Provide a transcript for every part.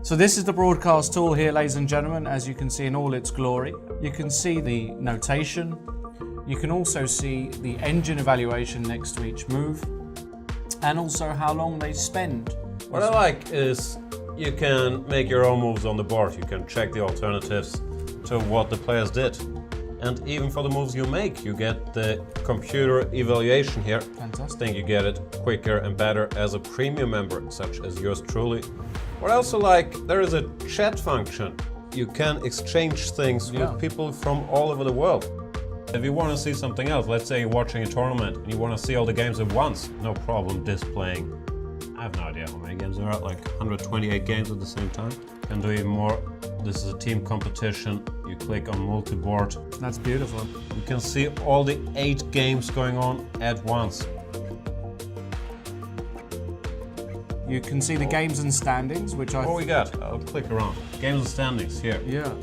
So this is the broadcast tool here, ladies and gentlemen, as you can see in all its glory. You can see the notation. You can also see the engine evaluation next to each move, and also how long they spend. What I like is you can make your own moves on the board. You can check the alternatives to what the players did. And even for the moves you make, you get the computer evaluation here. Fantastic. I think you get it quicker and better as a premium member, such as yours truly. What I also like, there is a chat function. You can exchange things with people from all over the world. If you want to see something else, let's say you're watching a tournament and you want to see all the games at once, no problem displaying. I have no idea how many games there are, like 128 games at the same time. Can do even more. This is a team competition. You click on multi-board. That's beautiful. You can see all the 8 games going on at once. You can see the games and standings, which I... What we got? I'll click around. Games and standings here. Yeah.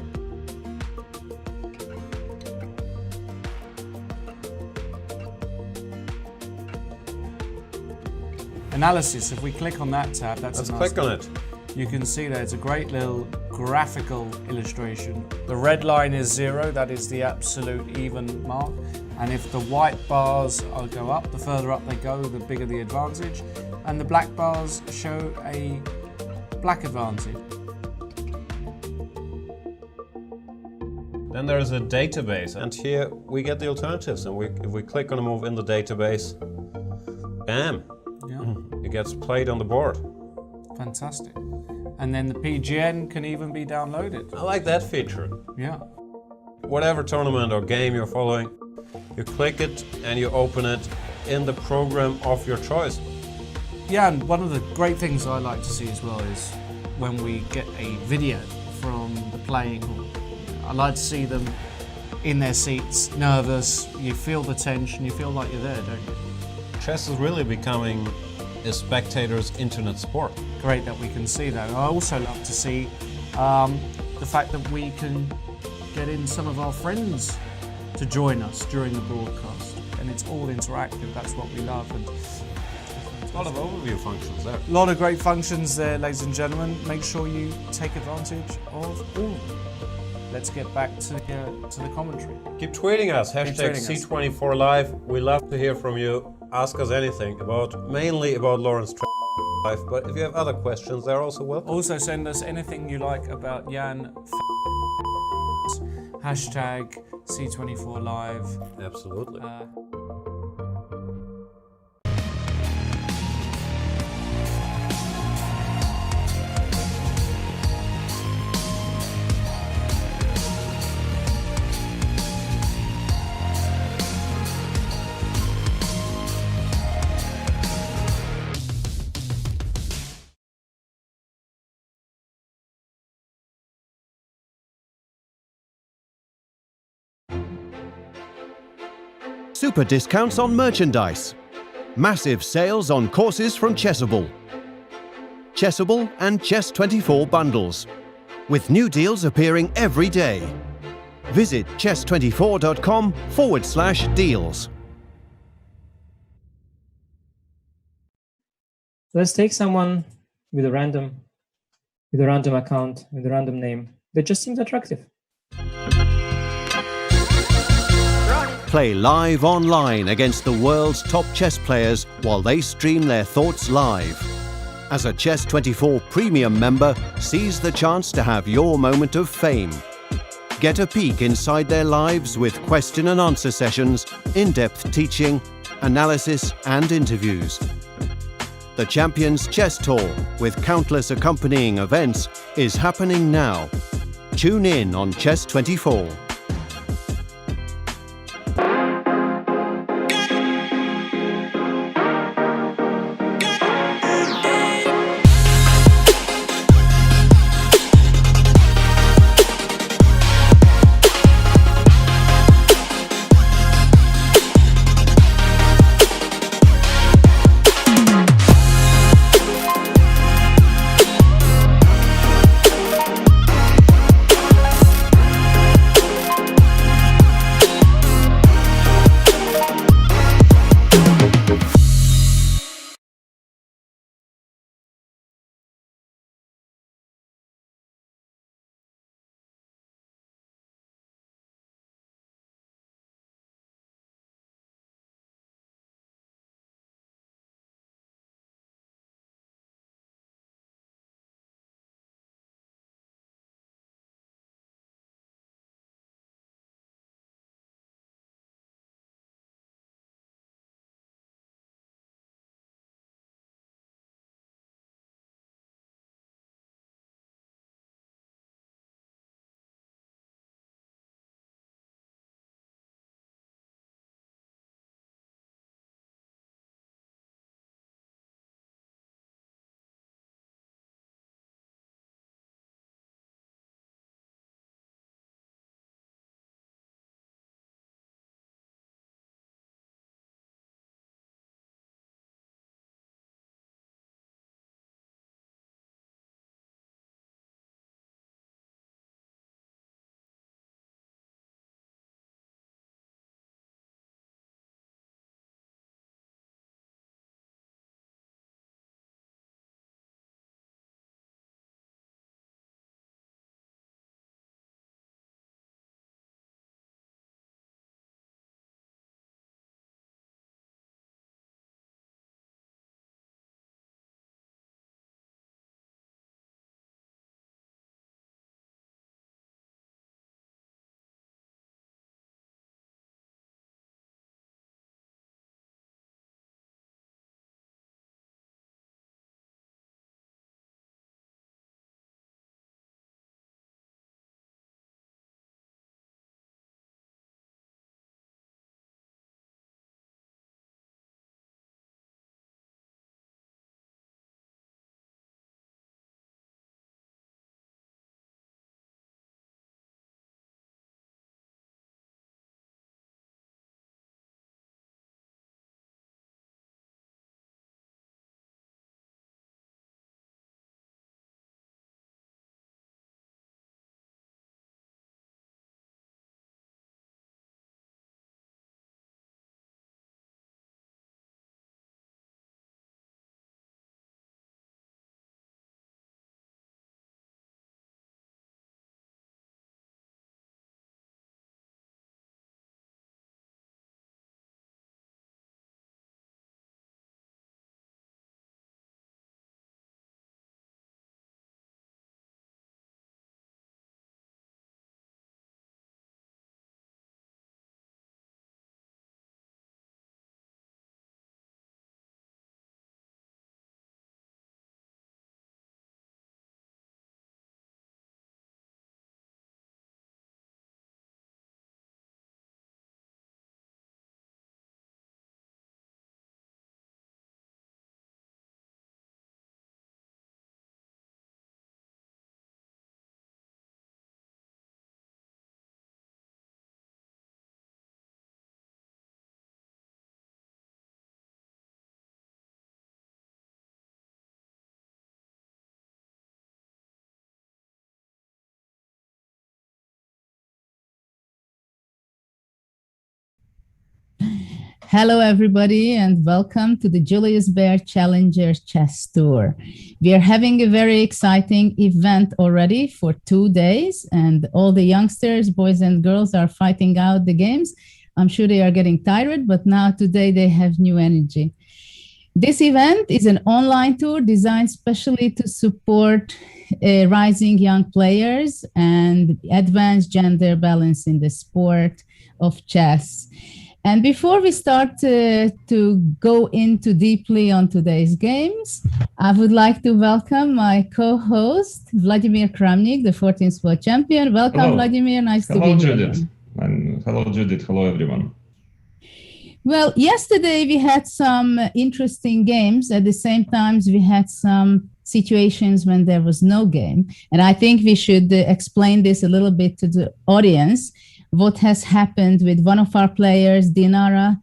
Analysis, if we click on that tab, Let's click on it. You can see that it's a great little graphical illustration. The red line is 0, that is the absolute even mark. And if the white bars go up, the further up they go, the bigger the advantage. And the black bars show a black advantage. Then there's a database, and here we get the alternatives. And if we click on a move in the database, bam, it gets played on the board. Fantastic. And then the PGN can even be downloaded. I like that feature. Yeah. Whatever tournament or game you're following, you click it and you open it in the program of your choice. Yeah, and one of the great things I like to see as well is when we get a video from the playing hall. I like to see them in their seats, nervous, you feel the tension, you feel like you're there, don't you? Chess is really becoming a spectator's internet sport. Great that we can see that. I also love to see the fact that we can get in some of our friends to join us during the broadcast. And it's all interactive, that's what we love. And a lot of overview functions there. A lot of great functions there, ladies and gentlemen. Make sure you take advantage of all of them. Let's get back to the commentary. Keep tweeting us, hashtag C24Live. We love to hear from you. Ask us anything, mainly about Lawrence life, but if you have other questions, they're also welcome. Also send us anything you like about Jan. Hashtag C24Live. Absolutely. Super discounts on merchandise. Massive sales on courses from Chessable. Chessable and Chess24 bundles, with new deals appearing every day. Visit chess24.com/deals. Let's take someone with a random account, with a random name that just seems attractive. Play live online against the world's top chess players while they stream their thoughts live. As a Chess24 Premium member, seize the chance to have your moment of fame. Get a peek inside their lives with question and answer sessions, in-depth teaching, analysis and interviews. The Champions Chess Tour, with countless accompanying events, is happening now. Tune in on Chess24. Hello, everybody, and welcome to the Julius Baer Challenger Chess Tour. We are having a very exciting event already for 2 days, and all the youngsters, boys and girls, are fighting out the games. I'm sure they are getting tired, but now today they have new energy. This event is an online tour designed specially to support rising young players and advance gender balance in the sport of chess. And before we start to go into deeply on today's games, I would like to welcome my co-host, Vladimir Kramnik, the 14th world champion. Welcome, Hello. Vladimir. Nice to be Hello, here. Judith. And hello, Judith. Hello, everyone. Well, yesterday we had some interesting games. At the same time, we had some situations when there was no game. And I think we should explain this a little bit to the audience. What has happened with one of our players, Dinara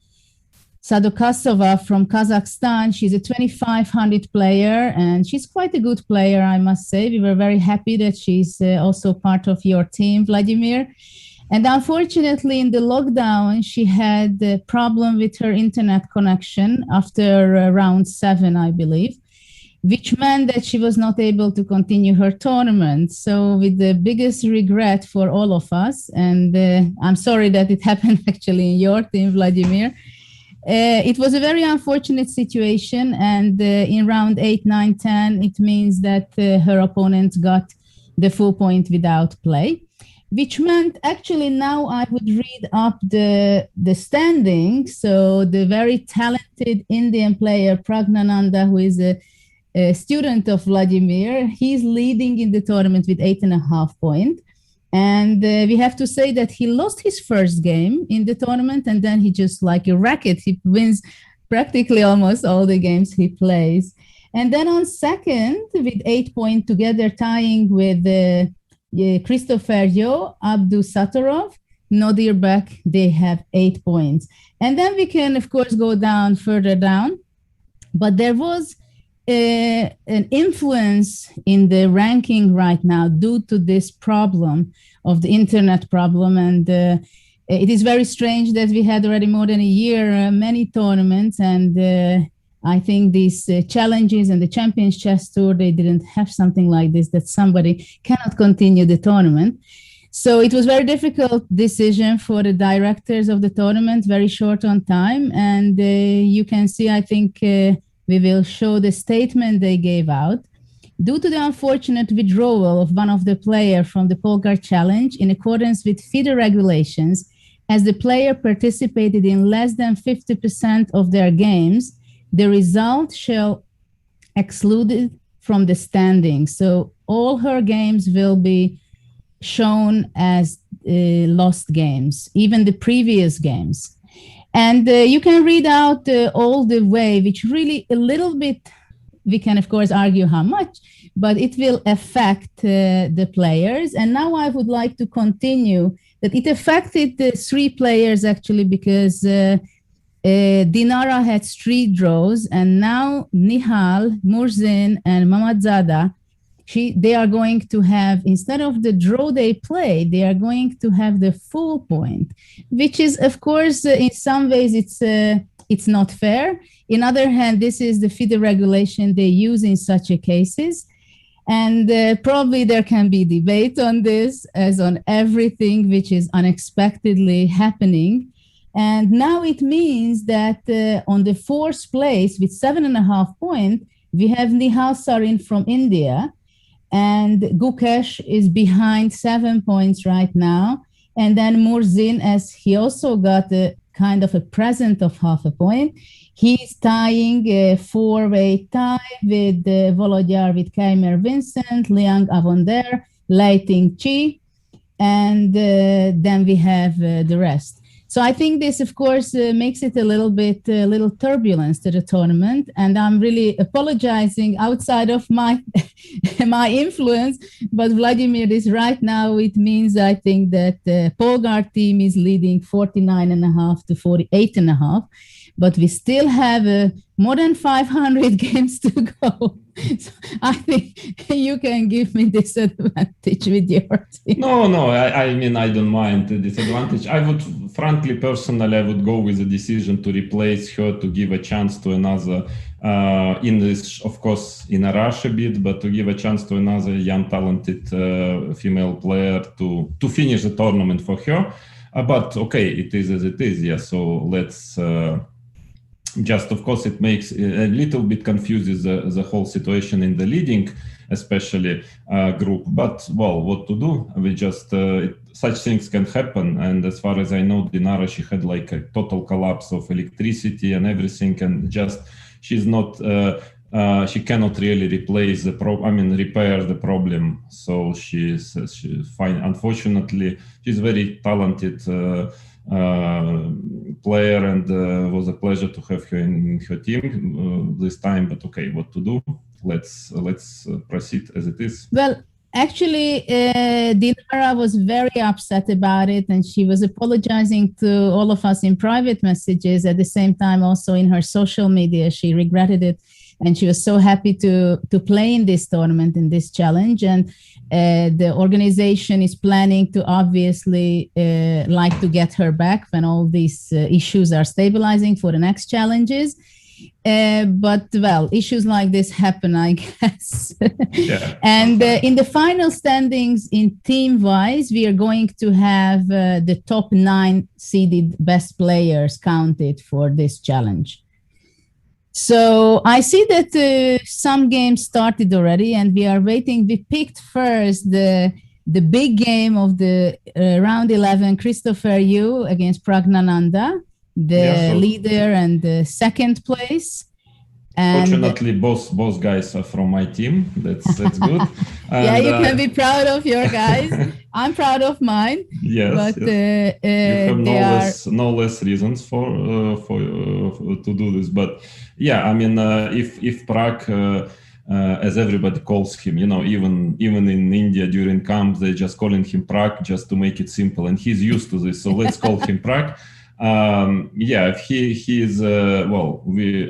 Sadokasova from Kazakhstan. She's a 2500 player, and she's quite a good player, I must say. We were very happy that she's also part of your team, Vladimir. And unfortunately, in the lockdown, she had a problem with her internet connection after round 7, I believe, which meant that she was not able to continue her tournament. So with the biggest regret for all of us, and I'm sorry that it happened actually in your team, Vladimir, it was a very unfortunate situation. And in round 8, 9, 10, it means that her opponent got the full point without play, which meant actually now I would read up the standings. So the very talented Indian player, Pragnananda, who is a student of Vladimir, he's leading in the tournament with 8.5 points. And we have to say that he lost his first game in the tournament, and then he just like a racket, he wins practically almost all the games he plays. And then on second with 8 points together, tying with Christopher Yo, Abdu Satorov, Nodirbek, they have 8 points. And then we can, of course, go down further down. But there was an influence in the ranking right now due to this problem of the internet problem. And it is very strange that we had already more than a year, many tournaments. And I think these challenges and the Champions Chess Tour, they didn't have something like this, that somebody cannot continue the tournament. So it was very difficult decision for the directors of the tournament, very short on time. And you can see, I think, we will show the statement they gave out. Due to the unfortunate withdrawal of one of the players from the Polgar Challenge in accordance with FIDE regulations, as the player participated in less than 50% of their games, the result shall excluded from the standings. So all her games will be shown as lost games, even the previous games. And you can read out all the way, which really a little bit, we can of course argue how much, but it will affect the players. And now I would like to continue that it affected the 3 players actually, because Dinara had 3 draws, and now Nihal, Murzin, and Mamadzada, they are going to have, instead of the draw they play, they are going to have the full point, which is, of course, in some ways, it's not fair. In other hand, this is the FIDE regulation they use in such a cases. And probably there can be debate on this, as on everything which is unexpectedly happening. And now it means that on the 4th place with 7.5 points, we have Nihal Sarin from India. And Gukesh is behind 7 points right now. And then Murzin, as he also got a kind of a present of half a point, he's tying a 4-way tie with Volodya with Keimer Vincent, Liang Avonder, Lei Ting Chi, and then we have the rest. So I think this, of course, makes it a little turbulence to the tournament. And I'm really apologizing outside of my my influence. But Vladimir is right now. It means I think that the Polgar team is leading 49.5 to 48.5. but we still have more than 500 games to go. So I think you can give me this advantage with your team. No, I mean, I don't mind the disadvantage. I would, frankly, personally, I would go with the decision to replace her, to give a chance to another, in this, of course, in a rush a bit, but to give a chance to another young, talented female player to finish the tournament for her. But okay, it is as it is, yeah, so let's... just, of course, it makes a little bit confuses the whole situation in the leading, especially group. But, well, what to do? We just, such things can happen. And as far as I know, Dinara, she had like a total collapse of electricity and everything. And just, she's not, she cannot really replace the repair the problem. So she's fine. Unfortunately, she's very talented player, and was a pleasure to have her in her team this time. But okay, what to do? Let's proceed as it is. Well, actually, Dinara was very upset about it, and she was apologizing to all of us in private messages. At the same time, also in her social media, she regretted it, and she was so happy to play in this tournament, in this challenge. And the organization is planning to obviously like to get her back when all these issues are stabilizing for the next challenges. But well, issues like this happen, I guess. Yeah. And in the final standings in team wise, we are going to have the top 9 seeded best players counted for this challenge. So I see that some games started already, and we are waiting. We picked first the big game of the round 11, Christopher Yu against Pragnananda, the leader and the second place. And fortunately, both guys are from my team. That's good. And, yeah, you can be proud of your guys. I'm proud of mine. Yes, but you have no less reasons for to do this. But yeah, I mean, if Prague, as everybody calls him, you know, even in India during camps, they just calling him Prague just to make it simple, and he's used to this. So let's call him Prague. Yeah, he is well.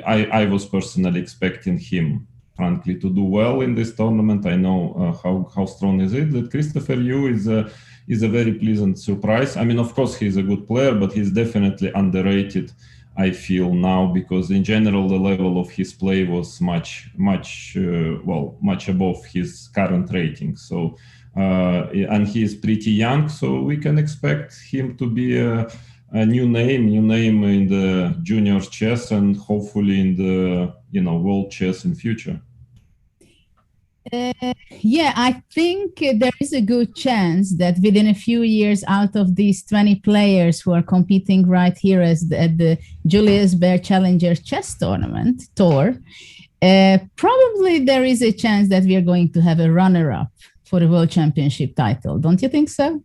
I was personally expecting him, frankly, to do well in this tournament. I know how strong is it. That Christopher Yu is a very pleasant surprise. I mean, of course, he's a good player, but he's definitely underrated, I feel now, because in general the level of his play was much above his current rating. So and he is pretty young, so we can expect him to be a new name in the junior chess, and hopefully in the world chess in future. Yeah, I think there is a good chance that within a few years, out of these 20 players who are competing right here at the Julius Baer Challenger Chess Tournament Tour, probably there is a chance that we are going to have a runner-up for the World Championship title. Don't you think so?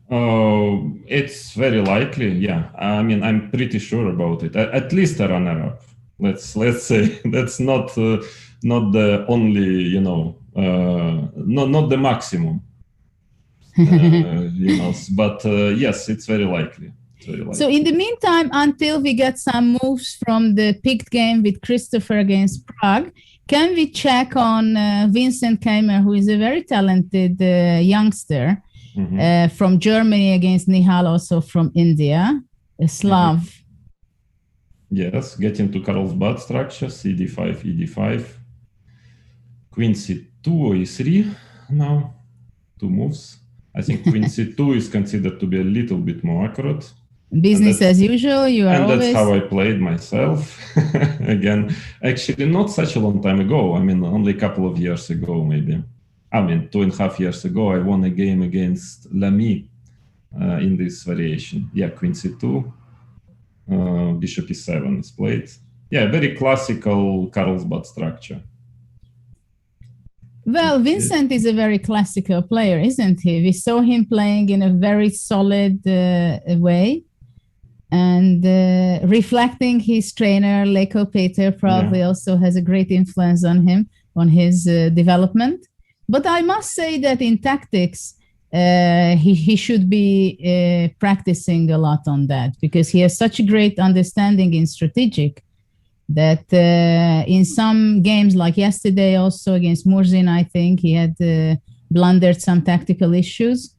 It's very likely, yeah. I mean, I'm pretty sure about it. At least a runner-up. Let's say that's not the only, not the maximum. But yes, it's very likely. So in the meantime, until we get some moves from the picked game with Christopher against Prague, can we check on Vincent Keimer, who is a very talented youngster? Mm-hmm. From Germany against Nihal, also from India, a Slav. Mm-hmm. Yes, getting to Carlsbad structure, CD5, ED5, Queen C2 or E3 now, 2 moves. I think Queen C2 is considered to be a little bit more accurate. Business as usual, you are and always... that's how I played myself. Again, actually not such a long time ago. I mean, only a couple of years ago, maybe. I mean, 2.5 years ago, I won a game against Lamy in this variation. Yeah, Queen C2, Bishop E7 is played. Yeah, very classical Carlsbad structure. Well, Vincent is a very classical player, isn't he? We saw him playing in a very solid way, and reflecting his trainer, Leko Peter, probably also has a great influence on him, on his development. But I must say that in tactics, he should be practicing a lot on that, because he has such a great understanding in strategic that in some games, like yesterday also against Murzin, I think he had blundered some tactical issues.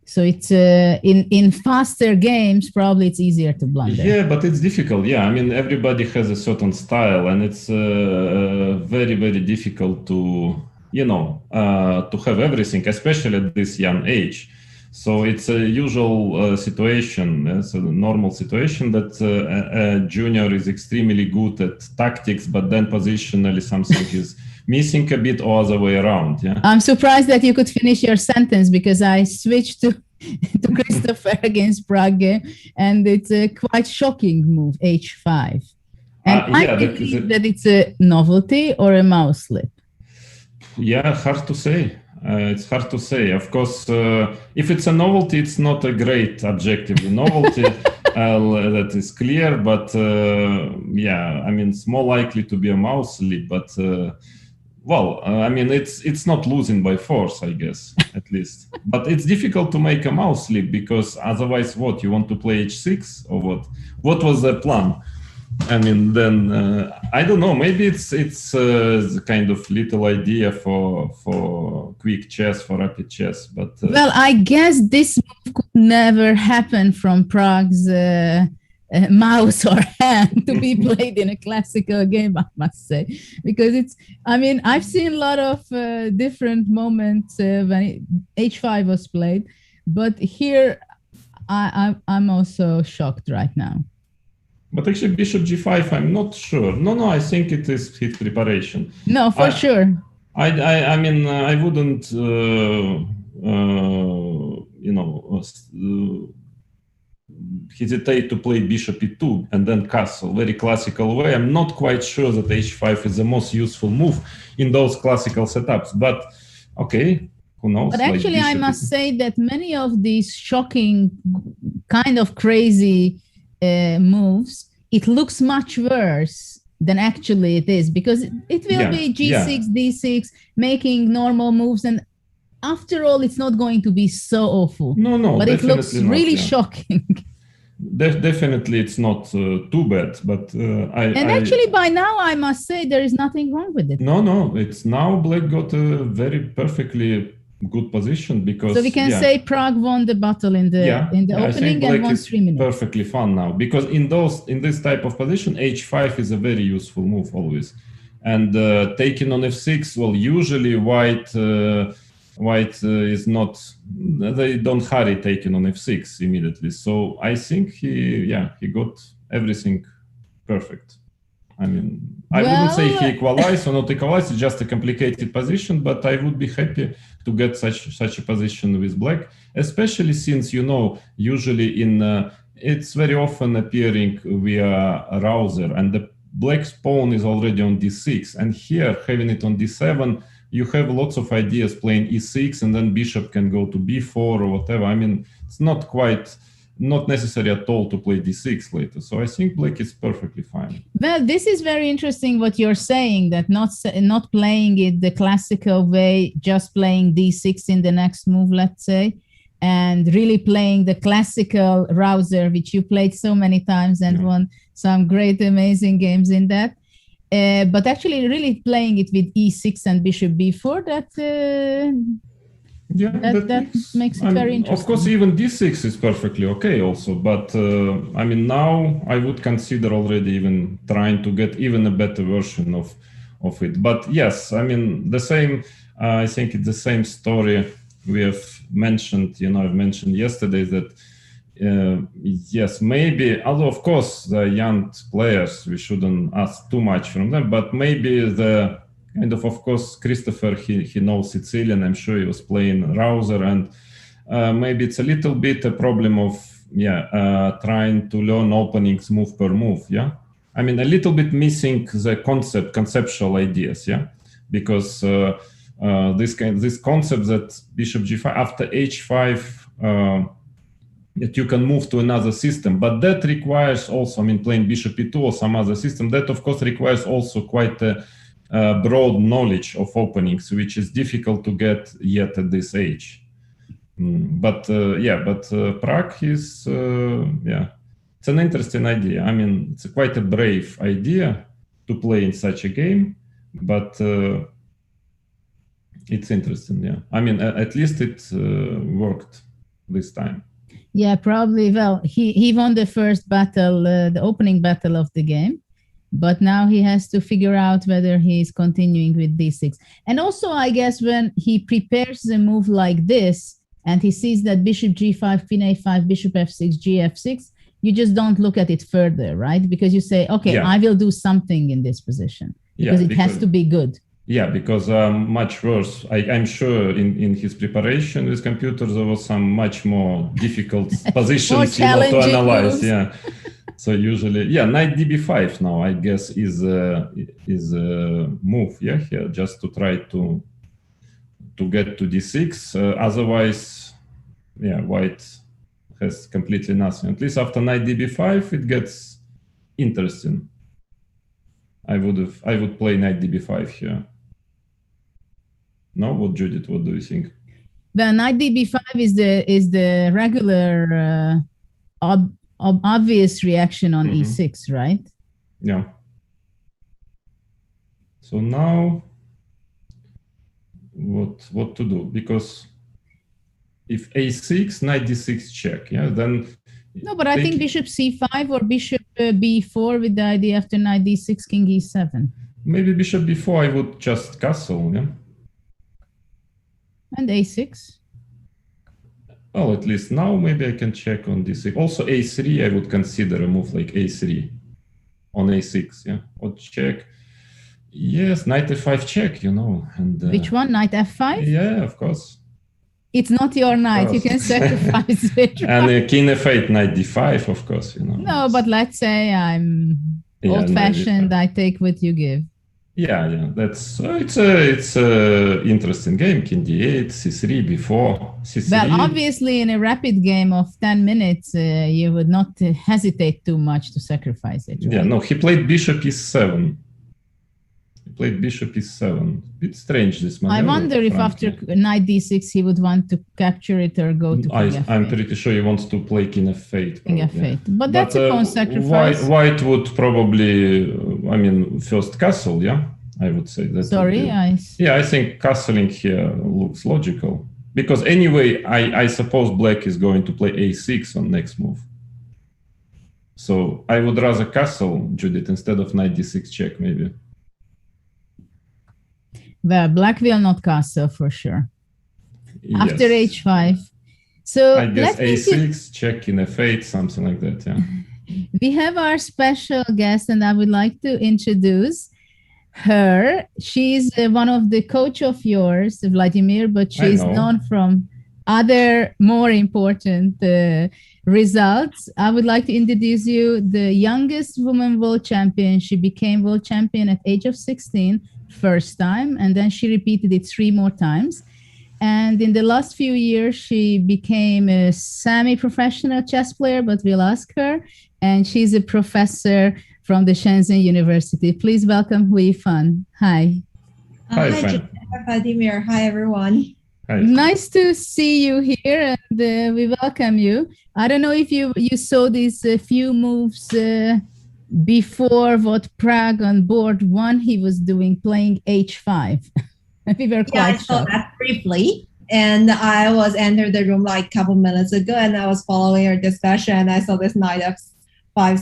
So it's in faster games, probably it's easier to blunder. Yeah, but it's difficult. Yeah, I mean, everybody has a certain style, and it's very, very difficult to, to have everything, especially at this young age. So it's a usual situation, it's a normal situation that a junior is extremely good at tactics, but then positionally something is missing a bit, or other way around. Yeah. I'm surprised that you could finish your sentence, because I switched to Christopher against Prague, and it's a quite shocking move, h5. And I believe that it's a novelty or a mouse slip. Yeah, hard to say. It's hard to say. Of course, if it's a novelty, it's not a great objective novelty. That is clear, but yeah, I mean, it's more likely to be a mouse slip. But I mean, it's not losing by force, I guess, at least. But it's difficult to make a mouse slip, because otherwise, what, you want to play h6 or what? What was the plan? I mean, then I don't know. Maybe it's the kind of little idea for quick chess, for rapid chess. But well, I guess this move could never happen from Prague's mouse or hand to be played in a classical game, I must say, because it's. I mean, I've seen a lot of different moments when h5 was played, but here I'm also shocked right now. But actually, bishop g5, I'm not sure. No, I think it is hit preparation. No, for sure. I mean, I wouldn't, hesitate to play bishop e2 and then castle, very classical way. I'm not quite sure that h5 is the most useful move in those classical setups. But okay, who knows? But actually, I must say that many of these shocking, kind of crazy moves, it looks much worse than actually it is, because it will be g6, d6, making normal moves, and after all, it's not going to be so awful. No, but it looks really shocking. Definitely, it's not too bad. But actually, by now, I must say there is nothing wrong with it. No, it's now Black got a very perfectly good position, because so we can say Prague won the battle in the opening and won 3 minutes. Perfectly fun now, because in this type of position, h5 is a very useful move always, and taking on f6. Well, usually white is not. They don't hurry taking on f6 immediately. So I think he got everything perfect. I mean, I wouldn't say he equalized or not equalized. It's just a complicated position, but I would be happy to get such a position with Black, especially since, usually it's very often appearing via a rouser, and the Black's pawn is already on d6, and here having it on d7, you have lots of ideas playing e6, and then bishop can go to b4 or whatever. I mean, it's not necessary at all to play d6 later. So I think Black is perfectly fine. Well, this is very interesting what you're saying, that not playing it the classical way, just playing d6 in the next move, let's say, and really playing the classical rouser, which you played so many times and won some great, amazing games in that. But actually really playing it with e6 and bishop b4, that makes it very interesting. Of course, even d6 is perfectly okay also, but I mean, now I would consider already even trying to get even a better version of it. But yes, I mean, the same, I think it's the same story we have mentioned, I've mentioned yesterday that yes, maybe, although of course the young players, we shouldn't ask too much from them, but maybe the kind of course, Christopher, he knows Sicilian. I'm sure he was playing rouser, and maybe it's a little bit a problem of trying to learn openings move per move. Yeah, I mean, a little bit missing the conceptual ideas. Yeah, because this concept that bishop g5 after h5 that you can move to another system, but that requires also, I mean, playing bishop e2 or some other system, that of course requires also quite a broad knowledge of openings, which is difficult to get yet at this age. But Prague is it's an interesting idea. I mean, it's quite a brave idea to play in such a game, but it's interesting. Yeah, I mean, at least it worked this time. Yeah, probably. Well, he won the first battle, the opening battle of the game, but now he has to figure out whether he's continuing with d6. And also, I guess when he prepares a move like this and he sees that bishop g5, queen a5, bishop f6, gf6, you just don't look at it further, right? Because you say, okay, I will do something in this position because it has to be good. Yeah, because much worse. I'm sure in his preparation with computers there was some much more difficult positions to analyze. Moves. Yeah, so usually, knight db5 now I guess is a move. Yeah, here just to try to get to d6. Otherwise, white has completely nothing. At least after knight db5 it gets interesting. I would play knight db5 here. No, what Judith? What do you think? The knight db5 is the regular obvious reaction on e6, right? Yeah. So now, what to do? Because if a6, knight d6 check, then. No, but I think bishop c5 or bishop b4 with the idea after knight d6, king e7. Maybe bishop b4, I would just castle, yeah? And a6. Well, at least now maybe I can check on d6. Also a3, I would consider a move like a3 on a6, yeah? Or check. Yes, knight f5 check, And which one? Knight f5? Yeah, of course. It's not your knight. You can sacrifice it. And king f8, knight d5, of course, No, but let's say I'm old-fashioned. I take what you give. Yeah. That's it's a interesting game. King d8, c3, b4, c3. Well, obviously, in a rapid game of 10 minutes, you would not hesitate too much to sacrifice it. Right? Yeah, no, he played bishop e7. Played bishop e7. Bit strange this maneuver. I wonder if after knight d6 he would want to capture it or go to king f8. I'm pretty sure he wants to play king f8. King f8. But that's a pawn sacrifice. White would probably, first castle, yeah? I would say that. Sorry, I think castling here looks logical. Because anyway, I suppose black is going to play a6 on next move. So I would rather castle, Judith, instead of knight d6 check, maybe. Well, black will not castle for sure. Yes. After h5. So I guess a6, check in f8, something like that, yeah. We have our special guest, and I would like to introduce her. She's one of the coach of yours, Vladimir, but she's known from other more important results. I would like to introduce you the youngest woman world champion. She became world champion at age of 16, first time, and then she repeated it 3 more times. And in the last few years, she became a semi-professional chess player, but we'll ask her. And she's a professor from the Shenzhen University. Please welcome Hui Fan. Hi. Hi, Vladimir. Hi, everyone. Hi. Nice to see you here, and we welcome you. I don't know if you saw these few moves before what Prague on board 1 he was doing, playing h5. We were quite I saw that briefly. And I was entered the room like a couple minutes ago, and I was following your discussion. And I saw this knight f5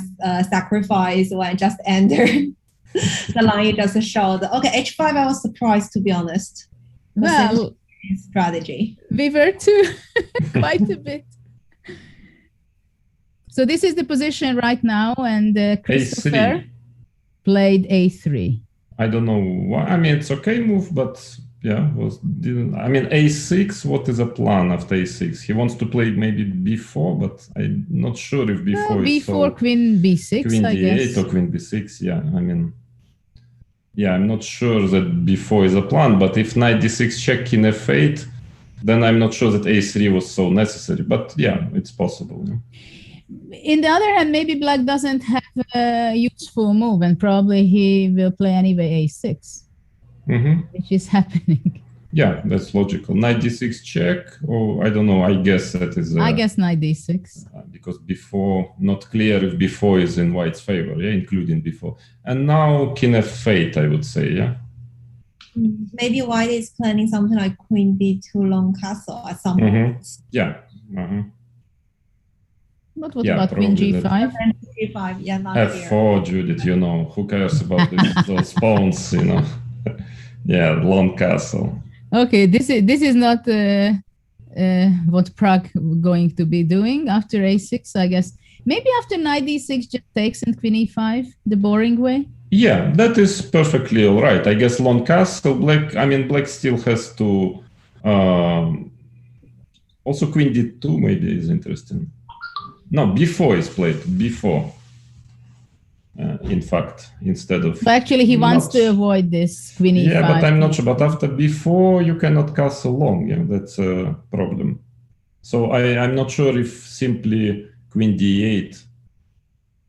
sacrifice when I just entered the line you just showed. Okay, h5, I was surprised, to be honest. Well, strategy. We were too, quite a bit. So this is the position right now, and Christopher played a3. I don't know why. It's okay move, but a6. What is a plan after a6? He wants to play maybe b4, but I'm not sure if b4 is b4, queen b6, queen I d8 guess. or queen b6. I'm not sure that b4 is a plan. But if knight d6 check king f8, then I'm not sure that a3 was so necessary. But it's possible. Yeah. In the other hand, maybe black doesn't have a useful move, and probably he will play anyway a6, which is happening. Yeah, that's logical. Knight d6 check, or I don't know. I guess that is. I guess knight d6. Because before, not clear if before is in white's favor, yeah, including before. And now king f8, I would say, yeah. Maybe white is planning something like queen b2 long castle at some point. Yeah. But what about queen g5? G5, yeah, not f4, Judith, you know, who cares about those pawns, you know? Yeah, long castle. Okay, this is not what Prague going to be doing after a6, I guess. Maybe after knight d6 just takes and queen e5, the boring way. Yeah, that is perfectly all right. I guess long castle, black still has to... also queen d2 maybe is interesting. No, b4 is played, b4. In fact, instead of... But actually, he wants to avoid this queen e5. Yeah, but I'm not sure. But after b4, you cannot castle long. Yeah, that's a problem. So I'm not sure if simply queen d8,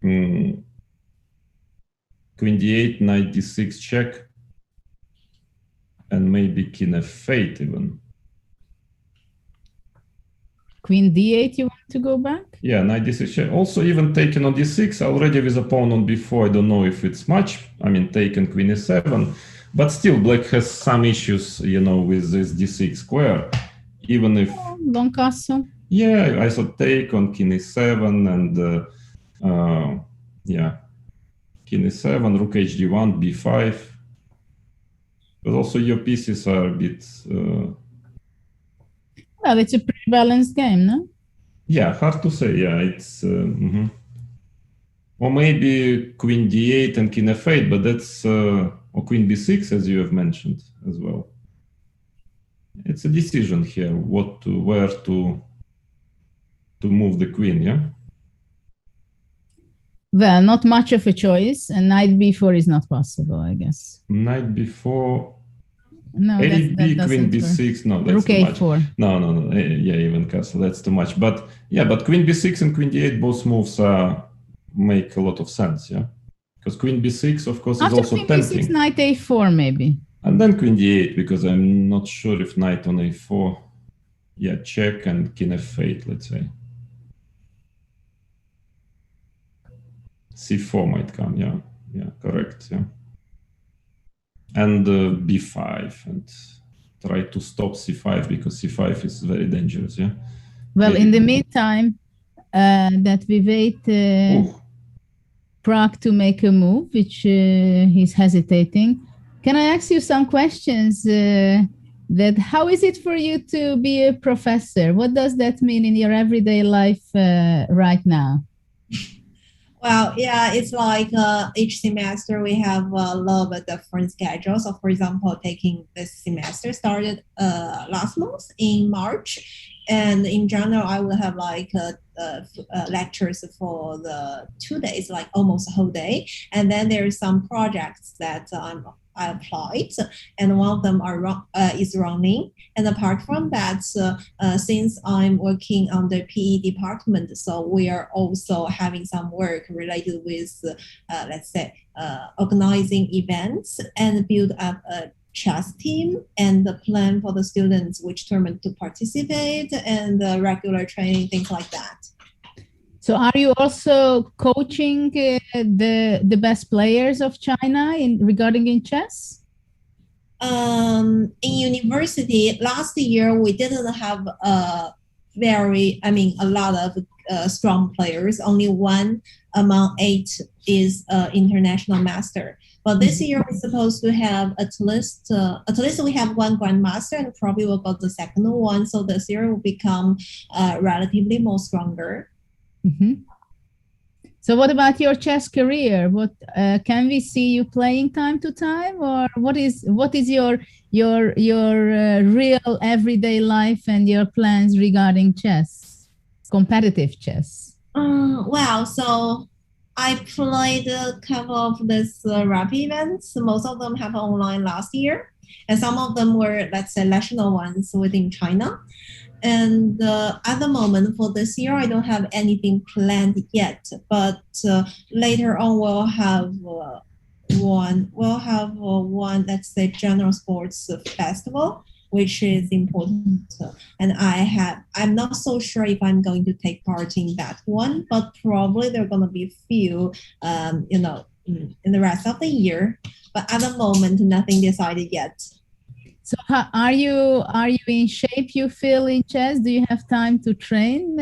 queen d8, knight d6 check, and maybe king f8 even. Queen d8, you want to go back? Yeah, knight d6 check. Also, even taken on d6, already with a pawn on b4, I don't know if it's much. I mean, taken queen e7, but still, black has some issues, you know, with this d6 square. Even if... long castle. Yeah, I saw take on king e7 and, yeah, king e7, rook hd1, b5. But also your pieces are a bit... Well, it's a pretty balanced game, no? Yeah, hard to say. Yeah, it's... Or maybe queen d8 and king f8, but that's... or queen b6, as you have mentioned as well. It's a decision here, where to move the queen, yeah? Well, not much of a choice, and knight b4 is not possible, I guess. Knight b4... No, that queen b6, no, that's rook too much. a4. No. Yeah, even castle, that's too much. But yeah, but queen b6 and queen d8, both moves make a lot of sense, yeah? Because queen b6, of course, is also tempting. After queen b6, knight a4, maybe. And then queen d8, because I'm not sure if knight on a4, yeah, check, and king f8, let's say. c4 might come, yeah, correct, yeah. And b5, and try to stop c5, because c5 is very dangerous, yeah? Well, in the meantime, that we wait Prague to make a move, which he's hesitating. Can I ask you some questions? That how is it for you to be a professor? What does that mean in your everyday life right now? Well, yeah, it's like each semester we have a little bit different schedules. So, for example, taking this semester started last month in March. And in general, I will have like lectures for the 2 days, like almost a whole day. And then there's some projects that I applied, and one of them is running. And apart from that, since I'm working on the PE department, so we are also having some work related with, let's say, organizing events and build up a chess team and the plan for the students which tournament to participate and regular training, things like that. So are you also coaching the best players of China regarding chess? In university, last year we didn't have a lot of strong players. Only one among 8 is international master. But this year we're supposed to have at least we have one grandmaster, and probably we'll go the second one. So this year will become relatively more stronger. Mm-hmm. So what about your chess career? What can we see you playing time to time, or what is your real everyday life and your plans regarding chess, competitive chess? Well, so I played a couple of these rapid events. Most of them happened online last year, and some of them were, let's say, national ones within China. And at the moment for this year, I don't have anything planned yet. But later on, we'll have one, let's say, general sports festival which is important. And I'm not so sure if I'm going to take part in that one, but probably there are going to be a few, in the rest of the year. But at the moment, nothing decided yet. So are you in shape, you feel, in chess? Do you have time to train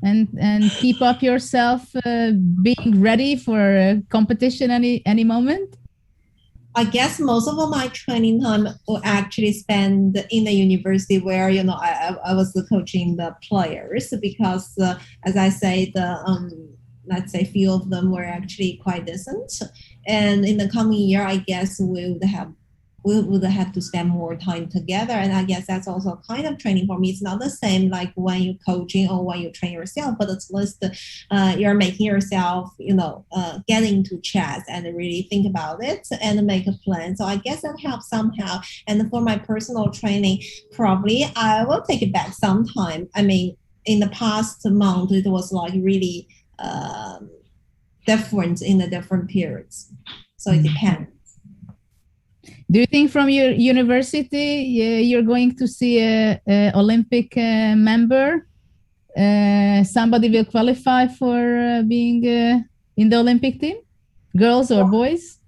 and keep up yourself, being ready for a competition any moment? I guess most of my training time will actually spend in the university where, I was coaching the players, because as I say, let's say few of them were actually quite decent. And in the coming year, I guess we would have to spend more time together. And I guess that's also kind of training for me. It's not the same like when you're coaching or when you train yourself, but at least you're making yourself, get into chess and really think about it and make a plan. So I guess that helps somehow. And for my personal training, probably I will take it back sometime. I mean, in the past month, it was like really different in the different periods. So it depends. Do you think from your university you're going to see a Olympic member? Somebody will qualify for being in the Olympic team? Girls or boys?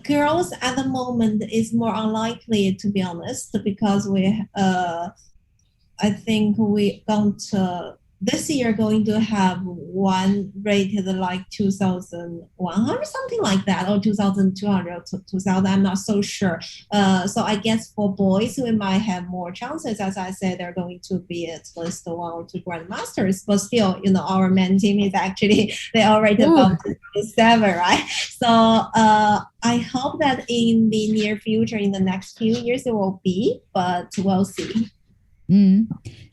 Girls at the moment is more unlikely, to be honest, because I think we going to this year going to have one rated like 2,100, something like that, or 2,200, 2,000. I'm not so sure. So I guess for boys, we might have more chances. As I said, they're going to be at least 1 or 2 grandmasters. But still, our main team is actually they already above 7, right? So I hope that in the near future, in the next few years, it will be. But we'll see.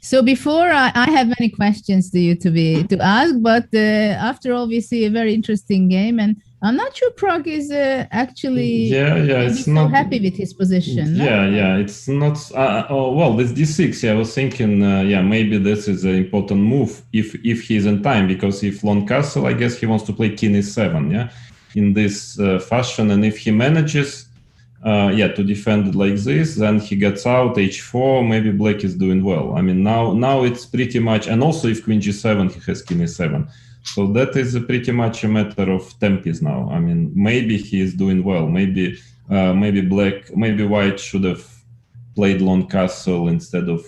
So before I have many questions to you to ask, but after all, we see a very interesting game, and I'm not sure Prague is actually it's so not happy with his position. It's not well, this d6. I was thinking maybe this is an important move if he's in time, because if Lone Castle, I guess he wants to play king e7 in this fashion, and if he manages to defend it like this, then he gets out h4, maybe black is doing well. I mean, now it's pretty much, and also if queen g7, he has king e7. So that is pretty much a matter of tempis now. I mean, maybe he is doing well. Maybe white should have played Lone Castle instead of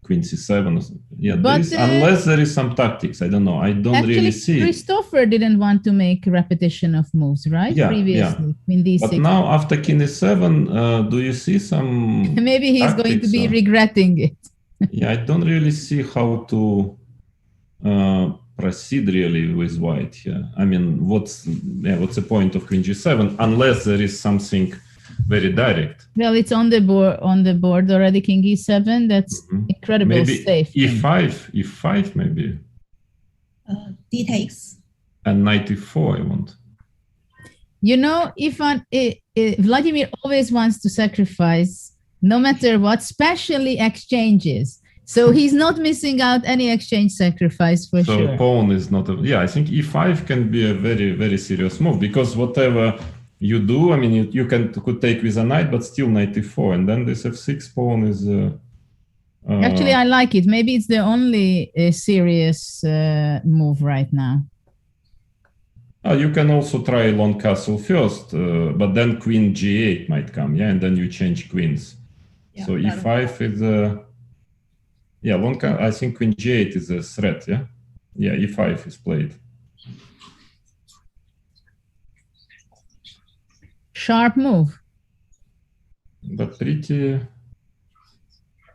queen c7. Unless there is some tactics. I don't know. I don't really see. Christopher didn't want to make repetition of moves, right? Previously, queen d6. But now after king e7, do you see some maybe he's tactics, going to be regretting it. I don't really see how to proceed really with white here. I mean, what's the point of queen g7 unless there is something very direct? Well, it's on the board already. King e7. That's incredibly maybe safe. e5 maybe. D takes. And knight e4 I want. If Vladimir always wants to sacrifice, no matter what, especially exchanges. So he's not missing out any exchange sacrifice for sure. So pawn is not I think e5 can be a very, very serious move, because whatever you do, I mean, you could take with a knight, but still knight e4, and then this f6 pawn is... Actually, I like it. Maybe it's the only serious move right now. You can also try Lone Castle first, but then queen g8 might come, and then you change queens. So e5 is... I think queen g8 is a threat, e5 is played. Sharp move. But pretty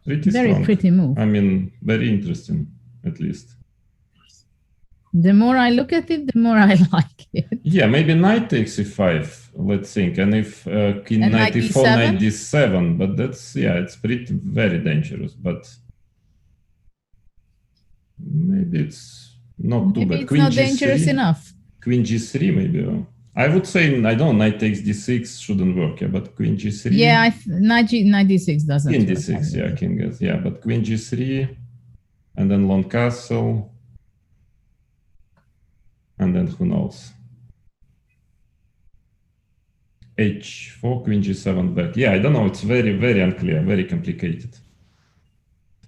very strong. Pretty move. I mean, very interesting, at least. The more I look at it, the more I like it. Maybe knight takes e5, let's think. And if king knight e4, knight d7, but that's, it's pretty, very dangerous. But maybe it's not too bad. It's not dangerous enough. Queen g3, maybe. I would say, I don't know, knight takes d6 shouldn't work, but queen g3. Knight d6 doesn't King work. d6, king is, but queen g3, and then Lone Castle, and then who knows. h4, queen g7 back. Yeah, I don't know. It's very, very unclear, very complicated.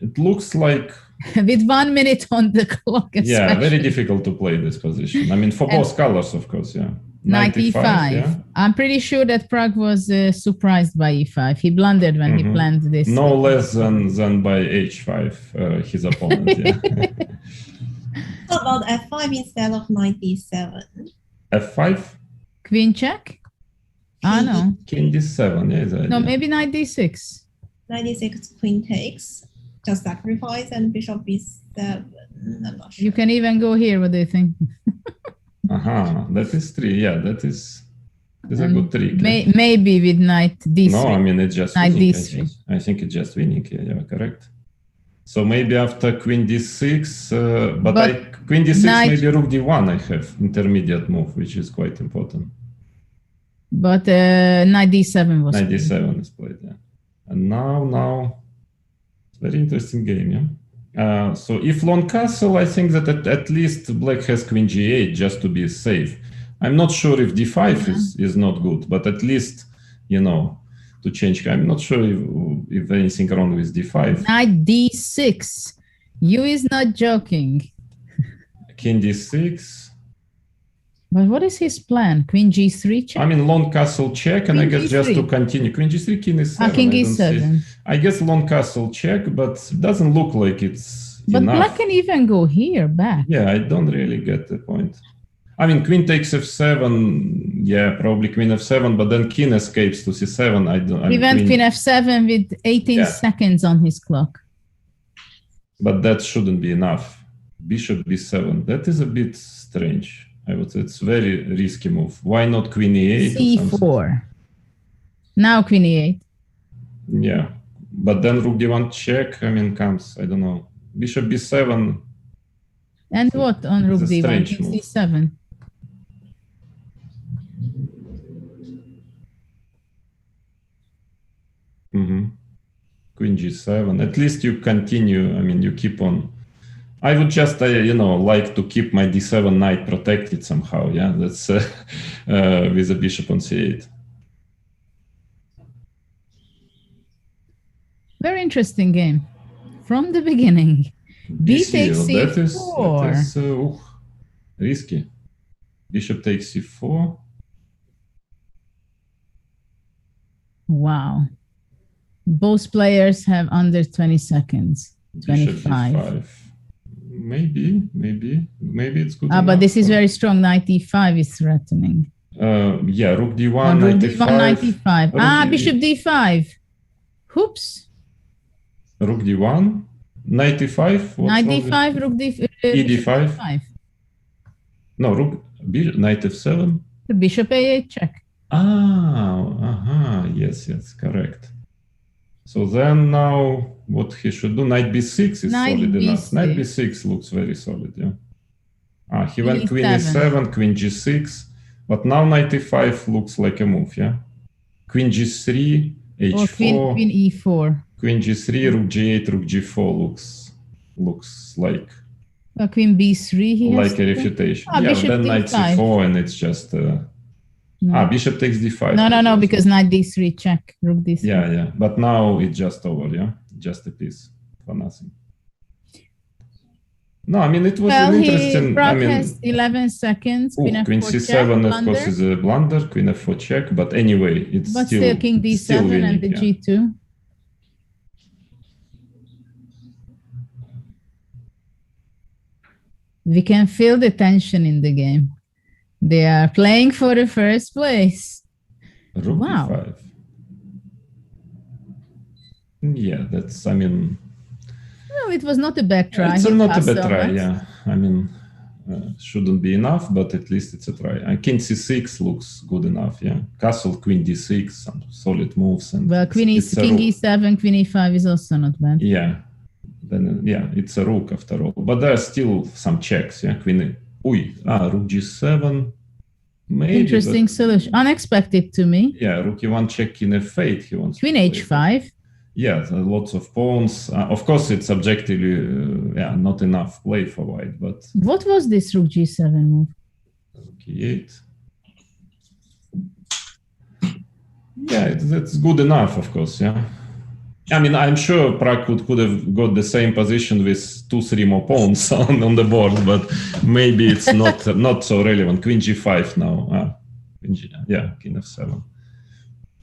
It looks like... With 1 minute on the clock, especially. Yeah, very difficult to play this position. I mean, for both colors, of course, yeah. Knight e5. Yeah. I'm pretty sure that Prague was surprised by e5. He blundered when he planned this. No less than by h5, his opponent. Yeah. How about f5 instead of knight d7? f5? Queen check? Ah, no. King d7, yeah. No, maybe knight d6. Knight d6, queen takes, just sacrifice, and bishop b7. I'm not sure. You can even go here. What do you think? That is 3. Yeah, that is a good trick. Maybe with knight d3. No, I mean, it's just knight winning. d3. I think it's just winning. Yeah, correct. So maybe after queen d6, but queen d6, maybe rook d1 I have, intermediate move, which is quite important. But knight d7 was Knight d7 is played, yeah. And now, it's a very interesting game, yeah. So if long castle, I think that at least black has queen g8 just to be safe. I'm not sure if d5 is not good, but at least, to change. I'm not sure if anything wrong with d5. Knight d6. You is not joking. King d6. But what is his plan? Queen g3 check? I mean, long castle check, and Queen I guess G3. just to continue. Queen g3, king e7. King e7. I guess long castle check, but it doesn't look like it's But enough. black can even go here back. Yeah, I don't really get the point. I mean, queen takes f7, yeah, probably queen f7, but then king escapes to c7. He went queen f7 with 18 seconds on his clock. But that shouldn't be enough. Bishop b7, that is a bit strange. I would say it's a very risky move. Why not queen e8? c4. Now queen e8. Yeah, but then rook d1 check, I mean, comes, I don't know. Bishop b7. And what on rook d1? c7. Queen g7. At least you continue. I mean, you keep on. I would just, like to keep my d7 knight protected somehow. Yeah, that's with a bishop on c8. Very interesting game from the beginning. B takes c4. That is risky. Bishop takes c4. Wow. Both players have under 20 seconds. 25. Maybe it's good. But this is very strong. Knight e5 is threatening. Yeah, rook d1, rook knight d1, knight e5. Bishop d5. Oops. Rook d1, knight e5. Knight d5, rook d5. e5. No, knight f7. Bishop a8 check. Yes, correct. So then now what he should do, knight b6 is solid enough. Knight b6 looks very solid, yeah. He went queen e7, queen g6, but now knight e5 looks like a move, yeah. Queen g3, h4, or queen e4. Queen g3, rook g8, rook g4 looks like queen b3 he like a refutation. Then knight c4 and it's just bishop takes d5. No, because knight d3 check, rook d3. Yeah, but now it's just over, yeah, just a piece for nothing. No, I mean, it was an interesting. Has 11 seconds. Queen c7, of course, is a blunder. Queen f4 check, but anyway, it's still king d7 still winning, and the g2. We can feel the tension in the game. They are playing for the first place. Rook d5. Yeah, that's, I mean... No, it was not a bad try. It's not a bad try, yeah. I mean, shouldn't be enough, but at least it's a try. King c6 looks good enough, yeah. Castle, queen d6, some solid moves. And well, king e7, queen e5 is also not bad. Yeah. Then, it's a rook after all. But there are still some checks, yeah. Queen... rook g7. Maybe, interesting solution. Unexpected to me. Yeah, rook e1 check, king f8. He wants queen h5. Yeah, lots of pawns. Of course, it's objectively not enough play for white. But what was this rook g7 move? Rook e8. Yeah, it's good enough, of course. Yeah. I mean, I'm sure Prague could have got the same position with 2-3 more pawns on the board, but maybe it's not so relevant. Queen g5 now. King f7.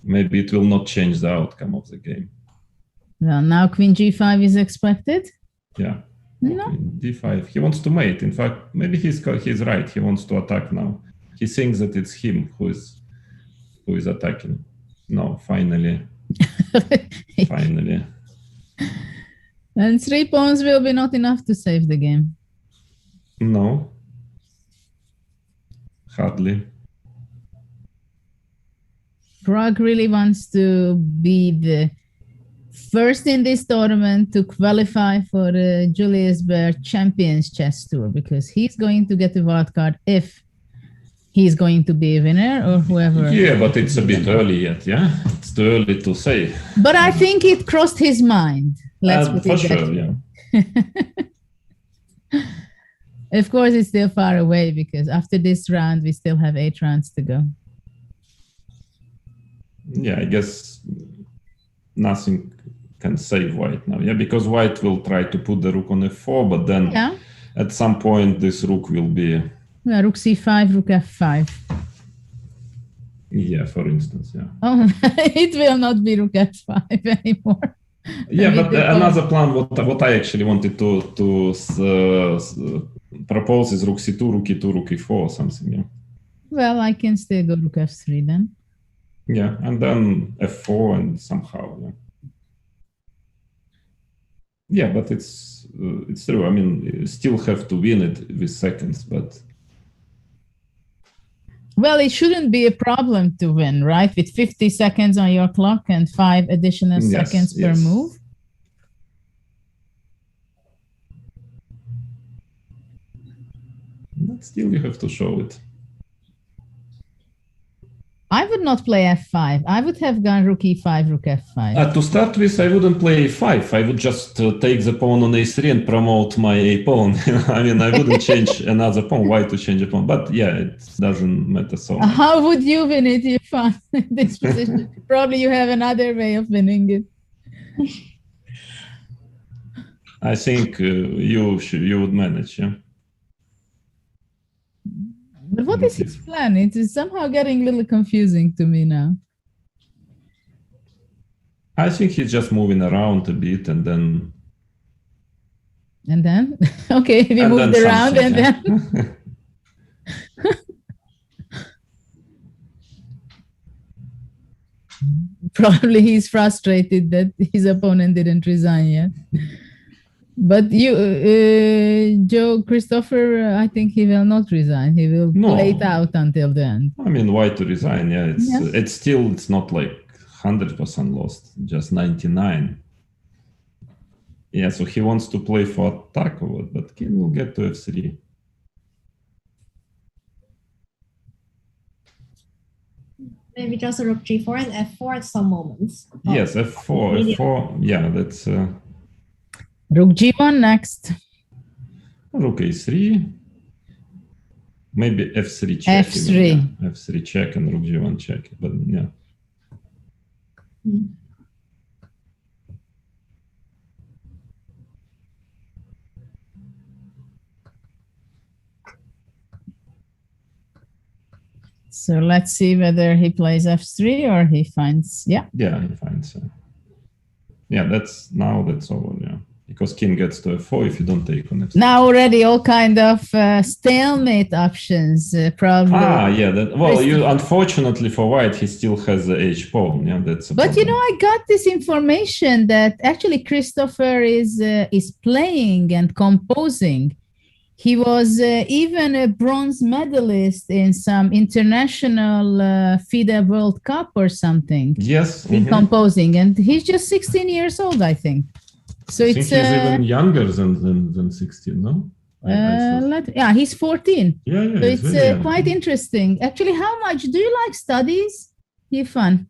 Maybe it will not change the outcome of the game. Well, now Queen g5 is expected. Yeah. No. Queen d5. He wants to mate. In fact, maybe he's right. He wants to attack now. He thinks that it's him who is attacking. No, finally. Finally. And 3 pawns will be not enough to save the game. No. Hardly. Prague really wants to be the first in this tournament to qualify for the Julius Baer Champions Chess Tour, because he's going to get the wild card if he's going to be a winner or whoever. Yeah, but it's a bit early yet, yeah? It's too early to say. But I think it crossed his mind. Let's put it for that sure, way. yeah. Of course, it's still far away because after this round, we still have 8 rounds to go. Yeah, I guess nothing can save white now, yeah? Because white will try to put the rook on f4, but then at some point this rook will be... Yeah, rook c5, rook f5. Yeah, for instance, yeah. Oh, it will not be rook f5 anymore. Yeah, but another plan, what I actually wanted to propose is rook c2, rook e2, rook e4 or something, yeah. Well, I can still go rook f3 then. Yeah, and then f4 and somehow, yeah. Yeah, but it's true. I mean, you still have to win it with seconds, but... Well, it shouldn't be a problem to win, right? With 50 seconds on your clock and 5 additional seconds per move. But still, you have to show it. I would not play f5. I would have gone rook e5, rook f5. To start with, I wouldn't play a5. I would just take the pawn on a3 and promote my a pawn. I mean, I wouldn't change another pawn. Why to change a pawn? But yeah, it doesn't matter so much. How would you win it if you in this position? Probably you have another way of winning it. I think you would manage, yeah. But what is his plan? It is somehow getting a little confusing to me now. I think he's just moving around a bit and then... And then? Okay, we moved around and then... Probably he's frustrated that his opponent didn't resign yet. But you, Joe Christopher, I think he will not resign. He will play it out until the end. I mean, why to resign? Yeah, it's not like 100% lost, just 99. Yeah, so he wants to play for attack or what, but king will get to f3. Maybe just rook g4 and f4 at some moments. Yes, f4, yeah, that's... Rook g1 next. Rook a3. Maybe f3 check. f3. Even, yeah. f3 check and rook g1 check. But yeah. So let's see whether he plays f3 or he finds, Yeah, he finds. Yeah, that's over, yeah. Because king gets to f4 if you don't take on f3. Now already all kind of stalemate options, probably. Yeah. Unfortunately for white, he still has the h pawn. Yeah, that's. But problem. I got this information that actually Christopher is playing and composing. He was even a bronze medalist in some international FIDE World Cup or something. Yes. In composing, and he's just 16 years old, I think. So I think he's even younger than 16, no? He's 14. Yeah. So it's quite interesting. Actually, how much do you like studies? You fun?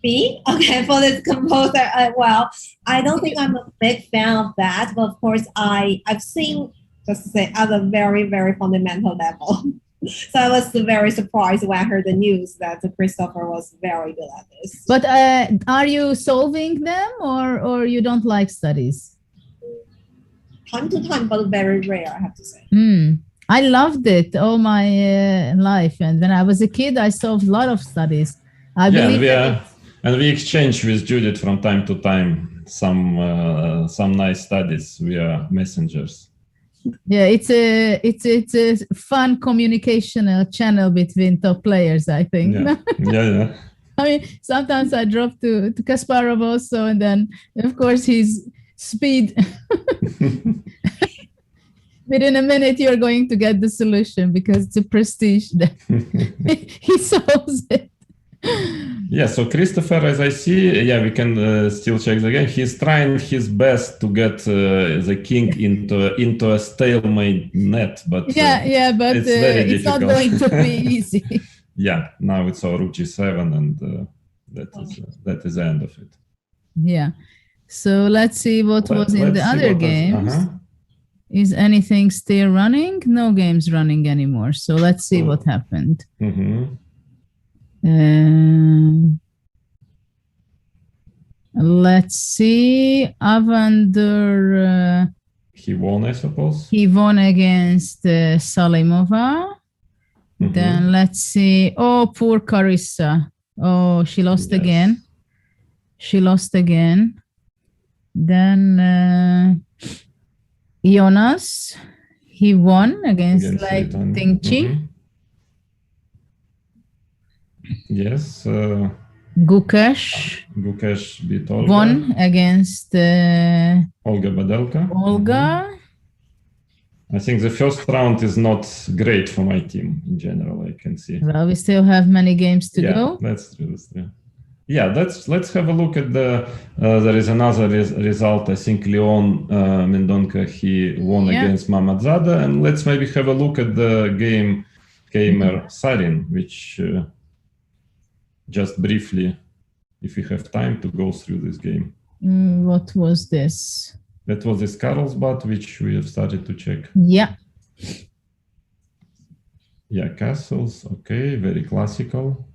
Me? Okay, for this composer, well, I don't think I'm a big fan of that, but of course, I've seen, just to say, at a very, very fundamental level. So I was very surprised when I heard the news that Christopher was very good at this. But are you solving them, or you don't like studies? Time to time, but very rare, I have to say. I loved it all my life, and when I was a kid, I solved a lot of studies. And we exchange with Judit from time to time some nice studies via messengers. Yeah, it's a fun communicational channel between top players, I think. Yeah. I mean, sometimes I drop to Kasparov also, and then of course his speed. Within a minute, you're going to get the solution because it's a prestige that he solves it. Yeah, so Christopher, as I see, we can still check the game. He's trying his best to get the king into a stalemate net, but but it's very it's difficult. not going to be easy. Yeah, now it's our rook g7, and that is the end of it. Yeah. So let's see what was in the other games. Is anything still running? No games running anymore. So let's see what happened. Let's see. Avander. He won, I suppose. He won against Salimova. Then let's see. Oh, poor Carissa. Oh, she lost again. Then Jonas, he won against Tingchi. Yes. Gukesh beat Olga. Won against Olga Badelka. I think the first round is not great for my team in general, I can see. Well, we still have many games to go. That's true. Yeah, let's have a look at there is another result. I think Leon Mendonca, he won against Mamadzada. And let's maybe have a look at the game Keimer Sarin, which just briefly, if we have time to go through this game. What was this? That was this Carlsbad, which we have started to check. Yeah. Yeah, castles. Okay, very classical.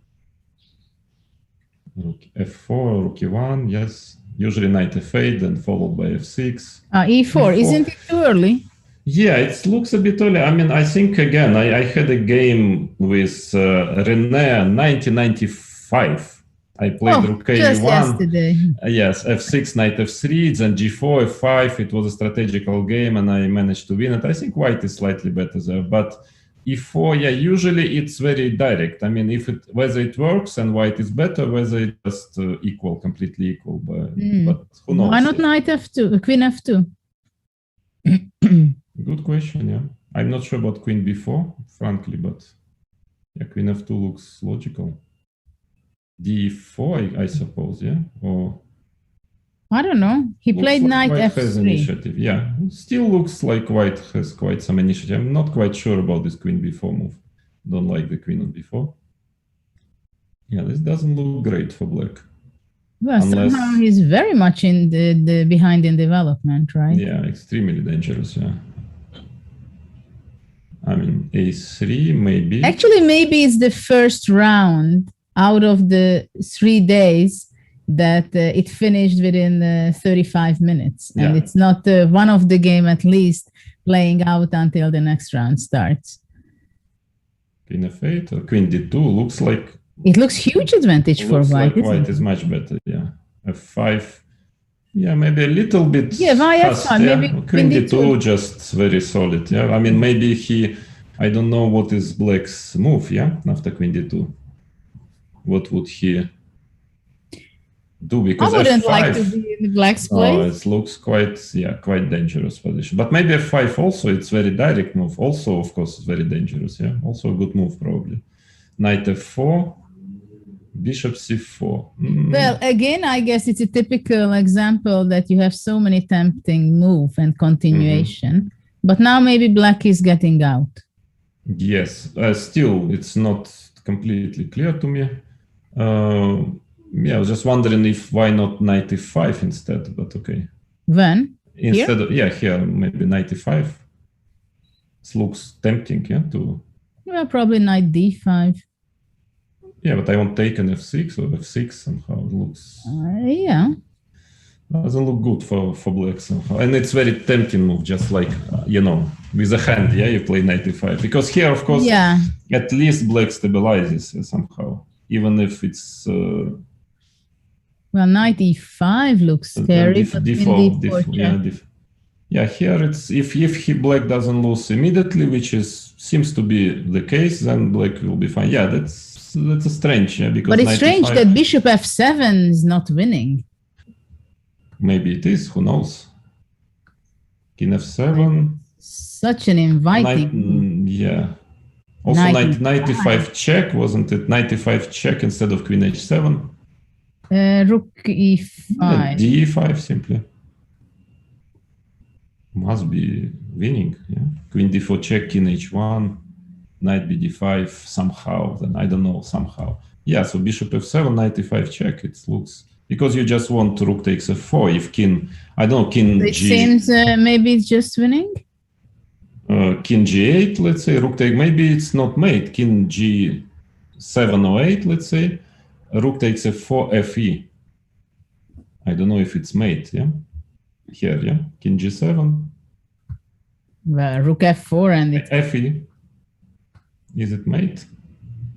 Rook f4, rook e1, yes. Usually knight f8, then followed by f6. E4. Isn't it too early? Yeah, it looks a bit early. I mean, I think, again, I had a game with René 1995. I played rook a1. Just yesterday. Yes, f6, knight f3, then g4, f5. It was a strategical game, and I managed to win it. I think white is slightly better there, but e4, yeah, usually it's very direct. I mean, whether it works and white is better, whether it's just completely equal, but who knows? Why not knight f2, queen f2? Good question, yeah. I'm not sure about queen b4, frankly, but yeah, queen f2 looks logical. d4, I suppose, yeah? Or I don't know. He played knight white f3. has initiative, yeah. Still looks like white has quite some initiative. I'm not quite sure about this queen b4 move. Don't like the queen on b4. Yeah, this doesn't look great for black. Well, somehow he's very much in the behind in development, right? Yeah, extremely dangerous, yeah. I mean, a3 maybe. Actually, maybe it's the first round out of the 3 days that it finished within 35 minutes. And it's not one of the game at least playing out until the next round starts. Queen f8 or queen d2 looks like... It looks huge advantage for white. Like white is much better, yeah. f5, yeah, maybe a little bit. Yeah, why f5? Maybe queen d2 just very solid, yeah. I mean, maybe I don't know what is black's move, yeah, after queen d2. What would he do? Because I wouldn't f5, like to be in black's place. Oh, it looks quite dangerous position. But maybe f5 also, it's very direct move. Also, of course, very dangerous, yeah. Also a good move, probably. Knight f4. Bishop c4. Well, again, I guess it's a typical example that you have so many tempting move and continuation. But now maybe black is getting out. Yes, still, it's not completely clear to me. Yeah, I was just wondering why not knight e5 instead, but okay. When? Instead of, here, maybe knight e5. This looks tempting, yeah, to Well, probably knight d5. Yeah, but I won't take an f6 or f6 somehow. It looks Yeah. doesn't look good for black somehow. And it's very tempting move, just like, you know, with a hand, yeah, you play knight e5. Because here, of course, Yeah. at least black stabilizes somehow, even if it's... Well, knight e5 looks scary, but d4, d4 yeah, here it's if black doesn't lose immediately, which seems to be the case, then black will be fine. Yeah, that's a strange, yeah, because but it's strange e5, that bishop f7 is not winning. Maybe it is, who knows? King f7. Such an inviting. Yeah. Also knight e5 check, wasn't it? Knight e5 check instead of queen h7. Rook e5. Yeah, d5 simply. Must be winning, yeah. Queen d4 check, king h1, knight bd5 somehow, then I don't know, somehow. Yeah, so bishop f7, knight e5 check, it looks... Because you just want rook takes f4, if king, I don't know, king It g... seems maybe it's just winning? King g8, let's say, rook take, maybe it's not mate, king g7 or 8, let's say, rook takes f4, fe. I don't know if it's mate, yeah? Here, yeah? King g7. Well, rook f4 and it's... fe. Is it mate?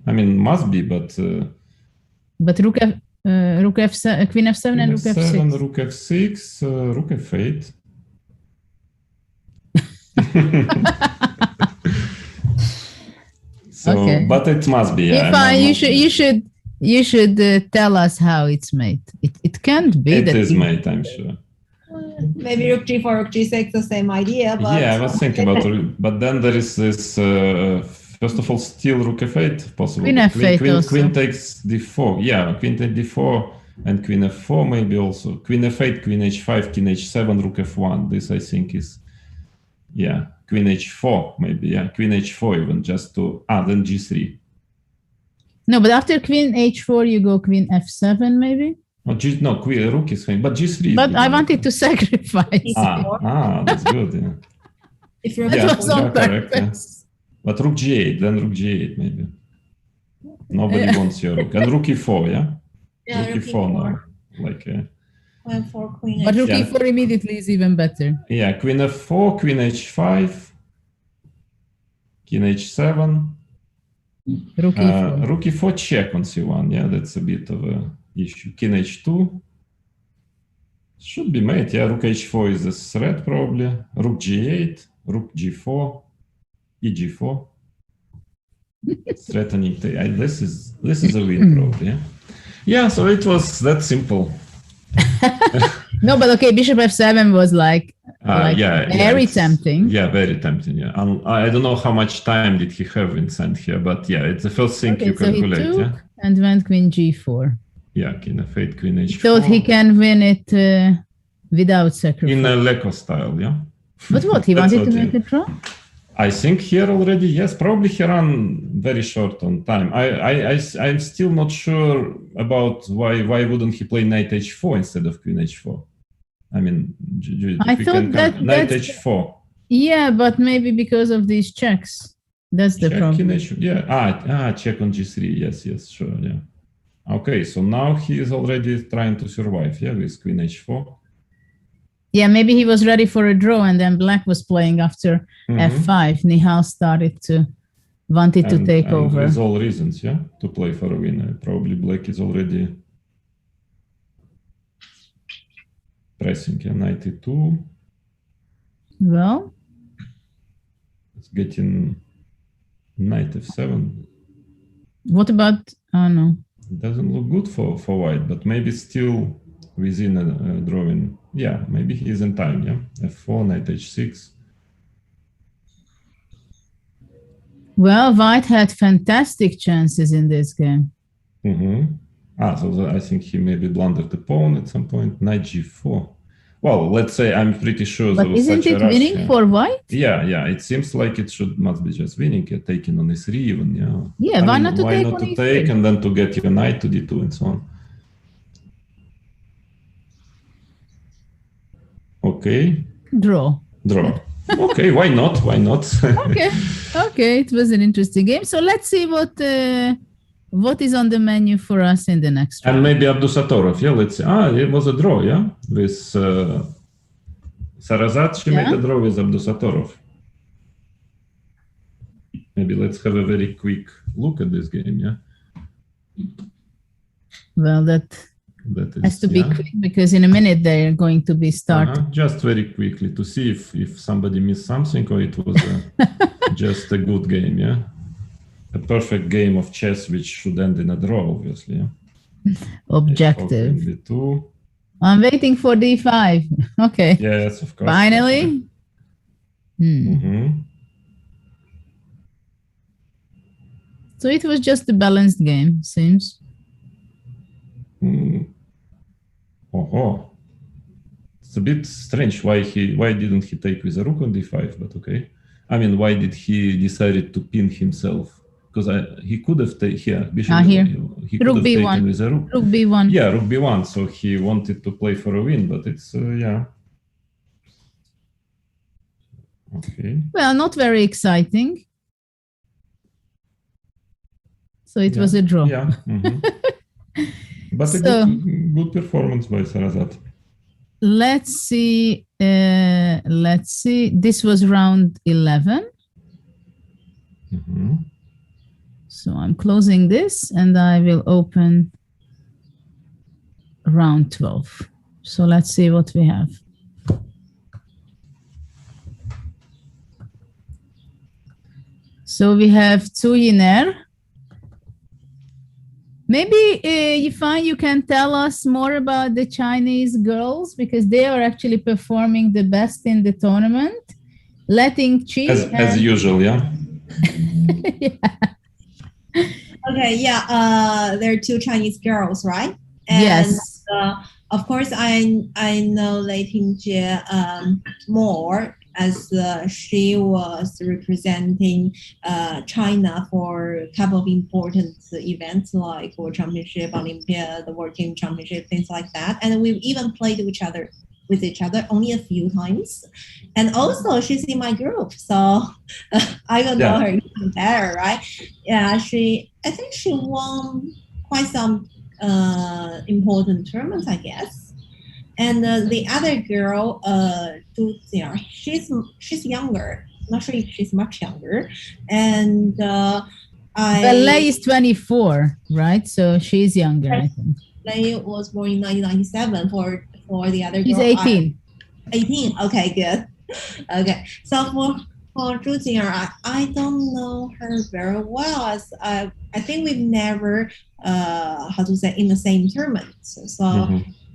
I mean, must be, but... But rook f7, queen f7 and rook f6. Rook f6, rook f8. So, okay. But it must be. Yeah, you should tell us how it's made. It can't be. It is made, I'm sure. Maybe rook g4, rook g6, the same idea. But yeah, I was thinking about it, but then there is this. First of all, still rook f8 possible. Queen f8 queen takes d4. Yeah, queen takes d4 and queen f4 maybe also. Queen f8, queen h5, king h7, rook f1. This I think is, yeah, queen h4 maybe. Yeah, queen h4 even just to then g3. No, but after queen h4 you go queen f7 maybe. No, queen rook is fine, but g3. But I wanted to sacrifice. That's good. Yeah. If you're That was on correct, purpose. yeah. But rook g8, then rook g8 maybe. Nobody wants your rook. And rook e4, yeah? Yeah, rook e4 now. Like, queen But rook Yeah. e4 immediately is even better. yeah, queen f4, queen h5, king h7. Rook e4. Rook e4 check on c1, yeah, that's a bit of a issue. King h2. Should be mate, yeah, rook h4 is a threat probably. Rook g8, rook g4, eg4. Threatening. This is a win probably, yeah. Yeah, so it was that simple. No, but okay, bishop f7 was like very it's tempting. Yeah, very tempting. Yeah, I don't know how much time did he have inside here, but yeah, it's the first thing you calculate. So he took yeah, and went queen g4. yeah, king f8, queen h4. He thought he can win it without sacrifice. In a Leko style, yeah. But what, he That's wanted to what, make a draw? I think here already, yes, probably he ran very short on time. I'm still not sure about why wouldn't he play knight h4 instead of queen h4. I mean, I thought knight h4. Yeah, but maybe because of these checks. That's the problem. Yeah. Check on g3. Yes, sure. Yeah. Okay, so now he is already trying to survive. Yeah, with queen h4. Yeah, maybe he was ready for a draw, and then black was playing after f5. Nihal started to wanted to take over. With all reasons, yeah, to play for a winner. Probably black is already pressing. Yeah, knight e2. Well, It's getting knight f7. what about? Oh no. It doesn't look good for white, but maybe still within a drawing. Yeah, maybe he is in time. Yeah, f4, knight h6. Well, white had fantastic chances in this game. So I think he maybe blundered the pawn at some point. Knight g4. Well, let's say I'm pretty sure. But isn't it winning for white? Yeah. It seems like it must be just winning. Taking on e3 even. Yeah. Yeah. Why not to take on e3? e3? And then to get your knight to d2 and so on. Okay. Draw. Okay, why not? Okay. Okay, it was an interesting game. So let's see what is on the menu for us in the next round. And maybe Abdusatorov. Yeah, let's see. It was a draw, yeah? With Sarazat, she made a draw with Abdusatorov. Maybe let's have a very quick look at this game, yeah? Well, that has to be quick because in a minute they're going to be started. Just very quickly to see if somebody missed something or it was just a good game, yeah? A perfect game of chess which should end in a draw, obviously, yeah? Objective. B2. I'm waiting for D5. Okay. Yes, of course. Finally. So it was just a balanced game, seems. It's a bit strange why didn't he take with a rook on d5, but okay. I mean, why did he decided to pin himself? Because he could have taken here. Bishop here. He could Rook have B1. taken with a rook. Rook B1. Yeah, rook B1. So he wanted to play for a win, but it's yeah. Okay. Well, not very exciting. So it was a draw. Yeah. But a good performance by Sarazat. Let's see. This was round 11. So I'm closing this and I will open round 12. So let's see what we have. So we have two Yiner. Maybe Yifan, you can tell us more about the Chinese girls because they are actually performing the best in the tournament. Letting Chi as usual, yeah. Okay, yeah. There are two Chinese girls, right? And, yes. Of course, I know Lei Tingjie more as she was representing China for a couple of important events like World Championship, Olympia, the World Game Championship, things like that. And we've even played with each other only a few times. And also she's in my group, so I don't know her even better, right? Yeah, I think she won quite some important tournaments, I guess. And the other girl, Du Jia, she's younger. Not sure if she's much younger. And Lei is 24, right? So she's younger, I think. Lei was born in 1997 for the other girl. She's 18. 18. Okay, good. Okay. So for Du Jia, I don't know her very well as I think we've never in the same tournament. So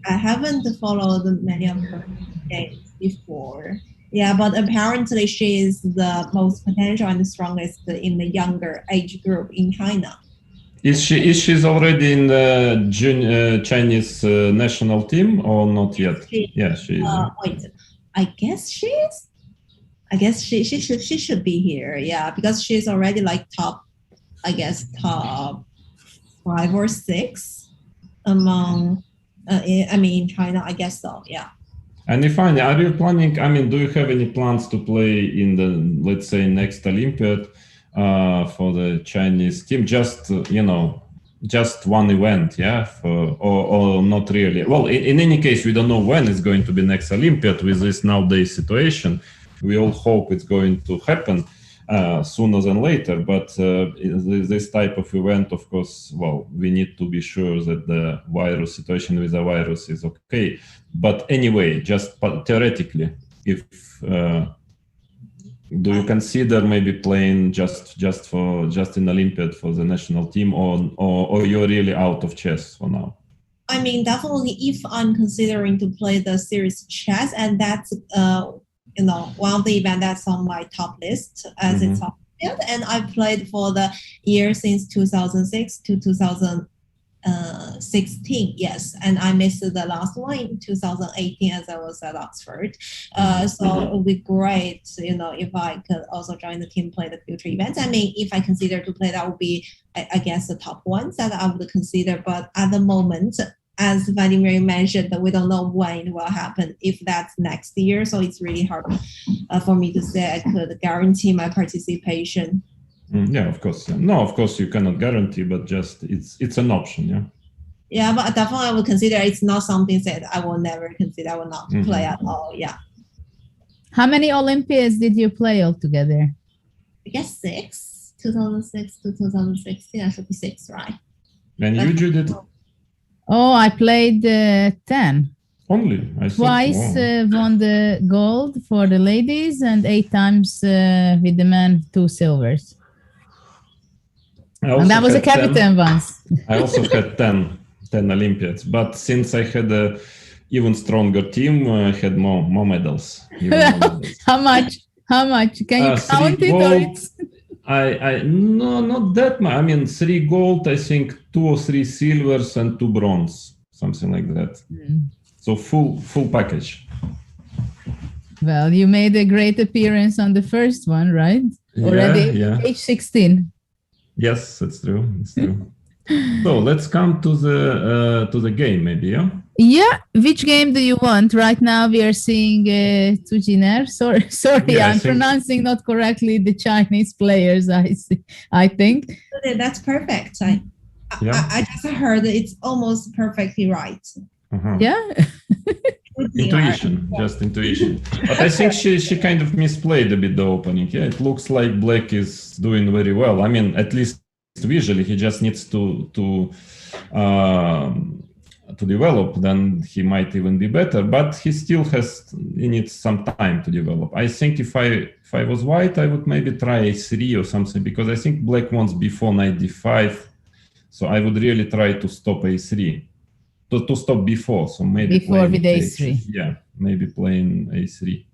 I haven't followed many of her games before. Yeah, but apparently she is the most potential and the strongest in the younger age group in China. Is she's already in the Chinese national team or not yet? She is. Wait, I guess she is. I guess she should be here. Yeah, because she's already like top 5 or 6 among. In China, I guess so. Yeah. And Ifani, are you planning? I mean, do you have any plans to play in the, let's say, next Olympiad for the Chinese team? Just just one event, yeah, or not really? Well, in any case, we don't know when it's going to be next Olympiad with this nowadays situation. We all hope it's going to happen sooner than later, but this type of event, of course, well, we need to be sure that the situation with the virus is okay. But anyway, just theoretically, if do you consider maybe playing just in Olympiad for the national team, or you're really out of chess for now? I mean, definitely, if I'm considering to play the series chess, and that's one of the events that's on my top list as it's on field. And I played for the year since 2006 to 2016. Yes, and I missed the last one in 2018 as I was at Oxford. So it would be great, if I could also join the team, play the future events. I mean, if I consider to play, that would be, I guess, the top ones that I would consider. But at the moment, as Vladimir mentioned, that we don't know when it will happen, if that's next year. So it's really hard for me to say I could guarantee my participation Yeah, of course. Yeah. No, of course you cannot guarantee, but just it's an option. Yeah. Yeah, but definitely I would consider it's not something that I will never consider. I will not play at all. Yeah. How many Olympiads did you play altogether? I guess 6, 2006 to 2016. That should be 6, right? And you, Judith? Oh, I played 10. Only? I Twice won the gold for the ladies and 8 times with the men 2 silvers. And that was a captain once. I also had 10 Olympiads, but since I had a even stronger team, I had more medals. How much? Can you count it? Gold, no, not that much. I mean, 3 gold, I think 2 or 3 silvers and 2 bronze, something like that. So full package. Well, you made a great appearance on the first one, right? Already age 16. Yes, that's true. It's true. So let's come to the game, maybe, yeah? Yeah. Which game do you want? Right now we are seeing Tujiner. Sorry, I'm pronouncing not correctly the Chinese players. I think that's perfect. I just heard it's almost perfectly right. Yeah. Intuition. But I think she kind of misplayed a bit the opening. Yeah, it looks like Black is doing very well. I mean, at least visually, he just needs to develop. Then he might even be better. But he needs some time to develop. I think if I was white, I would maybe try a3 or something, because I think Black wants before knight d5. So I would really try to stop a3. To stop before, so maybe before with a3. Yeah, maybe playing a3.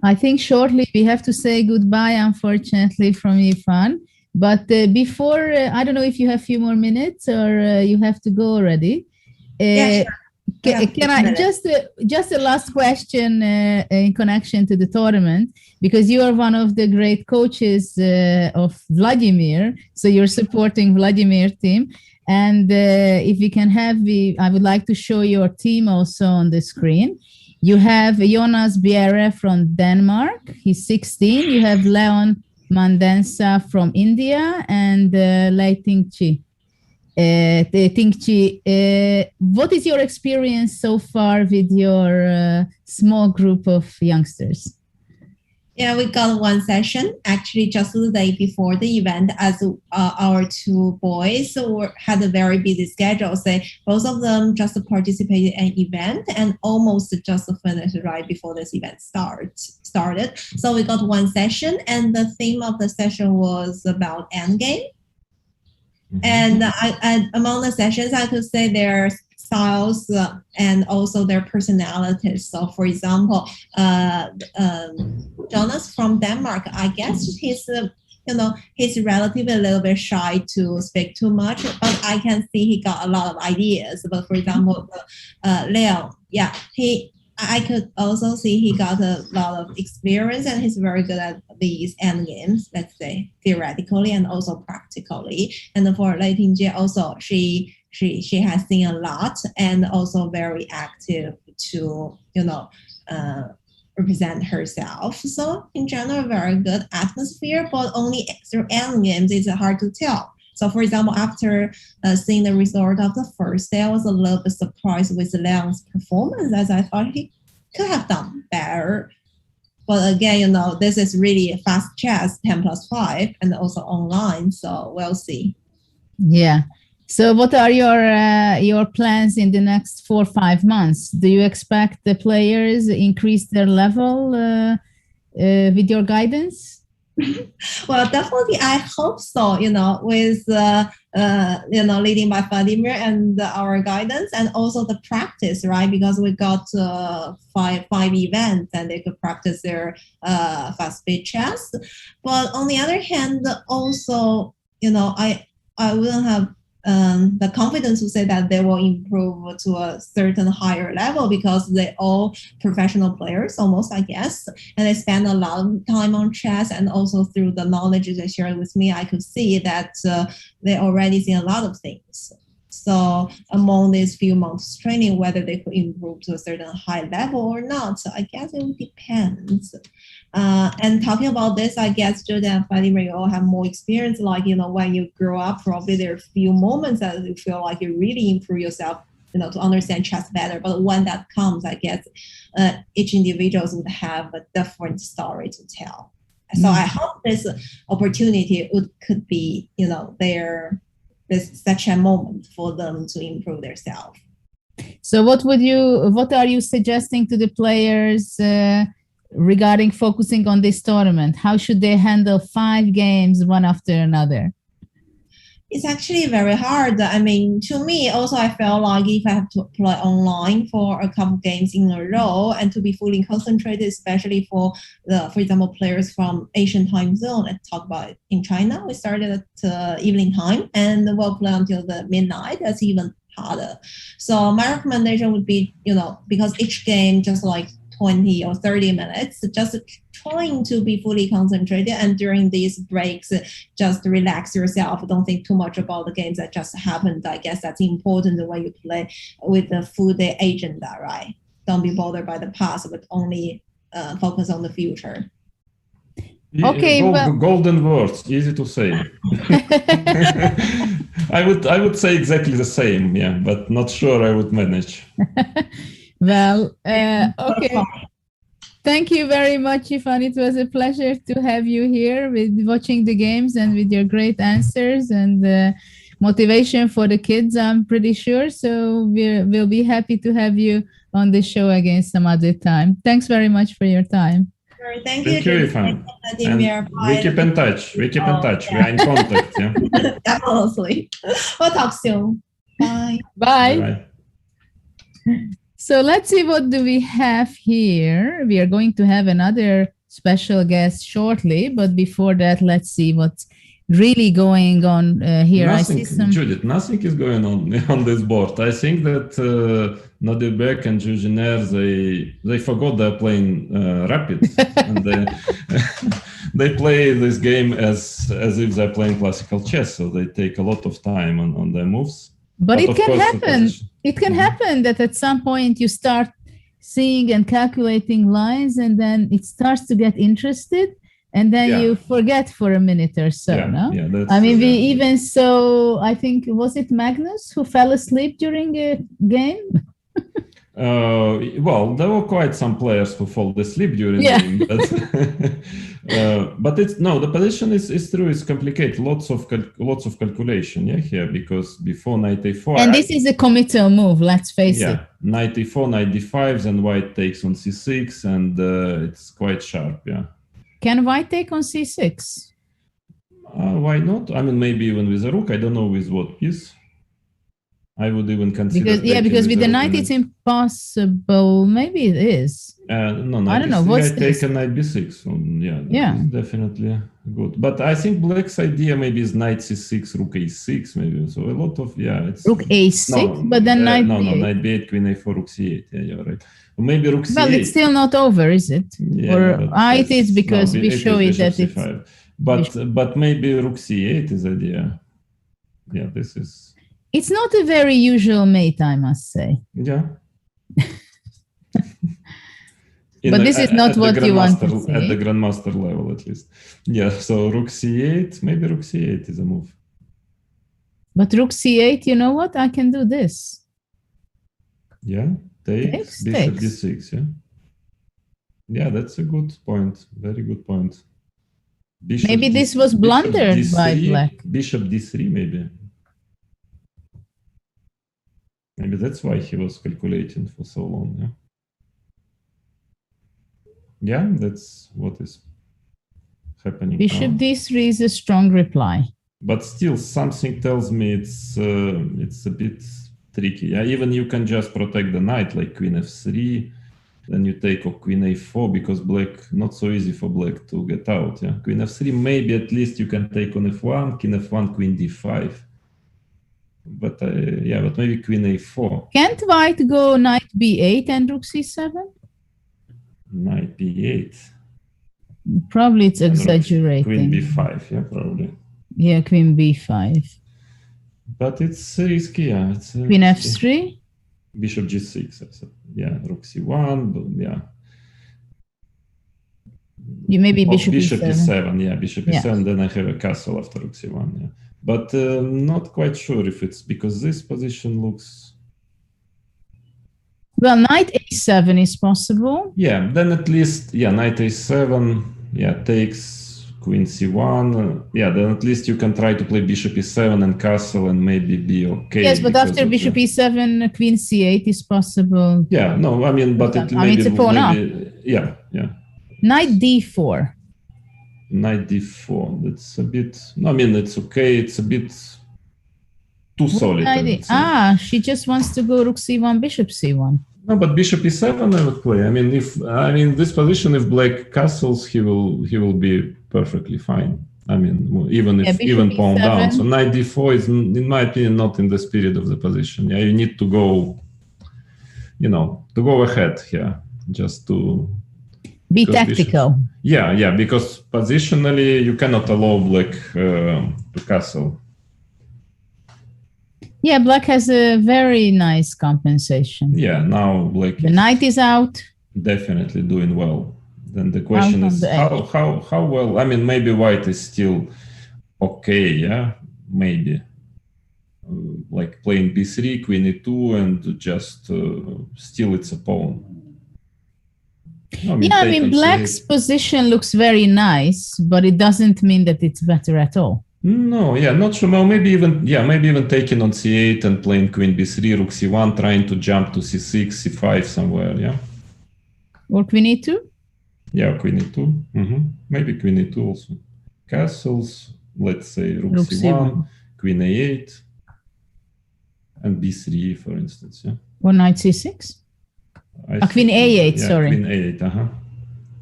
I think shortly we have to say goodbye, unfortunately, from Irfan. But before, I don't know if you have a few more minutes or you have to go already. Sure. Can I just a last question in connection to the tournament, because you are one of the great coaches of Vladimir, so you're supporting Vladimir team. And if we can have, I would like to show your team also on the screen. You have Julius Baer from Denmark. He's 16. You have Leon Mandensa from India and Lei Tingchi. What is your experience so far with your small group of youngsters? Yeah, we got one session actually just the day before the event, as our 2 boys had a very busy schedule. So both of them just participated in an event and almost just finished right before this event started. So we got one session, and the theme of the session was about endgame. And among the sessions, I could say their styles and also their personalities. So, for example, Jonas from Denmark, I guess he's relatively a little bit shy to speak too much, but I can see he got a lot of ideas. But for example, Leo, I could also see he got a lot of experience, and he's very good at these end games, let's say, theoretically and also practically. And for Lei Tingji also, she has seen a lot and also very active to, represent herself. So in general, very good atmosphere, but only through end games it's hard to tell. So for example, after seeing the result of the first day, I was a little bit surprised with Leon's performance, as I thought he could have done better. But again, this is really fast chess, 10+5, and also online. So we'll see. Yeah. So what are your plans in the next 4 or 5 months? Do you expect the players increase their level with your guidance? Well, definitely, I hope so. With leading by Vladimir and our guidance, and also the practice, right? Because we got five events, and they could practice their fast-speed chess. But on the other hand, also, I wouldn't have the confidence to say that they will improve to a certain higher level, because they're all professional players almost, I guess, and they spend a lot of time on chess, and also through the knowledge they shared with me, I could see that they already see a lot of things. So among these few months training, whether they could improve to a certain high level or not, so I guess it depends. And talking about this, I guess Judit and Vladimir, you all have more experience. Like, when you grow up, probably there are a few moments that you feel like you really improve yourself, to understand chess better. But when that comes, I guess each individual would have a different story to tell. So I hope this opportunity could be, there's such a moment for them to improve themselves. So what are you suggesting to the players regarding focusing on this tournament? How should they handle 5 games one after another? It's actually very hard. I mean, to me, also, I feel like if I have to play online for a couple games in a row and to be fully concentrated, especially for example, players from Asian time zone, let's talk about it. In China, we started at evening time and we'll play until the midnight. That's even harder. So my recommendation would be, because each game just like 20 or 30 minutes, just trying to be fully concentrated, and during these breaks, just relax yourself. Don't think too much about the games that just happened. I guess that's important when you play with the full day agenda, right? Don't be bothered by the past, but only focus on the future. Okay, golden words, easy to say. I would say exactly the same, yeah, but not sure I would manage. Well, okay. Thank you very much, Ifan. It was a pleasure to have you here with watching the games and with your great answers and motivation for the kids, I'm pretty sure. So we'll be happy to have you on the show again some other time. Thanks very much for your time. Thank you, Ifan. We keep in touch. We are in contact. Yeah. Definitely. We'll talk soon. Bye. Bye. Bye. So let's see, what do we have here? We are going to have another special guest shortly, but before that, let's see what's really going on here. Nothing, Judit, nothing is going on this board. I think that Vladimir Baer and Julius Baer, they forgot they're playing rapid, and they play this game as if they're playing classical chess, so they take a lot of time on their moves. But it can happen. It can happen that at some point you start seeing and calculating lines, and then it starts to get interested, and then you forget for a minute or so. I mean, we even saw, I think, was it Magnus who fell asleep during a game? Well, there were quite some players who fall asleep during the game, but it's the position is true. It's complicated. Lots of calculation, here, because before knight a4. And this is a committal move. Let's face it. Knight a4, knight d5, then white takes on c6, and it's quite sharp. Yeah. Can white take on c6? Why not? I mean, maybe even with a rook. I don't know with what piece. I would even consider because with the knight it's impossible. Maybe it is. No, I don't know. What's take a knight b6? It's definitely good. But I think black's idea maybe is knight c6, rook a6, maybe. So a lot of it's rook a6, but then knight b8. Knight b8, queen a4, rook c8. Yeah, you're right. Or maybe rook c8. Well, it's still not over, is it? It is, because we show it that it's. But maybe rook c8 is idea. Yeah, this is. It's not a very usual mate, I must say. Yeah. But this is not what you want to see. At the grandmaster level, at least. Yeah, so rook c8, maybe rook c8 is a move. But rook c8, you know what? I can do this. Yeah, takes, bishop d6, yeah. Yeah, that's a good point. Very good point. Maybe this was blundered by black. Bishop d3, maybe. Maybe that's why he was calculating for so long, yeah, that's what is happening. Bishop d3 is a strong reply. But still, something tells me it's a bit tricky. Yeah, even you can just protect the knight, like queen f3, then you take queen a4, because black, not so easy for black to get out. Yeah, queen f3, maybe at least you can take on f1, king f1, queen d5. But but maybe queen a4. Can't white go knight b8 and rook c7? Knight b8. Probably it's exaggerating. Queen b5, yeah, probably. Yeah, queen b5. But it's risky, yeah. It's, Queen risky. f3. Bishop g6, I said. Yeah, rook c1, but yeah. You maybe Oh, bishop bishop e7. e7, yeah, bishop e7, then I have a castle after rook c1, yeah. But not quite sure if it's because this position looks... Well, knight a7 is possible. Yeah, then at least, yeah, knight a7, yeah, takes queen c1. Yeah, then at least you can try to play bishop e7 and castle and maybe be okay. Yes, but after bishop e7, queen c8 is possible. Yeah, no, I mean, but it I mean, it's a pawn up. Yeah, yeah. Knight d4. Knight d4, that's a bit... I mean, it's okay, it's a bit too solid. She just wants to go rook c1, bishop c1. No, but bishop e7 I would play. I mean, this position, if black castles, he will be perfectly fine. I mean, even pawn down. So knight d4 is, in my opinion, not in the spirit of the position. Yeah, you need to go, to go ahead here, just to be tactical. Yeah, because positionally you cannot allow black to castle. Yeah, black has a very nice compensation. Yeah, now black. The knight is out. Definitely doing well. Then the question is how well. I mean, maybe white is still okay. Yeah, maybe like playing b3, queen e2, and just steal its pawn. I mean, black's position looks very nice, but it doesn't mean that it's better at all. No, yeah, not sure. Well, maybe even taking on c8 and playing queen b3, rook c1, trying to jump to c6, c5 somewhere, yeah. Or queen e2? Yeah, queen e2. Maybe queen e2 also. Castles, let's say rook c1, queen a8, and b3, for instance, yeah. Or knight c6? Queen a8, yeah, sorry. Queen a8,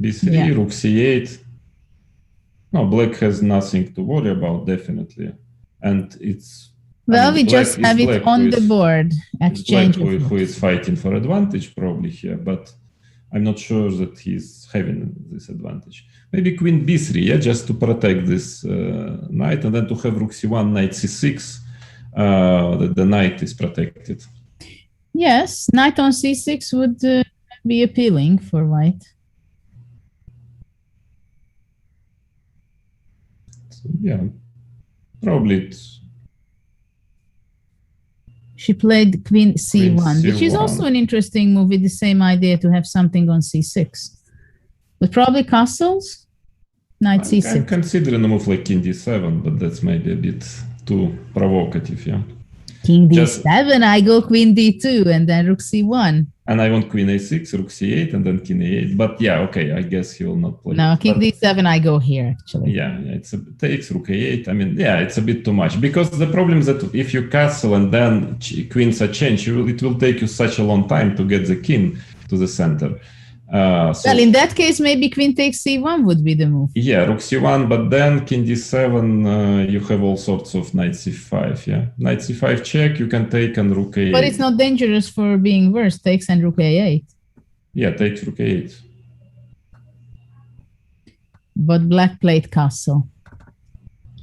b3, rook c8. No, black has nothing to worry about, definitely. And it's... Well, we just have it on the board. Exchange. Who is fighting for advantage probably here, but I'm not sure that he's having this advantage. Maybe queen b3, yeah, just to protect this knight, and then to have rook c1, knight c6, that the knight is protected. Yes, knight on c6 would be appealing for white. So, yeah, probably it's... She played queen c1, which is also an interesting move with the same idea to have something on c6. But probably castles, knight c6. I'm considering a move like king d7, but that's maybe a bit too provocative, yeah. King d7, I go queen d2 and then rook c1. And I want queen a6, rook c8, and then king a8. But yeah, okay, I guess he will not play. No, king d7, I go here, actually. Yeah, it takes rook a8. I mean, yeah, it's a bit too much. Because the problem is that if you castle and then queens are changed, it will take you such a long time to get the king to the center. Well, in that case, maybe queen takes c1 would be the move. Yeah, rook c1, but then king d7, you have all sorts of knight c5, yeah. Knight c5 check, you can take and rook a8. But it's not dangerous for being worse, takes and rook a8. Yeah, takes rook a8. But black played castle.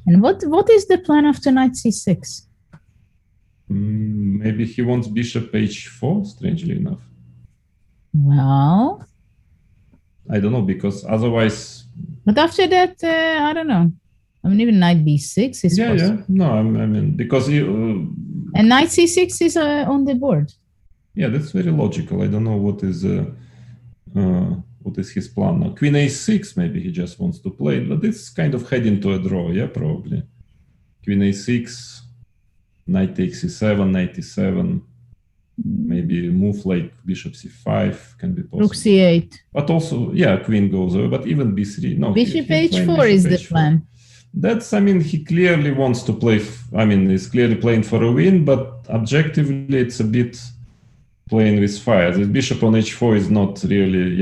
And what is the plan after knight c6? Maybe he wants bishop h4, strangely enough. Well... I don't know, because otherwise... But after that, I don't know. I mean, even knight b6 is possible. Yeah. No, I mean, because you... and knight c6 is on the board. Yeah, that's very logical. I don't know what is his plan now. Queen a6, maybe he just wants to play, but it's kind of heading to a draw, yeah, probably. Queen a6, knight takes e7, knight e7. Maybe move like bishop c5 can be possible. Rook c8. But also, yeah, queen goes over, but even b3. No, bishop h4 is the plan. That's, I mean, he clearly wants to play, he's clearly playing for a win, but objectively it's a bit playing with fire. The bishop on h4 is not really,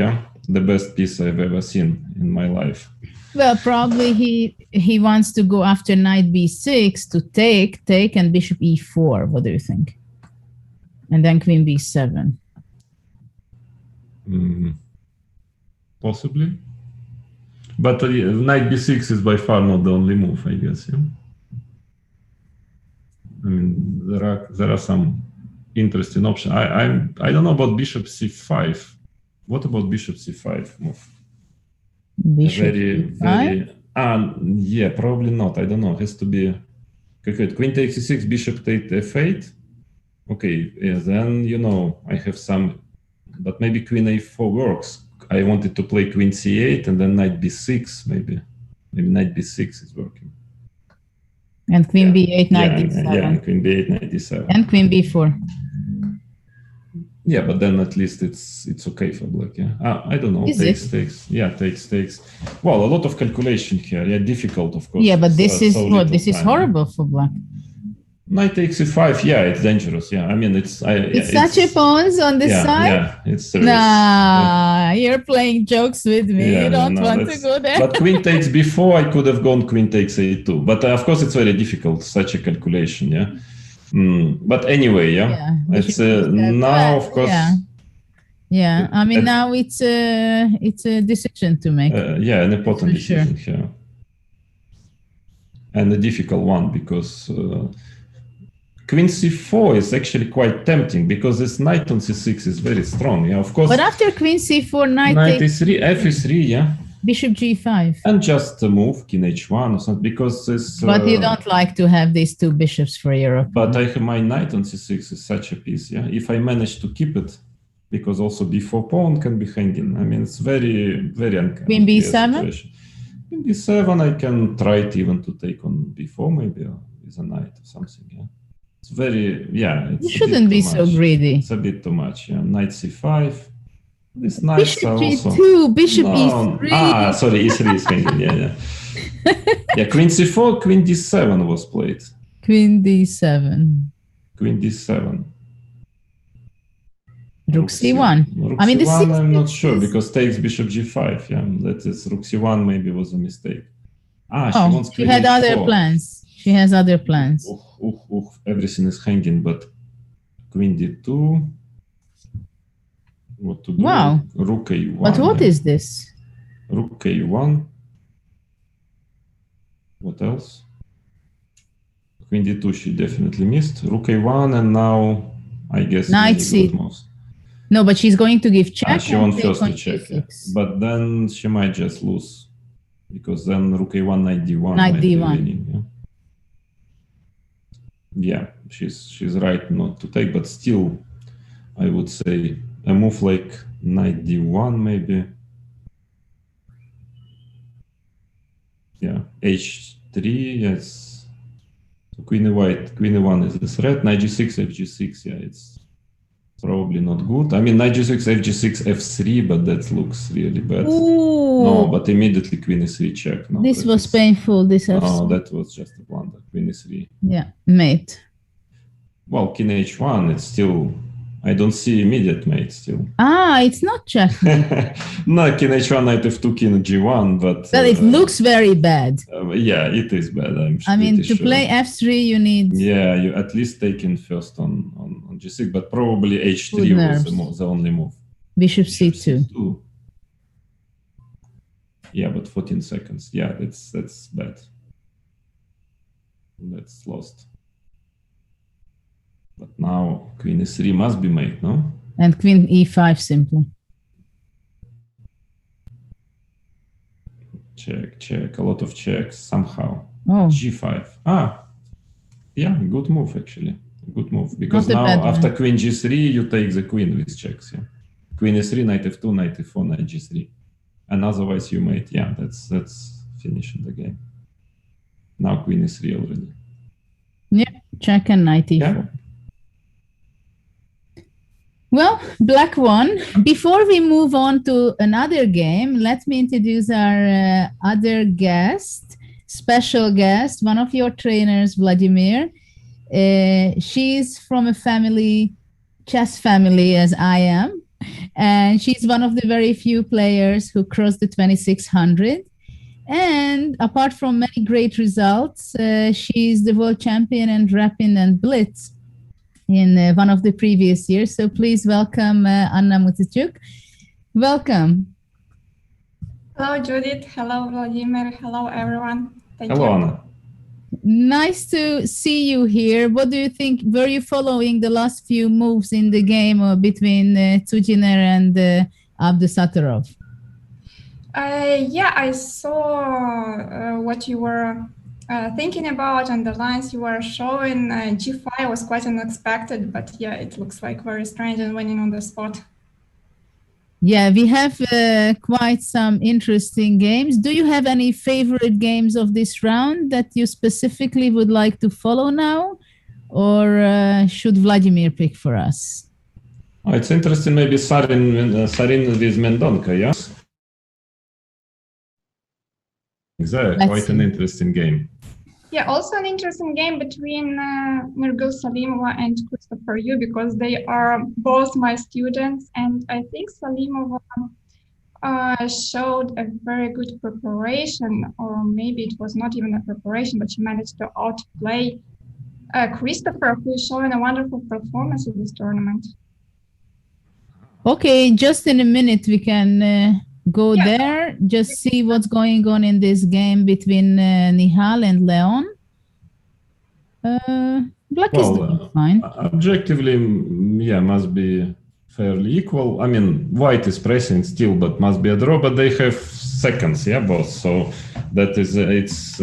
the best piece I've ever seen in my life. Well, probably he wants to go after knight b6 to take, and bishop e4. What do you think? And then queen b7. Possibly. But knight b6 is by far not the only move, I guess. Yeah? I mean, there are some interesting options. I don't know about bishop c5. What about bishop c5 move? Bishop Very. Yeah, probably not. I don't know. It has to be. Okay, queen takes c6, bishop takes f8. Okay, yeah, then I have some, but maybe queen a4 works. I wanted to play queen c8 and then knight b6, maybe knight b6 is working. And queen b8, knight d7. Yeah, and queen b8, knight d7. And queen b4. Yeah, but then at least it's okay for black. Yeah, I don't know. Is takes. Yeah, takes. Well, a lot of calculation here. Yeah, difficult, of course. Yeah, but this is so what? This is time. horrible for black. Knight takes c5. Yeah, it's dangerous. Yeah, I mean it's such a pawns on this side. Yeah, it's serious. Nah, you're playing jokes with me. Yeah, you don't want to go there. But queen takes b4. I could have gone queen takes a2. But of course, it's very difficult. Such a calculation. Yeah. But anyway, yeah. It's now, of course. Yeah. I mean, now it's a decision to make. Yeah, an important decision here, and a difficult one because queen c4 is actually quite tempting because this knight on c6 is very strong. Yeah, of course. But after queen c4, knight e3, f is 3. Yeah. Bishop g5. And just move king h1 or something because this. But you don't like to have these two bishops for Europe. But I have my knight on c6 is such a piece. Yeah, if I manage to keep it, because also b4 pawn can be hanging. I mean, it's very, very unclear. Queen b7. Queen b7, I can try it even to take on b4 maybe with a knight or something. Yeah, it's very you shouldn't be so greedy. It's a bit too much. Yeah, knight c5. This knights bishop are g2, also... bishop e3. Sorry, e3 is hanging. Yeah. Yeah, queen c4, queen d7 was played. Queen d7. Queen d7. Rook c1. Rook I mean, c1, I'm not sure because takes bishop g5. Yeah, that is rook c1. Maybe was a mistake. She had other plans. She has other plans. Everything is hanging, but queen d2. What to do? Wow. Rook a1. But what is this? Rook a1. What else? Queen d2 she definitely missed. Rook a1 and now I guess knight c. No, but she's going to give check. She wants first to check. Yeah. But then she might just lose because then rook a1, knight d1. Knight d1. Winning, yeah, she's right not to take, but still, I would say a move like knight d1 maybe. Yeah, h3, yes. So queen a1, queen a1 is the threat. Knight g6, fg6, yeah, it's probably not good. I mean, knight g6, fg6, f3, but that looks really bad. Ooh. No, but immediately queen e3 check. No, this was painful, this f3. No, that was just a blunder. Queen e3. Yeah, mate. Well, king h1, it's still... I don't see immediate mate still. It's not check. No, king h1, knight f2, king g1, but... But it looks very bad. Yeah, it is bad, I mean, to play f3, you need... Yeah, you at least taken first on g6, but probably h3 was the only move. Bishop c2. Yeah, but 14 seconds. Yeah, that's bad. That's lost. But now queen e3 must be made, no? And queen e5 simply. Check. A lot of checks somehow. Oh. g5. Yeah, good move actually. Good move. Because now after queen g3, you take the queen with checks. Yeah. Queen e3, knight f2, knight e4, knight g3. And otherwise you mate. Yeah, that's finishing the game. Now queen e3 already. Yeah, check and knight e4. Yeah. Well, black won. Before we move on to another game, let me introduce our other guest, special guest, one of your trainers, Vladimir. She's from a chess family as I am, and she's one of the very few players who crossed the 2600. And apart from many great results, she's the world champion in Rapid and Blitz in one of the previous years. So please welcome Anna Mutichuk. Welcome. Hello, Judith. Hello, Vladimir. Hello, everyone. Hello, Anna. nice to see you here. What do you think? Were you following the last few moves in the game between Tujiner and Abdusattorov? Yeah, I saw what you were thinking about, and the lines you were showing. G5 was quite unexpected, but yeah, it looks like very strange and winning on the spot. Yeah, we have quite some interesting games. Do you have any favorite games of this round that you specifically would like to follow now? Or should Vladimir pick for us? Oh, it's interesting, maybe Sarin with Mendonca, yes? Exactly, quite an interesting game. Yeah, also an interesting game between Nurgul Salimova and Christopher Yu, because they are both my students, and I think Salimova showed a very good preparation, or maybe it was not even a preparation, but she managed to outplay Christopher, who is showing a wonderful performance in this tournament. Okay, just in a minute we can go there, just see what's going on in this game between Nihal and Leon. Black is doing fine. Objectively, yeah, must be fairly equal. I mean, white is pressing still, but must be a draw, but they have seconds, yeah, both. So that is, it's...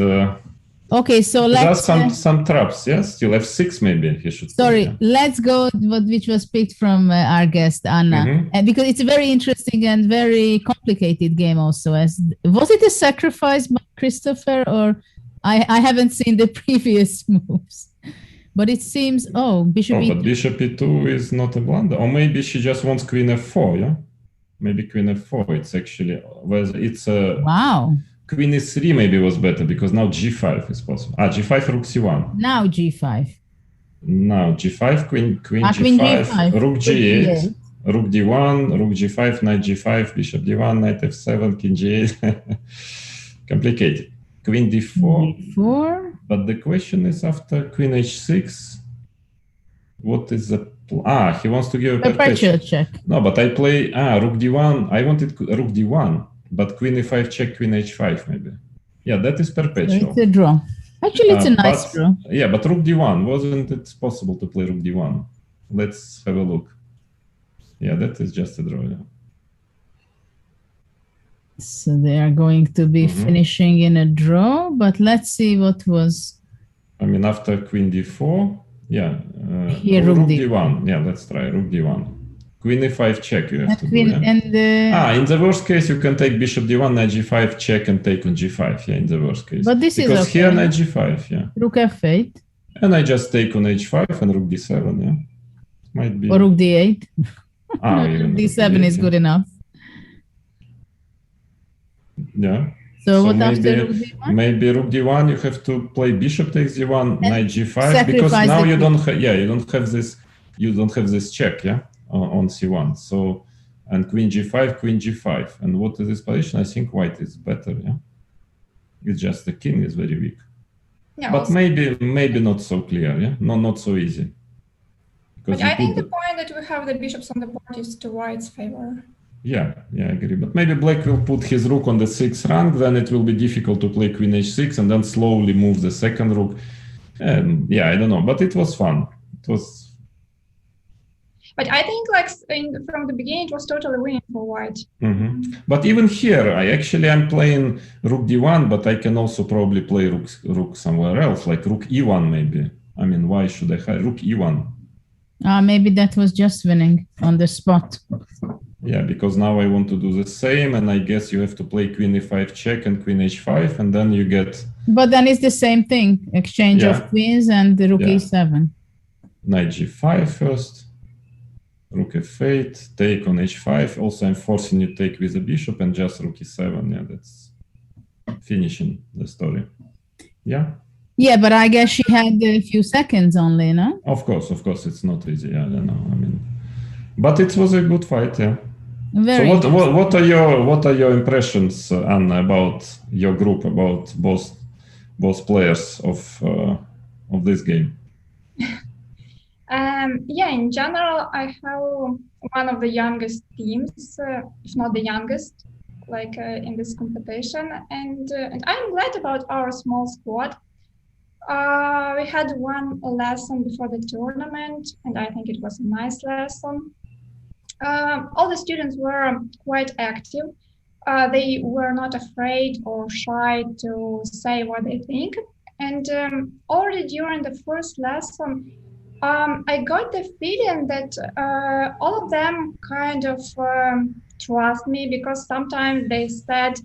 Okay, so let's... some traps, yeah? Still F6 maybe he should... Sorry, play, yeah. Let's go which was picked from our guest, Anna. Because it's a very interesting and very complicated game also. Was it a sacrifice by Christopher, or... I haven't seen the previous moves. But it seems, bishop E2. But bishop E2 is not a blunder. Or maybe she just wants queen F4, yeah? Maybe queen F4, it's actually... It's a... Wow. Queen E3 maybe was better, because now G5 is possible. G5, rook C1. Now G5. Now G5, queen G5, rook G8, rook D1, rook G5, knight G5, bishop D1, knight F7, king G8. Complicated. Queen D4. D4. But the question is, after queen H6, what is the... he wants to give a perpetual check. No, but I play... rook D1. I wanted rook D1. But queen e5 check, queen h5 maybe. Yeah, that is perpetual. It's a draw. Actually, it's a nice draw. Yeah, but rook d1, wasn't it possible to play rook d1? Let's have a look. Yeah, that is just a draw, yeah. So they are going to be finishing in a draw, but let's see what was... I mean, after queen d4, yeah. Here, rook d1. Yeah, let's try rook d1. Queen e5 check you have to do, yeah? In the worst case, you can take bishop d1, knight g5, check, and take on g5, yeah, in the worst case. But this because is okay. Here, knight g5, yeah. Rook f8. And I just take on h5 and rook d7, yeah. Might be... Or rook d8. Even d7 is good enough. Yeah. So what after rook d1? Maybe rook d1, you have to play bishop takes d1, knight g5, because now you don't have, you don't have this check, yeah, on c1. So, and queen g5, and what is this position? I think white is better, yeah. It's just the king is very weak. Yeah, but maybe not so clear, yeah, not so easy. But I think the point that we have the bishops on the board is to white's favor. Yeah, I agree. But maybe black will put his rook on the 6th rank, then it will be difficult to play queen h6 and then slowly move the second rook. Yeah, I don't know, but it was fun. It was. But I think, like, from the beginning, it was totally winning for white. But even here, I'm playing rook d1, but I can also probably play rook somewhere else, like rook e1 maybe. I mean, why should I have rook e1? Maybe that was just winning on the spot. Yeah, because now I want to do the same, and I guess you have to play queen e5 check and queen h5, and then you get... But then it's the same thing, exchange of queens and the rook e7. Knight g5 first, rook f8, take on h5. Also, I'm forcing you to take with the bishop and just rook e7. Yeah, that's finishing the story. Yeah? Yeah, but I guess she had a few seconds only, no? Of course, it's not easy. Yeah, I don't know. I mean, but it was a good fight, yeah. Very so what are your impressions, Anna, about your group, about both players of this game? Yeah, in general, I have one of the youngest teams, if not the youngest, like in this competition, and I'm glad about our small squad. We had one lesson before the tournament, and I think it was a nice lesson. All the students were quite active. They were not afraid or shy to say what they think. And already during the first lesson, I got the feeling that all of them kind of trust me, because sometimes they said,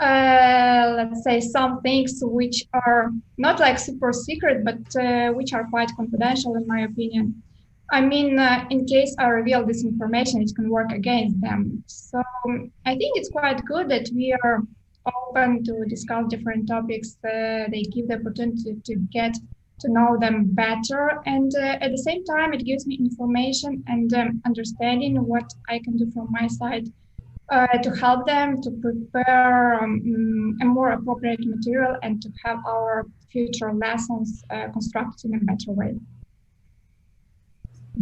let's say, some things which are not like super secret, but which are quite confidential in my opinion. I mean, in case I reveal this information, it can work against them. So I think it's quite good that we are open to discuss different topics. They give the opportunity to get to know them better. And at the same time, it gives me information and understanding what I can do from my side to help them to prepare a more appropriate material and to have our future lessons constructed in a better way.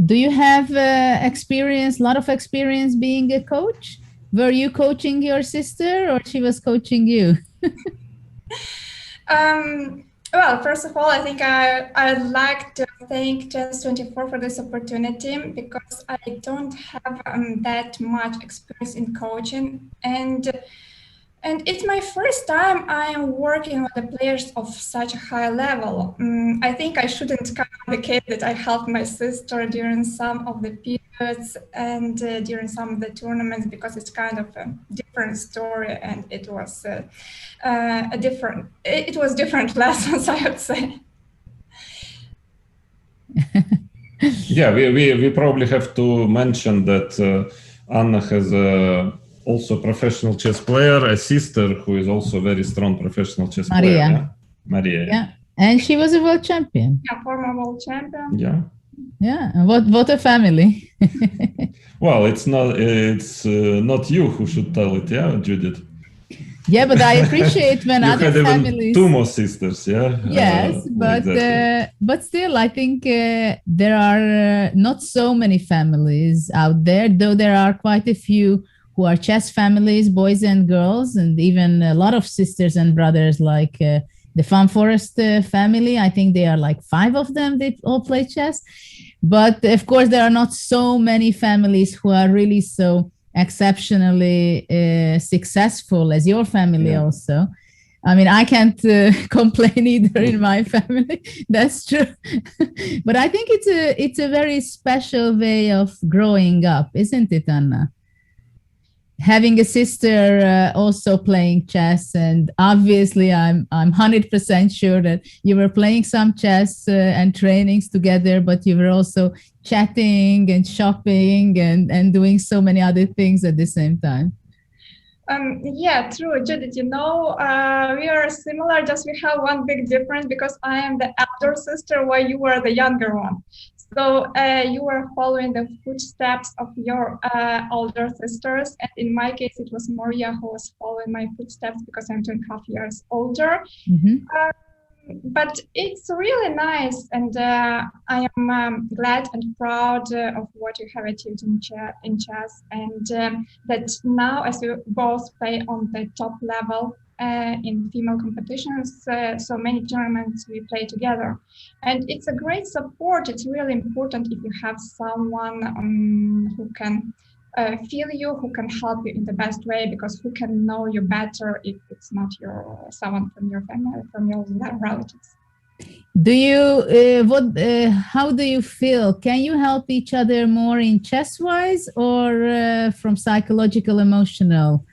Do you have a lot of experience being a coach? Were you coaching your sister or she was coaching you? Well, first of all, I think I'd like to thank Chess24 for this opportunity, because I don't have that much experience in coaching, and it's my first time I am working with the players of such a high level. I think I shouldn't communicate that I helped my sister during some of the periods and during some of the tournaments, because it's kind of a different story, and it was different lessons, I would say. Yeah, we probably have to mention that Anna has also professional chess player, a sister who is also very strong professional chess player. Yeah? Maria. Yeah, and she was a world champion. Yeah, former world champion. Yeah. Yeah, what a family. Well, it's not you who should tell it, yeah, Judith? Yeah, but I appreciate when you other had families. Even 2 more sisters, yeah. Yes, exactly. But still, I think there are not so many families out there, though there are quite a few who are chess families, boys and girls, and even a lot of sisters and brothers, like the Van Forest family. I think there are like 5 of them. They all play chess. But of course, there are not so many families who are really so exceptionally successful as your family also. I mean, I can't complain either in my family. That's true. But I think it's a very special way of growing up, isn't it, Anna? Having a sister also playing chess, and obviously I'm 100% sure that you were playing some chess and trainings together, but you were also chatting and shopping and doing so many other things at the same time. Yeah, true, Judith. You know, we are similar, just we have one big difference, because I am the elder sister while you were the younger one. So you were following the footsteps of your older sisters. And in my case, it was Maria who was following my footsteps, because I'm 2.5 years older. Mm-hmm. But it's really nice, and I am glad and proud of what you have achieved in chess, and that now, as you both play on the top level in female competitions, so many tournaments we play together, and it's a great support. It's really important if you have someone who can feel you, who can help you in the best way, because who can know you better if it's not someone from your family, from your relatives. Do you how do you feel? Can you help each other more in chess wise, or from psychological, emotional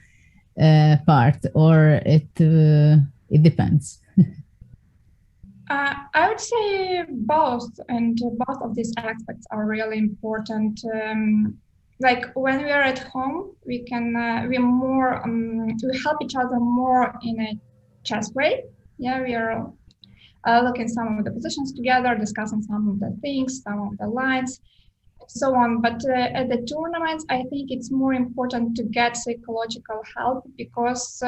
part, or it depends? I would say both, and both of these aspects are really important. Like when we are at home, we can we help each other more in a chess way. Yeah, we are looking some of the positions together, discussing some of the things, some of the lines, so on. But at the tournaments, I think it's more important to get psychological help, because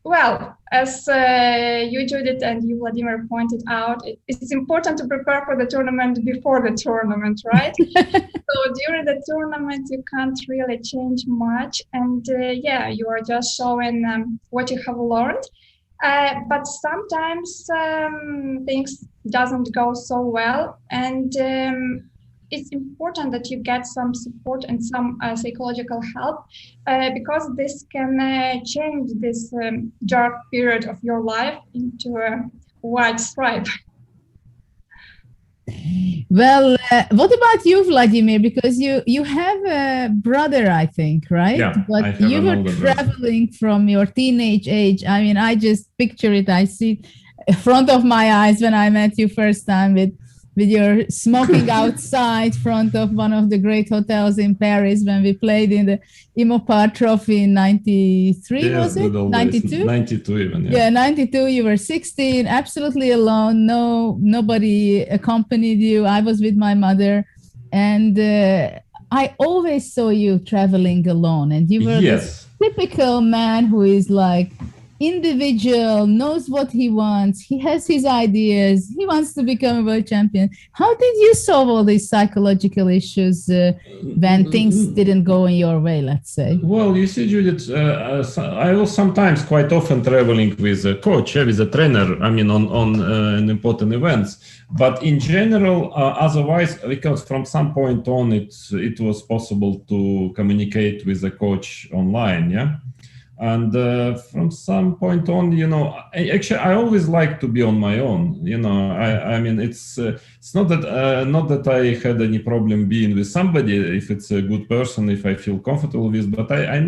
well, as you, Judith, and you, Vladimir, pointed out, it's important to prepare for the tournament before the tournament, right? So during the tournament, you can't really change much. And yeah, you are just showing what you have learned. But sometimes things doesn't go so well, and it's important that you get some support and some psychological help, because this can change this dark period of your life into a white stripe. Well, what about you, Vladimir? Because you have a brother, I think, right? Yeah, but I have you an were older brother. traveling from your teenage age. I mean, I just picture it. I see in front of my eyes when I met you first time with your smoking outside front of one of the great hotels in Paris when we played in the Imopar Trophy in 93, Yes, was it? 92? 92 even, yeah. Yeah, 92, you were 16, absolutely alone. Nobody accompanied you. I was with my mother. And I always saw you traveling alone. And you were this typical man who is like individual, knows what he wants. He has his ideas. He wants to become a world champion. How did you solve all these psychological issues when things didn't go in your way, let's say? Well, you see, Judith, I was sometimes quite often traveling with a coach, with a trainer, I mean, on important events. But in general, otherwise, because from some point on, it was possible to communicate with the coach online, yeah? And from some point on, I always like to be on my own. I mean, it's not that I had any problem being with somebody if it's a good person, if I feel comfortable with. But I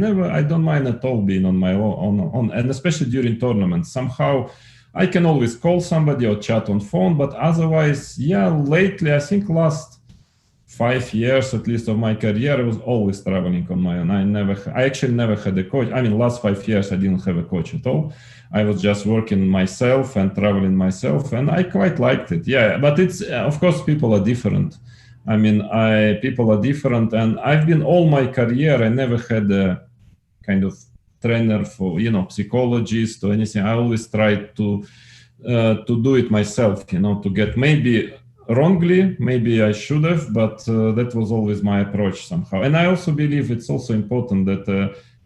don't mind at all being on my own, and especially during tournaments. Somehow, I can always call somebody or chat on phone. But otherwise, lately, I think last 5 years at least of my career, I was always traveling on my own. I actually never had a coach. I mean, last 5 years I didn't have a coach at all. I was just working myself and traveling myself, and I quite liked it. Yeah, but it's of course people are different. I mean, people are different, and I've been all my career. I never had a kind of trainer for psychologist or anything. I always tried to do it myself. To get maybe wrongly, maybe I should have, but that was always my approach somehow. And I also believe it's also important that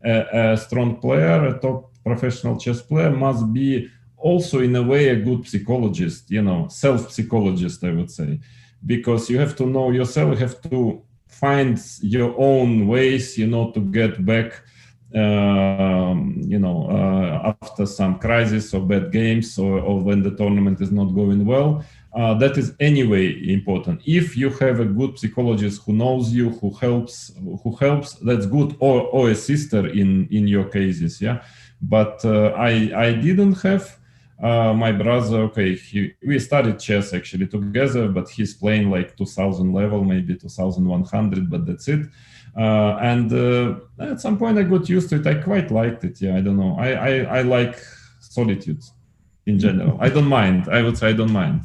a strong player, a top professional chess player, must be also in a way a good psychologist, self-psychologist, I would say, because you have to know yourself, you have to find your own ways, to get back, after some crisis or bad games or when the tournament is not going well. That is anyway important. If you have a good psychologist who knows you, who helps, that's good, or a sister in your cases, yeah. But I didn't have my brother. Okay, we started chess actually together, but he's playing like 2000 level, maybe 2100, but that's it. And at some point I got used to it. I quite liked it. Yeah, I don't know. I like solitude in general. I don't mind. I would say I don't mind.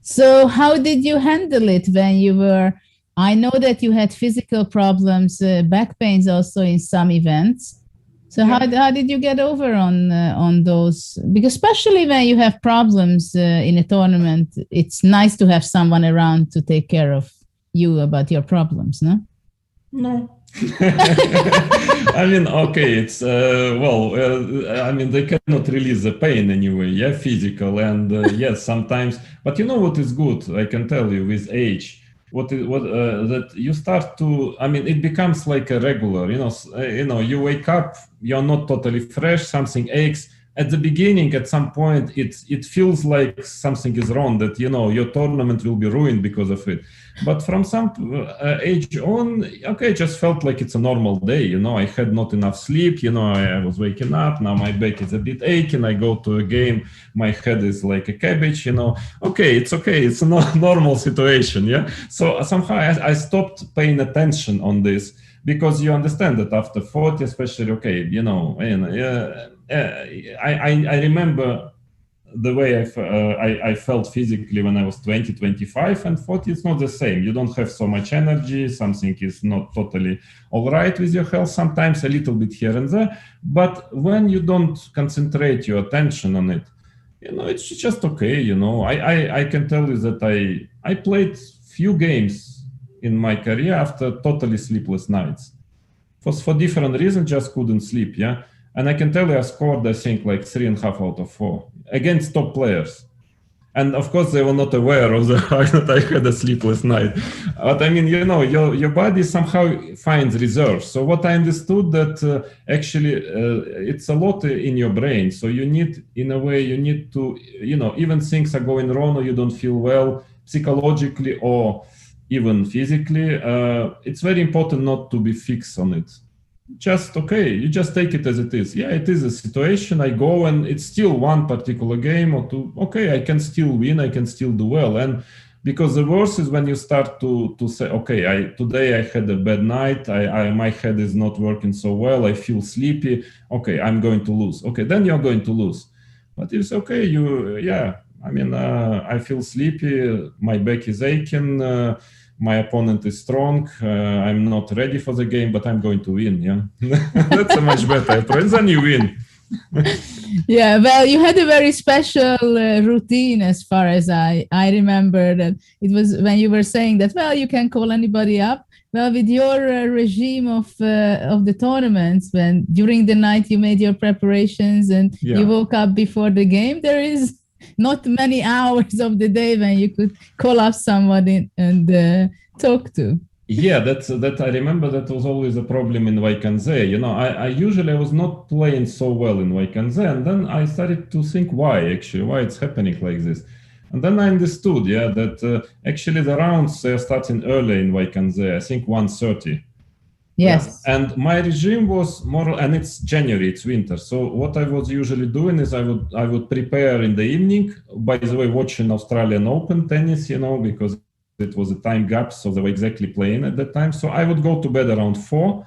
So how did you handle it when you were, I know that you had physical problems, back pains also in some events. So how did you get over on those? Because especially when you have problems in a tournament, it's nice to have someone around to take care of you about your problems, no? No. I mean, okay, it's I mean, they cannot release the pain anyway, yeah, physical, and yes, sometimes. But you know what is good? I can tell you with age, that you start to. I mean, it becomes like a regular. You wake up, you're not totally fresh. Something aches. At the beginning, at some point, it feels like something is wrong, that your tournament will be ruined because of it. But from some age on, okay, it just felt like it's a normal day. I had not enough sleep. I was waking up. Now my back is a bit aching. I go to a game, my head is like a cabbage. Okay, it's okay. It's a normal situation. Yeah. So somehow I stopped paying attention on this, because you understand that after 40, especially, okay, I remember the way I felt physically when I was 20, 25, and 40, it's not the same. You don't have so much energy. Something is not totally all right with your health, sometimes a little bit here and there. But when you don't concentrate your attention on it, it's just okay. I can tell you that I played few games in my career after totally sleepless nights. For different reasons, just couldn't sleep, yeah. And I can tell you I scored, I think, like 3.5 out of 4 against top players. And of course, they were not aware of the fact that I had a sleepless night. But I mean, your body somehow finds reserves. So what I understood that actually it's a lot in your brain. So you need, in a way, you need to, even things are going wrong or you don't feel well psychologically or even physically. It's very important not to be fixed on it. You just take it as it is. Yeah, it is a situation. I go and it's still one particular game or two. Okay, I can still win. I can still do well. And because the worst is when you start to say, okay, today I had a bad night. My head is not working so well. I feel sleepy. Okay, I'm going to lose. Okay, then you're going to lose. But it's okay. I feel sleepy. My back is aching. My opponent is strong. I'm not ready for the game, but I'm going to win. Yeah, that's a much better approach. Then you win. Yeah, well, you had a very special routine, as far as I remember. That it was when you were saying that. Well, you can call anybody up. Well, with your regime of the tournaments, when during the night you made your preparations and you woke up before the game, there is not many hours of the day when you could call up somebody and talk to. Yeah, that I remember that was always a problem in Vaikanze. I usually was not playing so well in Vaikanze, and then I started to think why it's happening like this. And then I understood, that actually the rounds are starting early in Vaikanze, I think 1:30. Yes. Yeah. And my regime was more, and it's January, it's winter. So what I was usually doing is I would prepare in the evening, by the way, watching Australian Open tennis, because it was a time gap, so they were exactly playing at that time. So I would go to bed around 4,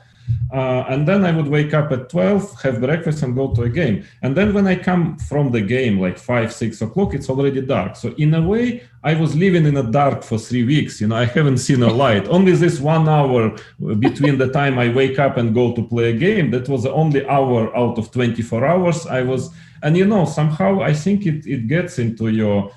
and then I would wake up at 12, have breakfast and go to a game. And then when I come from the game, like 5, 6 o'clock, it's already dark. So in a way, I was living in the dark for 3 weeks. I haven't seen a light. Only this 1 hour between the time I wake up and go to play a game, that was the only hour out of 24 hours I was. And, somehow I think it gets into your,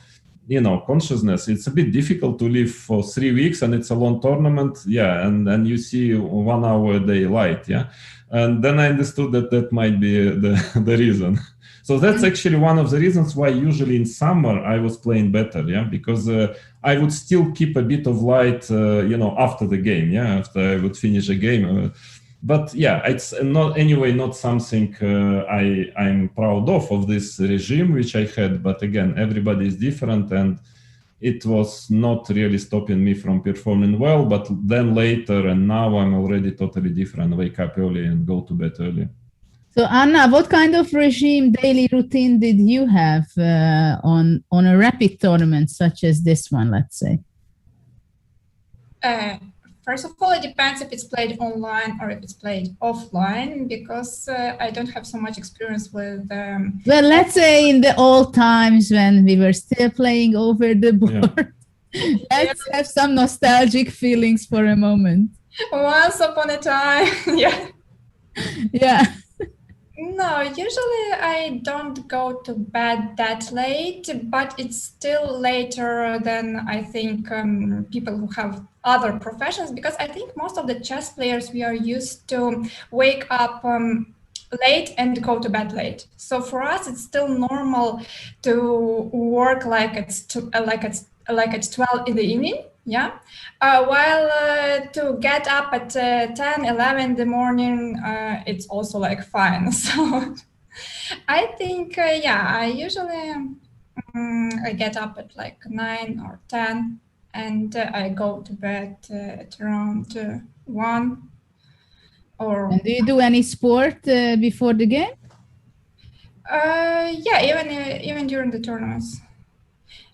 consciousness. It's a bit difficult to live for 3 weeks and it's a long tournament. Yeah. And you see 1 hour a day light. Yeah. And then I understood that might be the reason. So that's actually one of the reasons why usually in summer I was playing better, because I would still keep a bit of light, after the game, after I would finish a game. But it's not something I'm proud of this regime which I had. But again, everybody is different, and it was not really stopping me from performing well. But then later, and now I'm already totally different. Wake up early and go to bed early. So Anna, what kind of daily routine did you have on a rapid tournament such as this one, let's say? First of all, it depends if it's played online or if it's played offline, because I don't have so much experience with... Well, let's say in the old times when we were still playing over the board. Yeah. Let's have some nostalgic feelings for a moment. Once upon a time, Yeah. No, usually I don't go to bed that late, but it's still later than I think people who have other professions, because I think most of the chess players, we are used to wake up late and go to bed late. So for us, it's still normal to work like it's 12 in the evening. While to get up at 10, 11 in the morning, it's also like fine. So I think, I usually I get up at like 9 or 10 and I go to bed at around 1. And do you do any sport before the game? Even during the tournaments.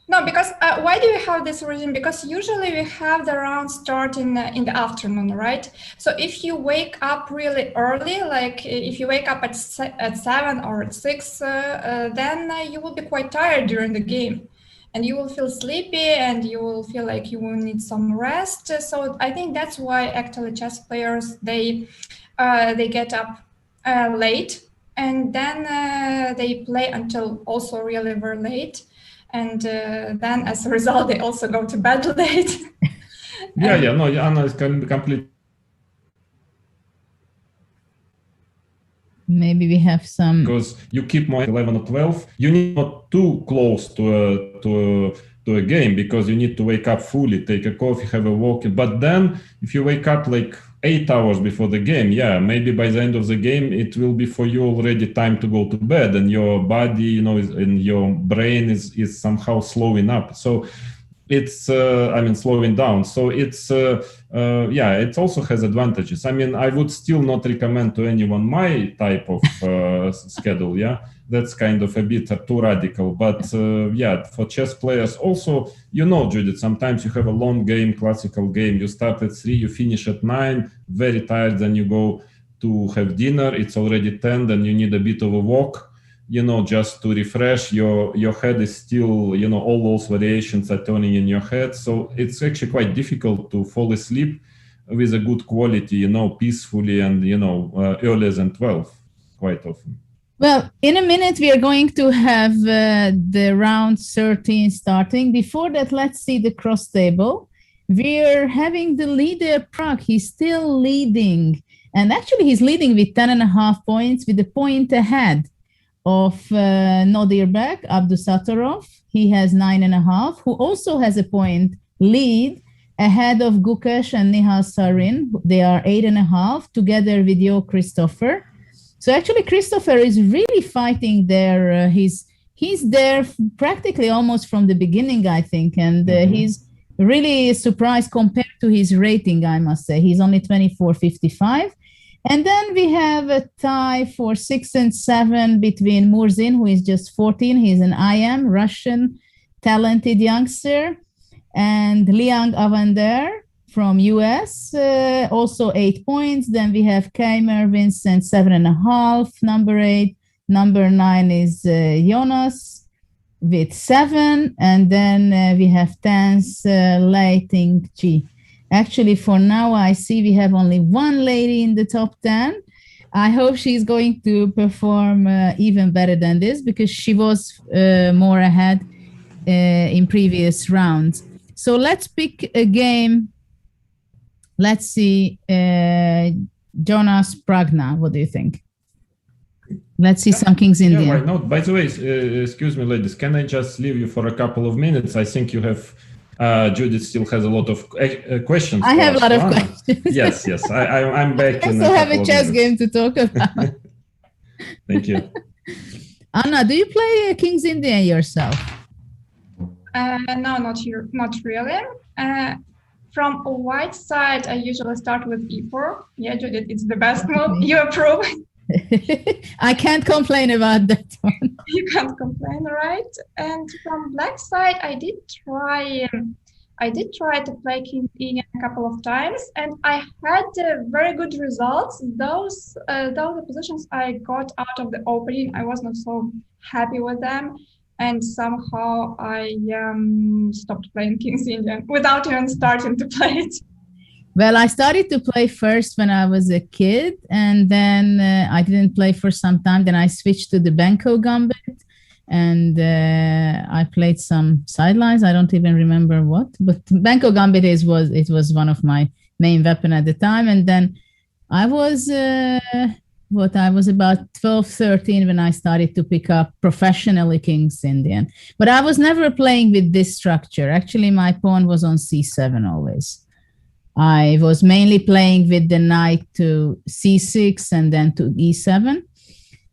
No, because why do we have this regime? Because usually we have the round start in the afternoon, right? So if you wake up really early, like if you wake up at 7 or at 6, then you will be quite tired during the game. And you will feel sleepy and you will feel like you will need some rest. So I think that's why actually chess players, they get up late and then they play until also really very late. And then as a result, they also go to bed late. No, Anna is completely... Maybe we have some. Because you keep more 11 or 12, you need not too close to a game, because you need to wake up fully, take a coffee, have a walk. But then if you wake up like 8 hours before the game, maybe by the end of the game, it will be for you already time to go to bed, and your body, and your brain is somehow slowing up. So it's, slowing down. So it's, it also has advantages. I would still not recommend to anyone my type of schedule. That's kind of a bit too radical. But for chess players also, Judith, sometimes you have a long game, classical game. You start at 3, you finish at 9, very tired, then you go to have dinner. It's already 10, then you need a bit of a walk, just to refresh. Your head is still, all those variations are turning in your head. So it's actually quite difficult to fall asleep with a good quality, peacefully and, earlier than 12 quite often. Well, in a minute, we are going to have the round 13 starting. Before that, let's see the cross table. We're having the leader, Prag. He's still leading. And actually, he's leading with 10.5 points, with a point ahead of Nodirbek, Abdusattorov. He has 9.5, who also has a point lead ahead of Gukesh and Nihal Sarin. They are 8.5, together with Yo Christopher. So actually, Christopher is really fighting there. He's there practically almost from the beginning, I think, and he's really surprised compared to his rating, I must say. He's only 24.55. And then we have a tie for 6 and 7 between Murzin, who is just 14. He's an IM, Russian, talented youngster, and Liang Avander from US, also 8 points. Then we have Keimer Vincent, 7.5, number 8. Number 9 is Jonas with 7. And then we have Tans Leiting G. Actually, for now, I see we have only one lady in the top 10. I hope she's going to perform even better than this, because she was more ahead in previous rounds. So let's pick a game. Let's see, Jonas Pragna, what do you think? Let's see some King's Indian. Why not? By the way, excuse me, ladies, can I just leave you for a couple of minutes? I think you have, Judith still has a lot of questions. I have a lot of questions. Yes, I'm back. I also have a chess game to talk about. Thank you. Anna, do you play King's Indian yourself? No, not really. From a white side, I usually start with e4. Yeah, Judith, it's the best move. You approve. I can't complain about that one. You can't complain, right? And from black side, I did try to play King Indian a couple of times, and I had very good results. Those the positions I got out of the opening, I was not so happy with them. And somehow I stopped playing King's Indian without even starting to play it. Well, I started to play first when I was a kid, and then I didn't play for some time. Then I switched to the Banco Gambit, and I played some sidelines. I don't even remember what, but Banco Gambit was one of my main weapon at the time. And then I was about 12, 13 when I started to pick up professionally King's Indian. But I was never playing with this structure. Actually, my pawn was on c7 always. I was mainly playing with the knight to c6 and then to e7.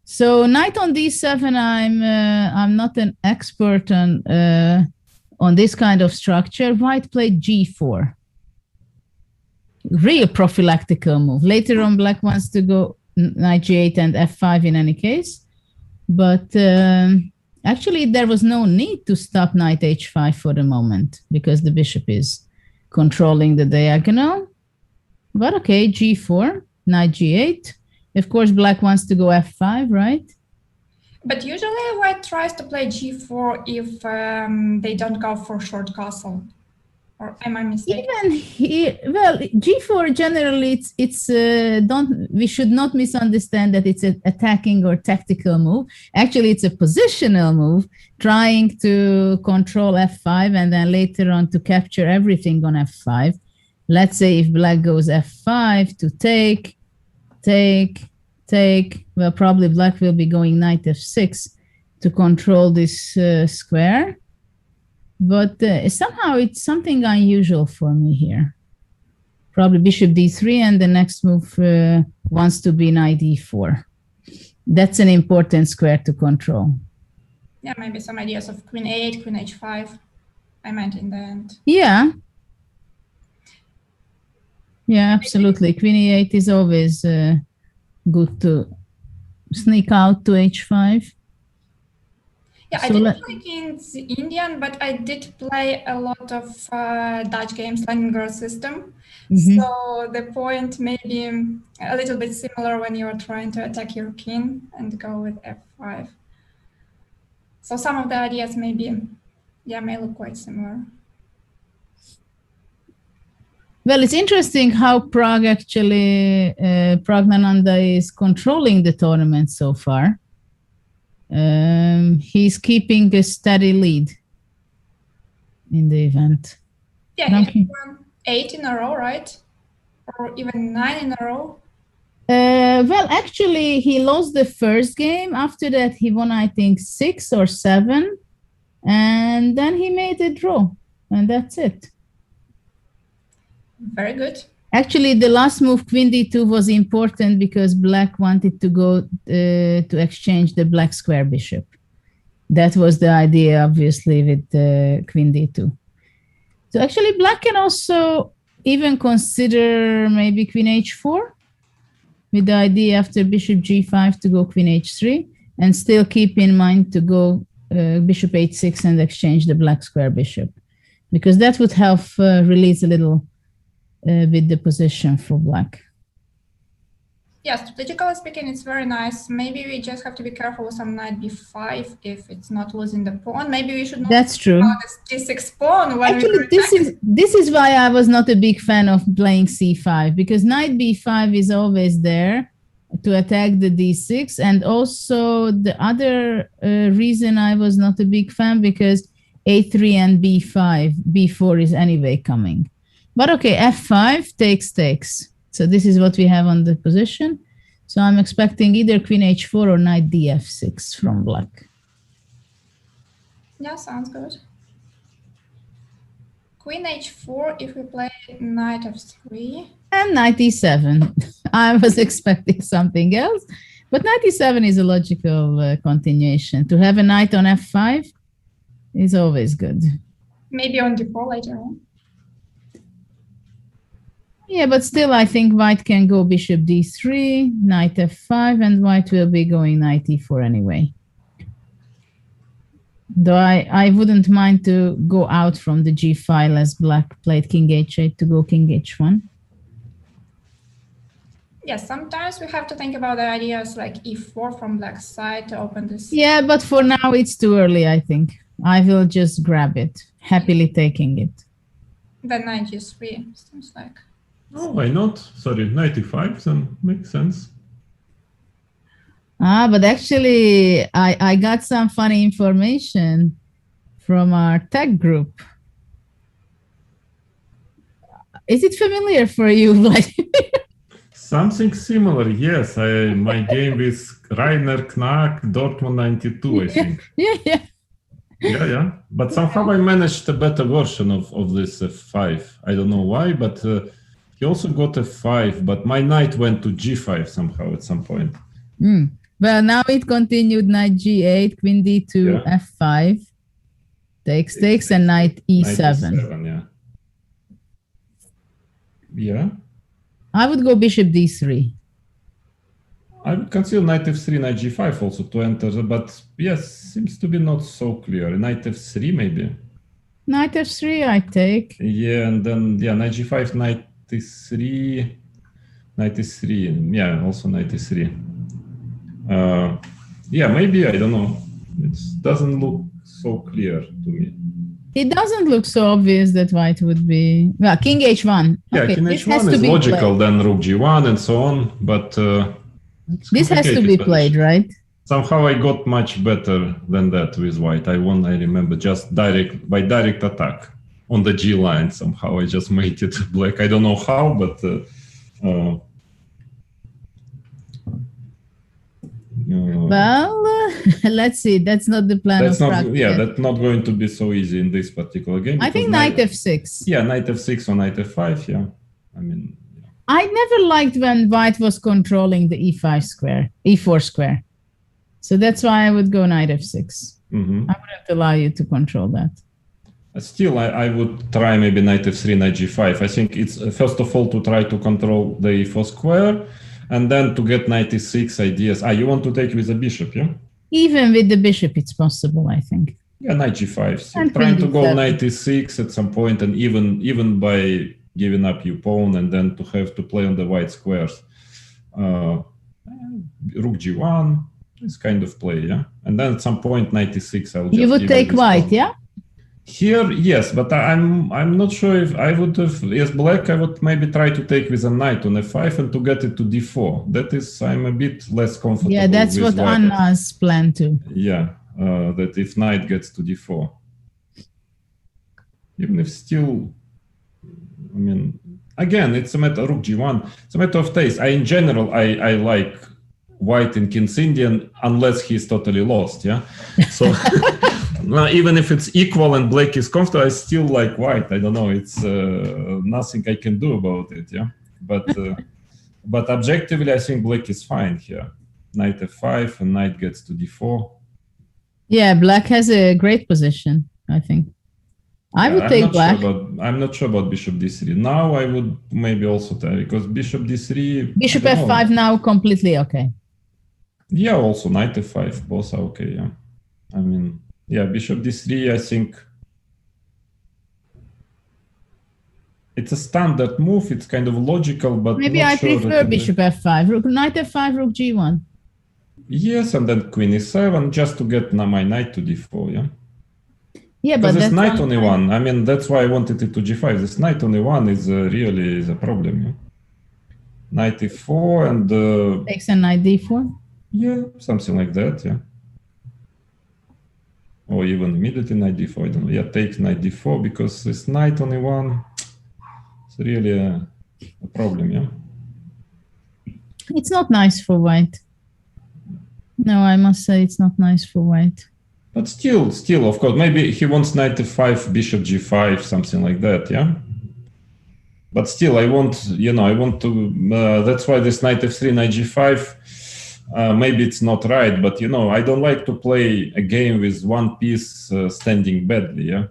So knight on d7, I'm not an expert on this kind of structure. White played g4. Real prophylactical move. Later on, black wants to go knight g8 and f5 in any case. But actually, there was no need to stop knight h5 for the moment, because the bishop is controlling the diagonal. But okay, g4, knight g8. Of course, black wants to go f5, right? But usually white tries to play g4 if they don't go for short castle. Or am I mistaken? Even here, well, g4 generally, we should not misunderstand that it's an attacking or tactical move. Actually, it's a positional move, trying to control f5 and then later on to capture everything on f5. Let's say if black goes f5 to take, take, well, probably black will be going knight f6 to control this square. But somehow it's something unusual for me here. Probably bishop d3, and the next move wants to be knight d4. That's an important square to control. Yeah, maybe some ideas of queen 8, queen h5, I meant in the end. Yeah. Yeah, absolutely. Queen e8 is always good to sneak out to h5. Yeah, I didn't play King's Indian, but I did play a lot of Dutch games, Leningrad system. Mm-hmm. So the point may be a little bit similar when you are trying to attack your king and go with f5. So some of the ideas may look quite similar. Well, it's interesting how Prague actually, Pragnananda is controlling the tournament so far. He's keeping a steady lead in the event. Yeah, he won 8 in a row, right? Or even 9 in a row? Well, actually, he lost the first game. After that, he won, I think, 6 or 7. And then he made a draw. And that's it. Very good. Actually, the last move, queen d2, was important because black wanted to go to exchange the black square bishop. That was the idea, obviously, with queen d2. So actually, black can also even consider maybe queen h4 with the idea after bishop g5 to go queen h3 and still keep in mind to go bishop h6 and exchange the black square bishop, because that would help release a little with the position for black. Yeah, strategically speaking, it's very nice. Maybe we just have to be careful with some knight b5 if it's not losing the pawn. Maybe we should not. That's true. This g6 pawn. When actually, this is why I was not a big fan of playing c5, because knight b5 is always there to attack the d6, and also the other reason I was not a big fan because a3 and b4 is anyway coming. But okay, f5 takes. So this is what we have on the position. So I'm expecting either queen h4 or knight df6 from black. Yeah, sounds good. Queen h4 if we play knight f3. And knight e7. I was expecting something else, but knight e7 is a logical continuation. To have a knight on f5 is always good. Maybe on d4 later on. Yeah, but still, I think white can go bishop d3, knight f5, and white will be going knight e4 anyway. Though I wouldn't mind to go out from the g file as black played king h8 to go king h1. Yes, sometimes we have to think about the ideas like e4 from black side to open this. Yeah, but for now it's too early, I think. I will just grab it, happily taking it. Then knight g3 seems like. Oh, why not? Sorry, 95, then makes sense. But actually, I got some funny information from our tech group. Is it familiar for you, Vladimir? Something similar, yes. My game with Rainer Knack, Dortmund 92, I think. Yeah. Yeah. But somehow I managed a better version of this f5. I don't know why, but he also got f5, but my knight went to g5 somehow at some point. Well, now it continued knight g8, queen d2, f5, takes, and knight e7. Knight e7, yeah. I would go bishop d3. I would consider knight f3, knight g5 also to enter, but yes, seems to be not so clear. Knight f3 maybe. Knight f3, I take. Yeah, and then knight g5, knight e3, also knight e3. Maybe, I don't know. It doesn't look so clear to me. It doesn't look so obvious that white would be... Well, king h1. Yeah, okay, king h1 is logical, then rook g1 and so on, but... this has to be played, right? Somehow I got much better than that with white. I won, I remember, just by direct attack on the G line. Somehow I just made it black. I don't know how, but Well, let's see. That's not the plan That's of not, practice. yeah, that's not going to be so easy in this particular game. I think because knight f6. Yeah, knight f6 or knight f5. Yeah, I mean, yeah. I never liked when white was controlling the e5 square, e4 square. So that's why I would go knight f6. I wouldn't allow you to control that. Still, I would try maybe knight f3, knight g5. I think it's first of all to try to control the e4 square, and then to get knight e6 ideas. You want to take with the bishop, yeah? Even with the bishop, it's possible, I think. Yeah, knight g5. So And trying to queen go d7. knight e6 at some point, and even by giving up your pawn, and then to have to play on the white squares. Rook g1, this kind of play, yeah? And then at some point, knight e6, I'll just You would give take this white, pawn. yeah? Here, yes, but I'm not sure if I would have, as black, I would maybe try to take with a knight on f5 and to get it to d4. That is, I'm a bit less comfortable Yeah, that's with what white. Anna's plan too. Yeah, that if knight gets to d4. Even if still, I mean, again, it's a matter of rook g1. It's a matter of taste. In general, I like white in King's Indian unless he's totally lost, yeah? So even if it's equal and black is comfortable, I still like white. I don't know, it's nothing I can do about it, yeah? But objectively, I think black is fine here. Knight f5 and knight gets to d4. Yeah, black has a great position, I think. I would take black. I'm not sure about bishop d3. Now I would maybe also take, because bishop d3... Bishop I don't know. f5 now completely okay. Yeah, also knight f5, both are okay, yeah. I mean, yeah, bishop d3, I think it's a standard move. It's kind of logical, but Maybe not I sure prefer that bishop f5. Rook, knight f5, rook g1. Yes, and then queen e7 just to get my knight to d4, yeah? Yeah, but Because that's this knight on e1, I mean, that's why I wanted it to g5. This knight on e1 is really is a problem, yeah? Knight e4 and... takes a knight d4? Yeah, something like that, yeah. Or even immediately knight d4, I don't know. Yeah, take knight d4 because this knight on e1, it's really a problem, yeah. It's not nice for white. No, I must say it's not nice for white. But still, of course, maybe he wants knight f5, bishop g5, something like that, yeah? But still, I want to, that's why this knight f3, knight g5, maybe it's not right, but, I don't like to play a game with one piece standing badly, yeah?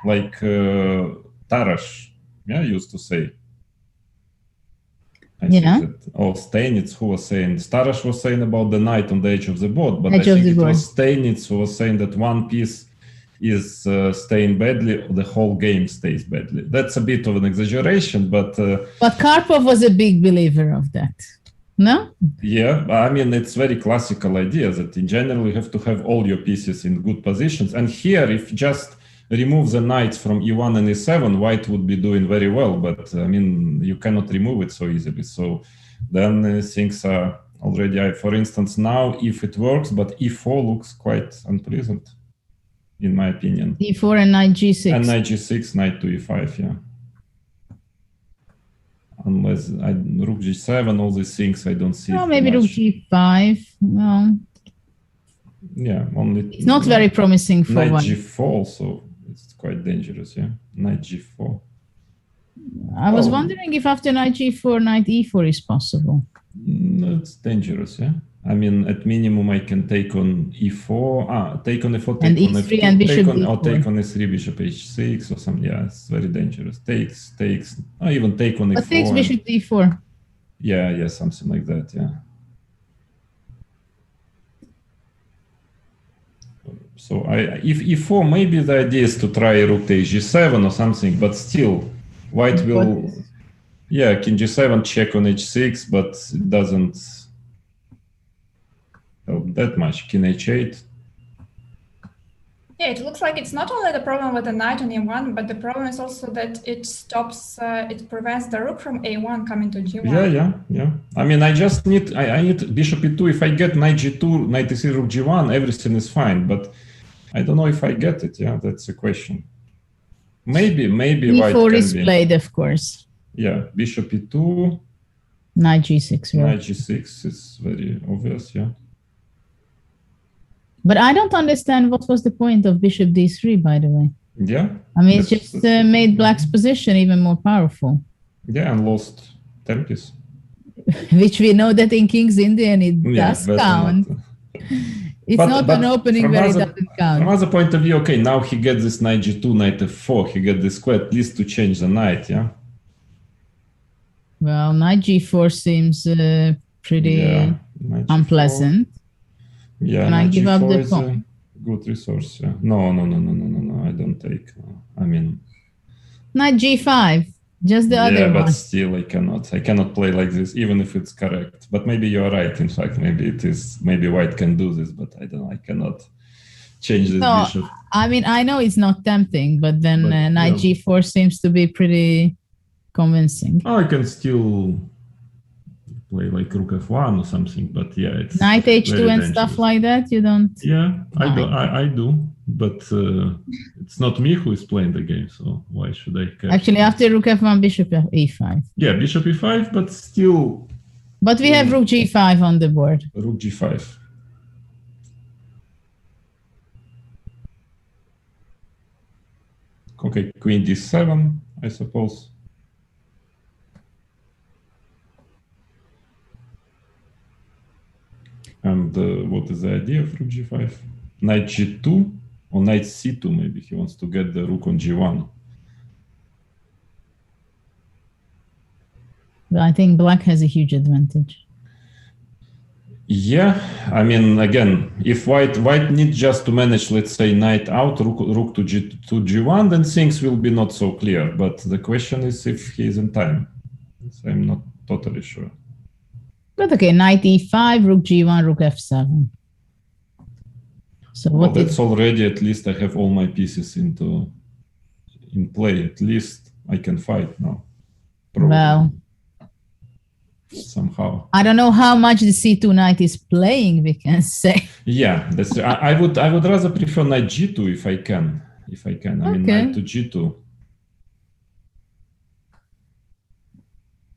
Like Tarash, yeah, used to say. I think that, or Steinitz, who was saying, Tarash was saying about the knight on the edge of the board, but I think it was Steinitz who was saying that one piece is staying badly, the whole game stays badly. That's a bit of an exaggeration, but... But Karpov was a big believer of that, no? Yeah, I mean, it's very classical idea that in general you have to have all your pieces in good positions. And here, if just remove the knights from e1 and e7, white would be doing very well, but I mean, you cannot remove it so easily. So then things are already, for instance, now if it works, but e4 looks quite unpleasant, in my opinion. e4 and knight g6. And knight g6, knight to e5, yeah. Unless rook g7, all these things, I don't see. Oh, maybe rook g5, no. Yeah, only... It's not very promising for knight white. g4 also. It's quite dangerous, yeah. Knight g4. I was wondering if after knight g4, knight e4 is possible. No, it's dangerous, yeah. I mean, at minimum, I can take on e4, take on e4, take and on e3 f2, and bishop or take d4. on e3, bishop h6 or something. Yeah, it's very dangerous. Takes, or even take on e4. But takes bishop d4. Yeah, something like that, yeah. So if e4, maybe the idea is to try rook takes g7 or something, but still, white will, yeah, king g7 check on h6, but it doesn't help that much. King h8. Yeah, it looks like it's not only the problem with the knight on e1, but the problem is also that it stops, it prevents the rook from a1 coming to g1. Yeah. I mean, I just need, I need bishop e2. If I get knight g2, knight e3, rook g1, everything is fine. But I don't know if I get it. Yeah, that's a question. Maybe white e4 can is be. played, of course. Yeah, bishop e2. Knight g6. Right? Knight g6 is very obvious, yeah. But I don't understand what was the point of bishop d3, by the way. Yeah. I mean, it just made black's position even more powerful. Yeah, and lost 10 piece. Which we know that in King's Indian it does count. It's not an opening where it doesn't count. From other point of view, okay, now he gets this knight g2, knight f4. He gets this square at least to change the knight, yeah? Well, knight g4 seems pretty unpleasant. Yeah, Can I give up the pawn? Good resource. Yeah. No, I don't take. I mean, knight g5, just the other one. Yeah, but still, I cannot play like this, even if it's correct. But maybe you're right. In fact, maybe it is. Maybe white can do this, but I don't. I cannot change this bishop. I mean, I know it's not tempting, but then knight g4 seems to be pretty convincing. Oh, I can still play like rook f1 or something, but yeah, it's knight h2 and stuff like that. You don't? Yeah, I do, but it's not me who is playing the game, so why should I care? Actually, after rook f1, bishop e5. Yeah, bishop e5, but still. But we have rook g5 on the board. Rook g5. Okay, queen d7, I suppose. And what is the idea of rook g5? Knight g2 or knight c2, maybe he wants to get the rook on g1. I think black has a huge advantage. Yeah, I mean, again, if white needs just to manage, let's say, knight out, rook to g1, then things will be not so clear. But the question is if he is in time. So I'm not totally sure. But okay, knight e5, rook g1, rook f7. So what? Well, that's already, at least I have all my pieces in play. At least I can fight now. Probably. Well, somehow. I don't know how much the c2 knight is playing, we can say. Yeah, that's. I would rather prefer knight g2 if I can. I mean, knight to g2.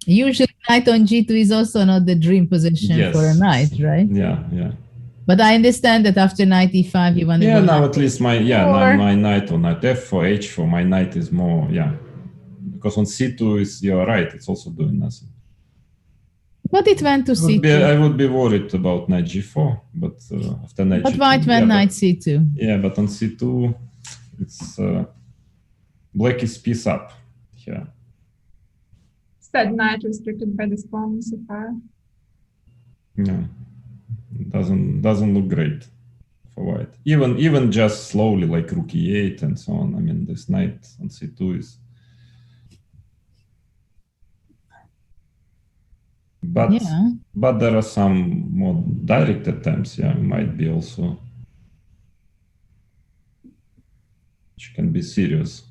Usually knight on g2 is also not the dream position for a knight, right? Yeah. But I understand that after knight e5 you want to go now at least my knight on knight f4, h4, my knight is more, because on c2 is, you're right, it's also doing nothing. But it went to c2. I would be worried about knight g4, but after knight but g2. But white went knight c2. Yeah, but on c2, it's black is piece up here. Said knight restricted by this pawn c5. Yeah, it doesn't look great for white. Even just slowly, like rook e8 and so on. I mean, this knight on c2 is. But there are some more direct attempts. Yeah, might be also, which can be serious.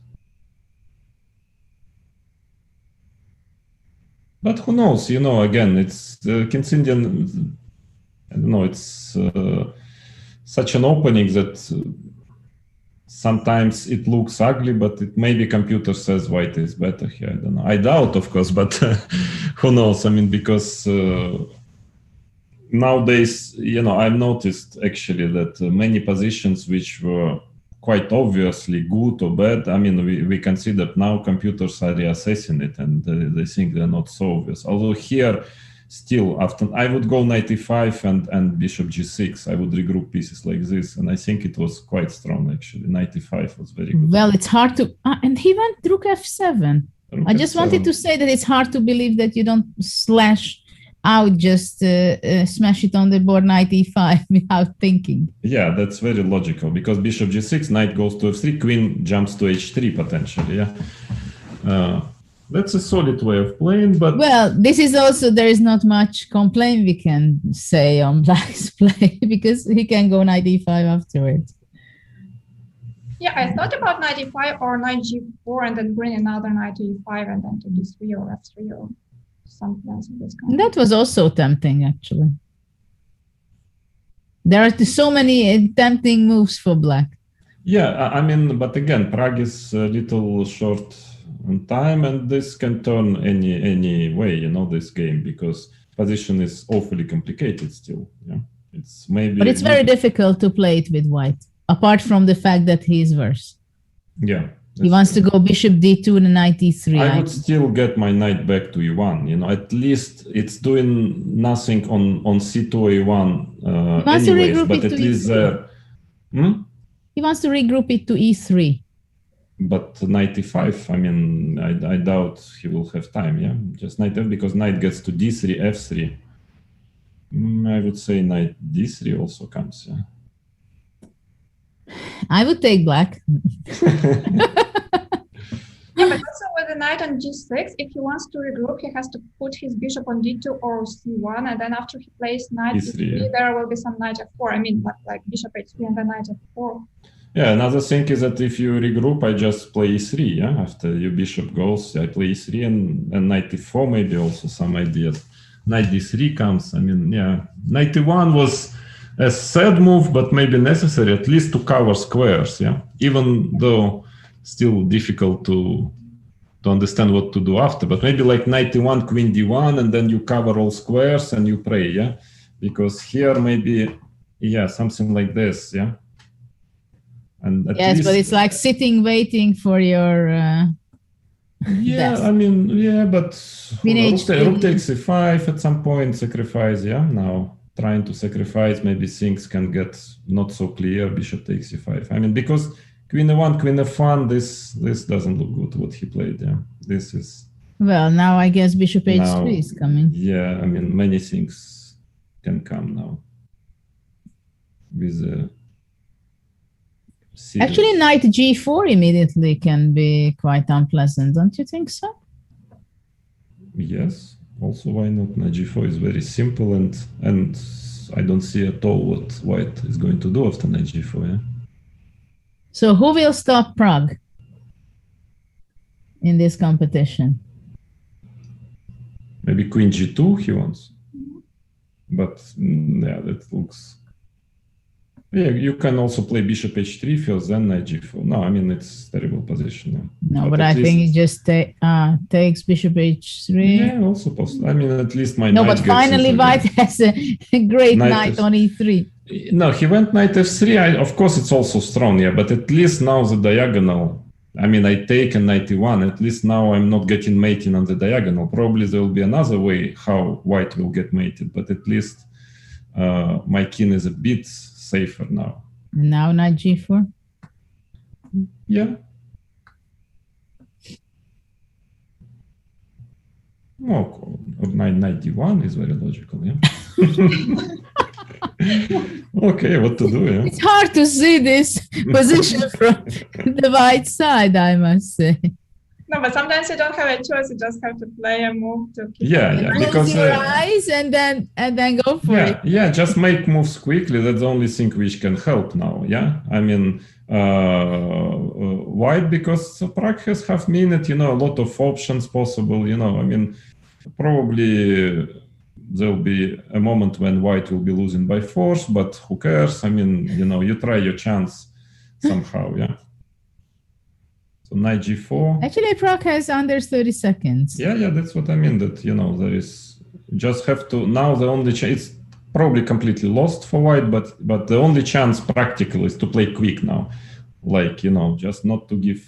But who knows? Again, it's King's Indian. I don't know. It's such an opening that sometimes it looks ugly, but maybe computer says white is better here. I don't know. I doubt, of course, but who knows? I mean, because nowadays, I've noticed actually that many positions which were quite obviously good or bad, I mean, we can see that now computers are reassessing it and they think they're not so obvious. Although here, still, after I would go knight e5 and bishop g6, I would regroup pieces like this, and I think it was quite strong actually. Knight e5 was very good. Well, it's hard to, and he went rook f7. I just wanted to say that it's hard to believe that you don't slash out, just smash it on the board, knight e5 without thinking. Yeah, that's very logical, because bishop g6, knight goes to f3, queen jumps to h3 potentially. Yeah, that's a solid way of playing. But well, this is also, there is not much complaint we can say on black's play, because he can go knight e5 afterwards. Yeah, I thought about knight e5 or knight g4 and then bring another knight to e5 and then to d3 or f3 or something else of this kind. That was also tempting, actually. There are so many tempting moves for black. Yeah, I mean, but again, Prague is a little short on time, and this can turn any way, this game, because position is awfully complicated still. Yeah, It's maybe. But it's very difficult to play it with white, apart from the fact that he is worse. Yeah. He wants to go bishop d2 to knight e3. I would still get my knight back to e1. You know, at least it's doing nothing on c2 a1 anyways. But at least there. He wants to regroup it to e3. But knight e5. I mean, I doubt he will have time. Yeah, just knight f, because knight gets to d3, f3. I would say knight d3 also comes. Yeah. I would take black. Yeah, but also with the knight on g6, if he wants to regroup, he has to put his bishop on d2 or c1, and then after he plays knight e3, there will be some knight f4. I mean, like bishop h3 and then knight f4. Yeah, another thing is that if you regroup, I just play e3. Yeah, after your bishop goes, I play e3 and knight e4, maybe also some ideas. Knight d3 comes. I mean, yeah, knight e1 was a sad move, but maybe necessary at least to cover squares. Yeah, even though still difficult to understand what to do after. But maybe like knight e1, queen d1, and then you cover all squares and you pray. Yeah, because here maybe something like this. Yeah. And yes, but it's like sitting, waiting for your. Yeah, I mean, yeah, but rook takes e5 at some point, sacrifice. Yeah, now trying to sacrifice, maybe things can get not so clear. Bishop takes e5. I mean, because queen e1, queen f1, this doesn't look good. What he played. Yeah, this is. Well, now I guess bishop h3 is coming. Yeah, I mean, many things can come now with. Actually, knight g4 immediately can be quite unpleasant, don't you think so? Yes. Also, why not? Knight g4 is very simple, and I don't see at all what white is going to do after knight g4. Yeah. So, who will stop Prague in this competition? Maybe queen g2 he wants, but yeah, that looks. Yeah, you can also play bishop h3 first, then knight g4. No, I mean, it's terrible position. Yeah. No, but I think it just takes bishop h3. Yeah, also possible. I mean, at least my no, knight but finally white has a great knight on e3. No, he went knight f3. Of course, it's also strong, yeah, but at least now the diagonal. I mean, I take a knight e1. At least now I'm not getting mating on the diagonal. Probably there will be another way how white will get mated, but at least my king is a bit safer now. Now knight g4? Yeah. Oh, knight d1 is very logical, yeah. Okay, what to do, yeah? It's hard to see this position from the white side, I must say. No, but sometimes you don't have a choice. You just have to play a move to keep because your eyes and then go for it. Yeah, just make moves quickly. That's the only thing which can help now. Yeah, I mean, white, because Prague has half minute. You know, a lot of options possible. You know, I mean, probably there'll be a moment when white will be losing by force, but who cares? I mean, you know, you try your chance somehow. Yeah. So knight g4. Actually, Prague has under 30 seconds. Yeah, that's what I mean. That, you know, there is just have to now the only chance. It's probably completely lost for white, but the only chance practically is to play quick now, like, you know, just not to give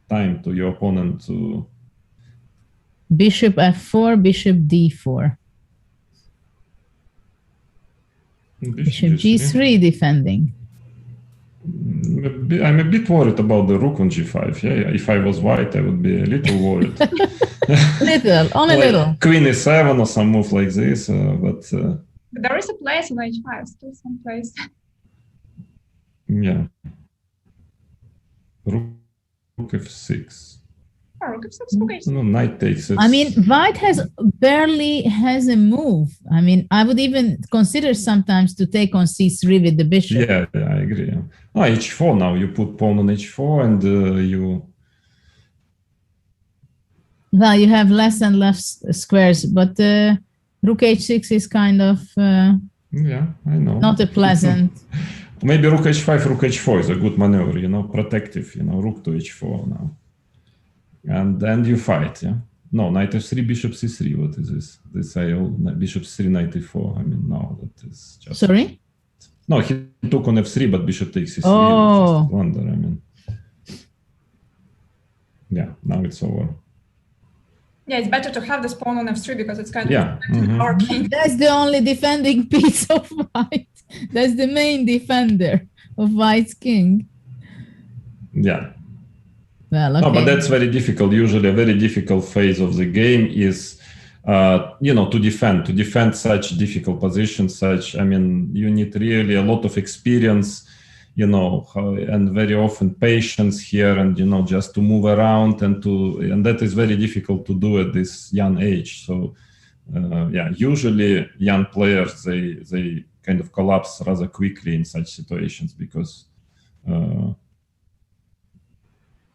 time to your opponent to. Bishop f4, bishop d4. Bishop g3 defending. I'm a bit worried about the rook on g5. Yeah, if I was white, I would be a little worried. Only like little. Queen e7 or some move like this, but there is a place on h5, still some place. Yeah. Rook f6. Oh, rook f6, rook h6. No, knight takes it. I mean, white barely has a move. I mean, I would even consider sometimes to take on c3 with the bishop. Yeah, I agree. Yeah. h4 now. You put pawn on h4 and you. Well, you have less and less squares, but rook h6 is kind of. Yeah, I know. Not a pleasant. Maybe rook h5, rook h4 is a good maneuver. You know, protective. You know, rook to h4 now. And then you fight, yeah. No, knight f3, bishop c3. What is this? This bishop c3, knight e4. I mean, no, that is just... Sorry? No, he took on f3, but bishop takes c3. Oh. Just blunder, I mean. Yeah, now it's over. Yeah, it's better to have this pawn on f3 because it's kind of our king. That's the only defending piece of white. That's the main defender of white's king. Yeah. Well, okay. No, but that's very difficult. Usually a very difficult phase of the game is, to defend such difficult positions, you need really a lot of experience, and very often patience here, and, just to move around and that is very difficult to do at this young age. So, usually young players, they kind of collapse rather quickly in such situations because,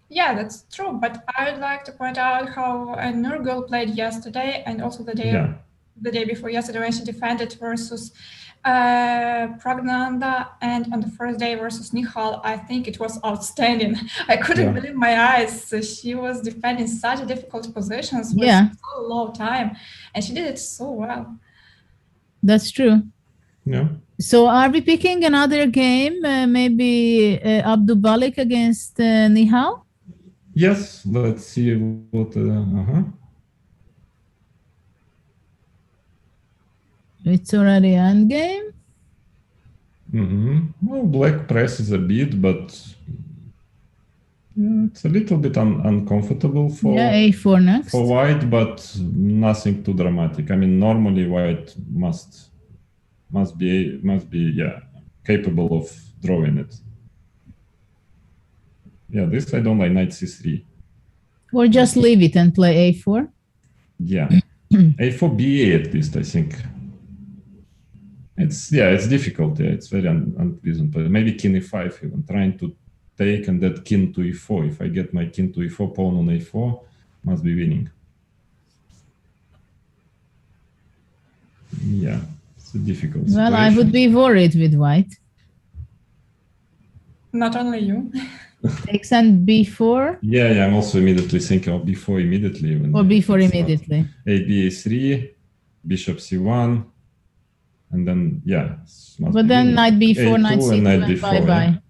yeah, that's true. But I would like to point out how Nurgul played yesterday and also the day before yesterday when she defended versus Pragnanda, and on the first day versus Nihal. I think it was outstanding. I couldn't believe my eyes. She was defending such difficult positions with so low time, and she did it so well. That's true. Yeah. So are we picking another game? Maybe Abdubalik against Nihal? Yes, let's see what... It's already endgame. Well, black presses a bit, but it's a little bit uncomfortable for a4 next. For white, but nothing too dramatic. I mean, normally white must be capable of drawing it. Yeah, this I don't like, knight c3. Or just leave it and play a4. Yeah, a4 b8 at least, I think. It's difficult. Yeah, it's very unpleasant. But maybe king e5 even, trying to take and that king to e4. If I get my king to e4, pawn on a4, must be winning. Yeah, it's a difficult situation. Well, I would be worried with white. Not only you. Takes and b4. Yeah, I'm also immediately thinking of b4 immediately. Or b4 immediately. A b3, bishop c1. And then, but then knight b4, knight c2, knight b4, bye-bye.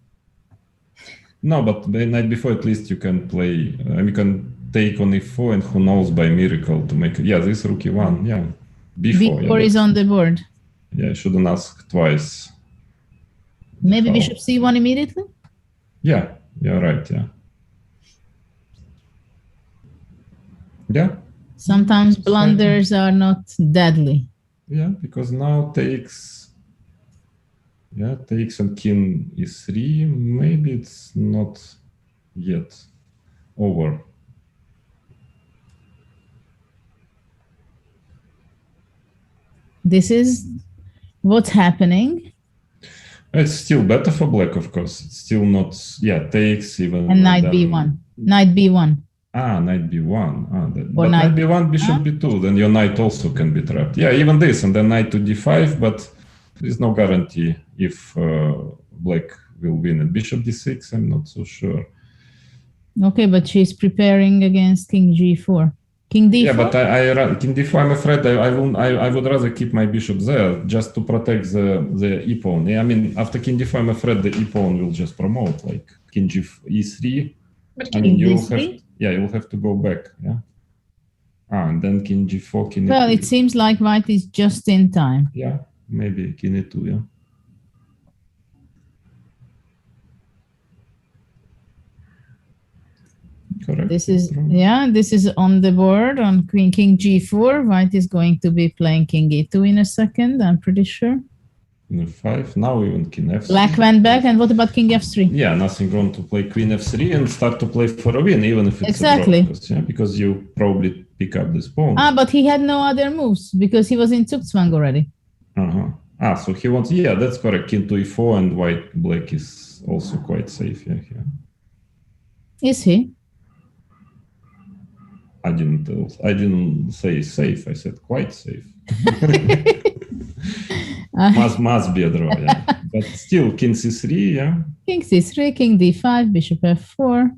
No, but the knight b4, at least you can play, you can take on e4, and who knows, by miracle to make it. Yeah, this rook e1, yeah. b4 is on the board. Yeah, I shouldn't ask twice. Maybe bishop c1 immediately? Yeah, you're right, yeah. Yeah. Sometimes blunders are not deadly. Yeah, because now takes on king e3. Maybe it's not yet over. This is what's happening. It's still better for black, of course. It's still not, takes even. And knight b1. Knight b1. Knight b1. But knight b1, bishop b2, then your knight also can be trapped. Yeah, even this, and then knight to d5, but there's no guarantee if black will win. And bishop d6, I'm not so sure. Okay, but she's preparing against king g4. King d4? Yeah, but king d4, I'm afraid I would rather keep my bishop there just to protect the e-pawn. Yeah, I mean, after king d4, I'm afraid the e-pawn will just promote, like king e3. But I mean, you'll have to go back, yeah? And then king g4, king e2. Well, it seems like white is just in time. Yeah, maybe king e2, yeah. Correct. This is on the board on king g4. White is going to be playing king e2 in a second, I'm pretty sure. F5, now even king f3. Black went back, and what about king f3? Yeah, nothing wrong to play queen f3 and start to play for a win, even if it's exactly. a draw, because you probably pick up this pawn. But he had no other moves because he was in Zugzwang already. So he wants, that's correct, king to e4, and black is also quite safe here. Is he? I didn't say safe, I said quite safe. Must be a draw, yeah. But still, king c3, yeah. King c3, king d5, bishop f4.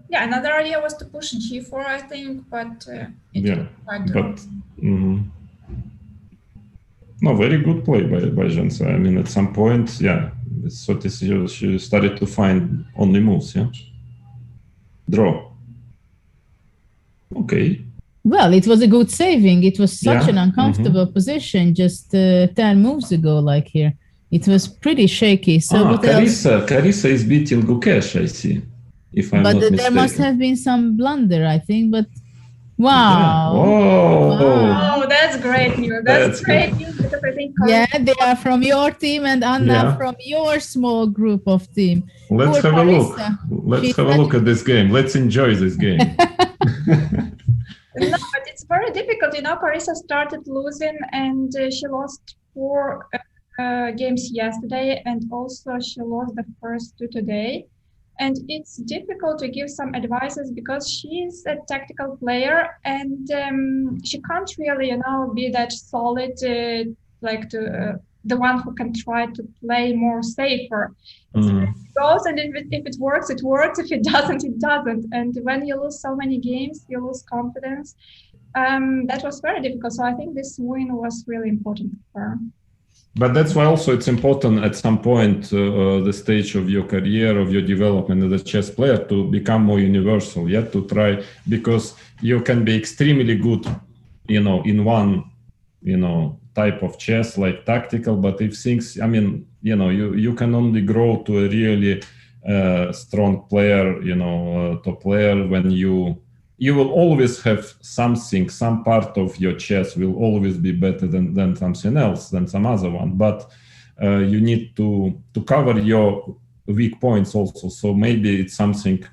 Yeah, Yeah, another idea was to push g4, I think, but it Yeah, quite but no, very good play by Jensen. I mean, at some point, yeah, so she started to find only moves. Yeah, draw. Okay. Well, it was a good saving. It was such Yeah, an uncomfortable position just 10 moves ago, like here. It was pretty shaky. So what else? Carissa is beating Gukesh, I see. If I'm not mistaken. There must have been some blunder, I think. But wow. Yeah. Oh. Wow. Oh, that's great news. That's great news because I think. Yeah, they are from your team and Anna from your small group of team. Let's have a look. Let's have a look at this game. Let's enjoy this game. No, but it's very difficult. You know, Carissa started losing and she lost 4 games yesterday, and also she lost the first 2 today. And it's difficult to give some advices because she's a tactical player and she can't really, you know, be that solid, like the one who can try to play more safer. It goes, and if it works, it works. If it doesn't, it doesn't. And when you lose so many games, you lose confidence. That was very difficult. So I think this win was really important for her. But that's why also it's important at some point, the stage of your career, of your development as a chess player, to become more universal. Yeah, to try, because you can be extremely good, you know, in one, you know, type of chess, like tactical. But if things, I mean, you know, you can only grow to a really strong player, you know, top player when you will always have something, some part of your chess will always be better than something else, than some other one. But you need to cover your weak points also. So maybe it's something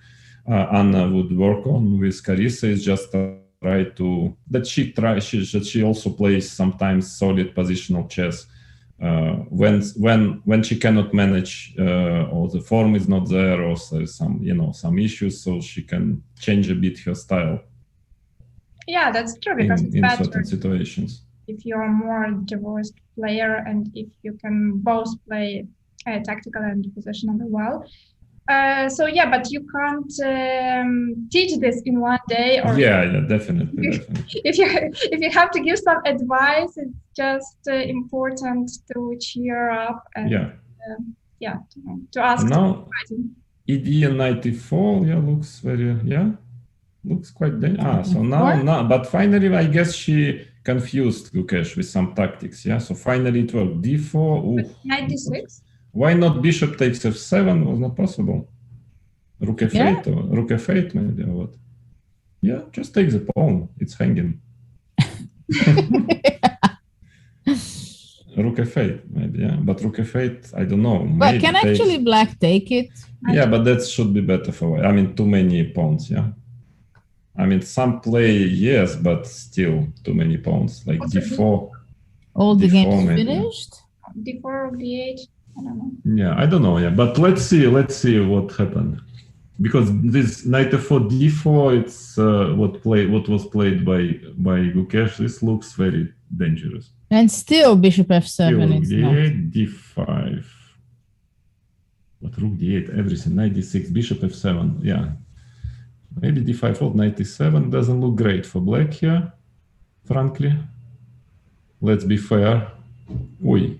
Anna would work on with Carissa, is just try to, that she also plays sometimes solid positional chess when she cannot manage or the form is not there, or there's some, you know, some issues, so she can change a bit her style. Yeah, that's true, because it's better in certain situations if you're a more diverse player and if you can both play tactical and positional well. So yeah, but you can't teach this in one day. Or definitely. If you have to give some advice, it's just important to cheer up and to ask. Now ED 94, looks very looks quite dangerous. So now, but finally, I guess she confused Gukesh with some tactics. Yeah, so finally it worked. D4. Knight D6. Why not bishop takes f7? Was not possible. Rook f8 or rook f8 maybe, or what? Yeah, just take the pawn. It's hanging. Rook f8 maybe, yeah. But rook f8, I don't know. But can actually black take it? Yeah, but that should be better for white. I mean, too many pawns, yeah. I mean, some play, yes, but still too many pawns. Like d4. All the games maybe. D4 or d8. I don't know. Yeah, I don't know. Yeah, but let's see what happened, because this knight f4 d4, it's what was played by Gukesh. This looks very dangerous. And still bishop f7 is not. d5. But rook d8, everything. Knight d6, bishop f7. Yeah, maybe d5 fold. Knight e7 doesn't look great for black here, frankly. Let's be fair. Oi.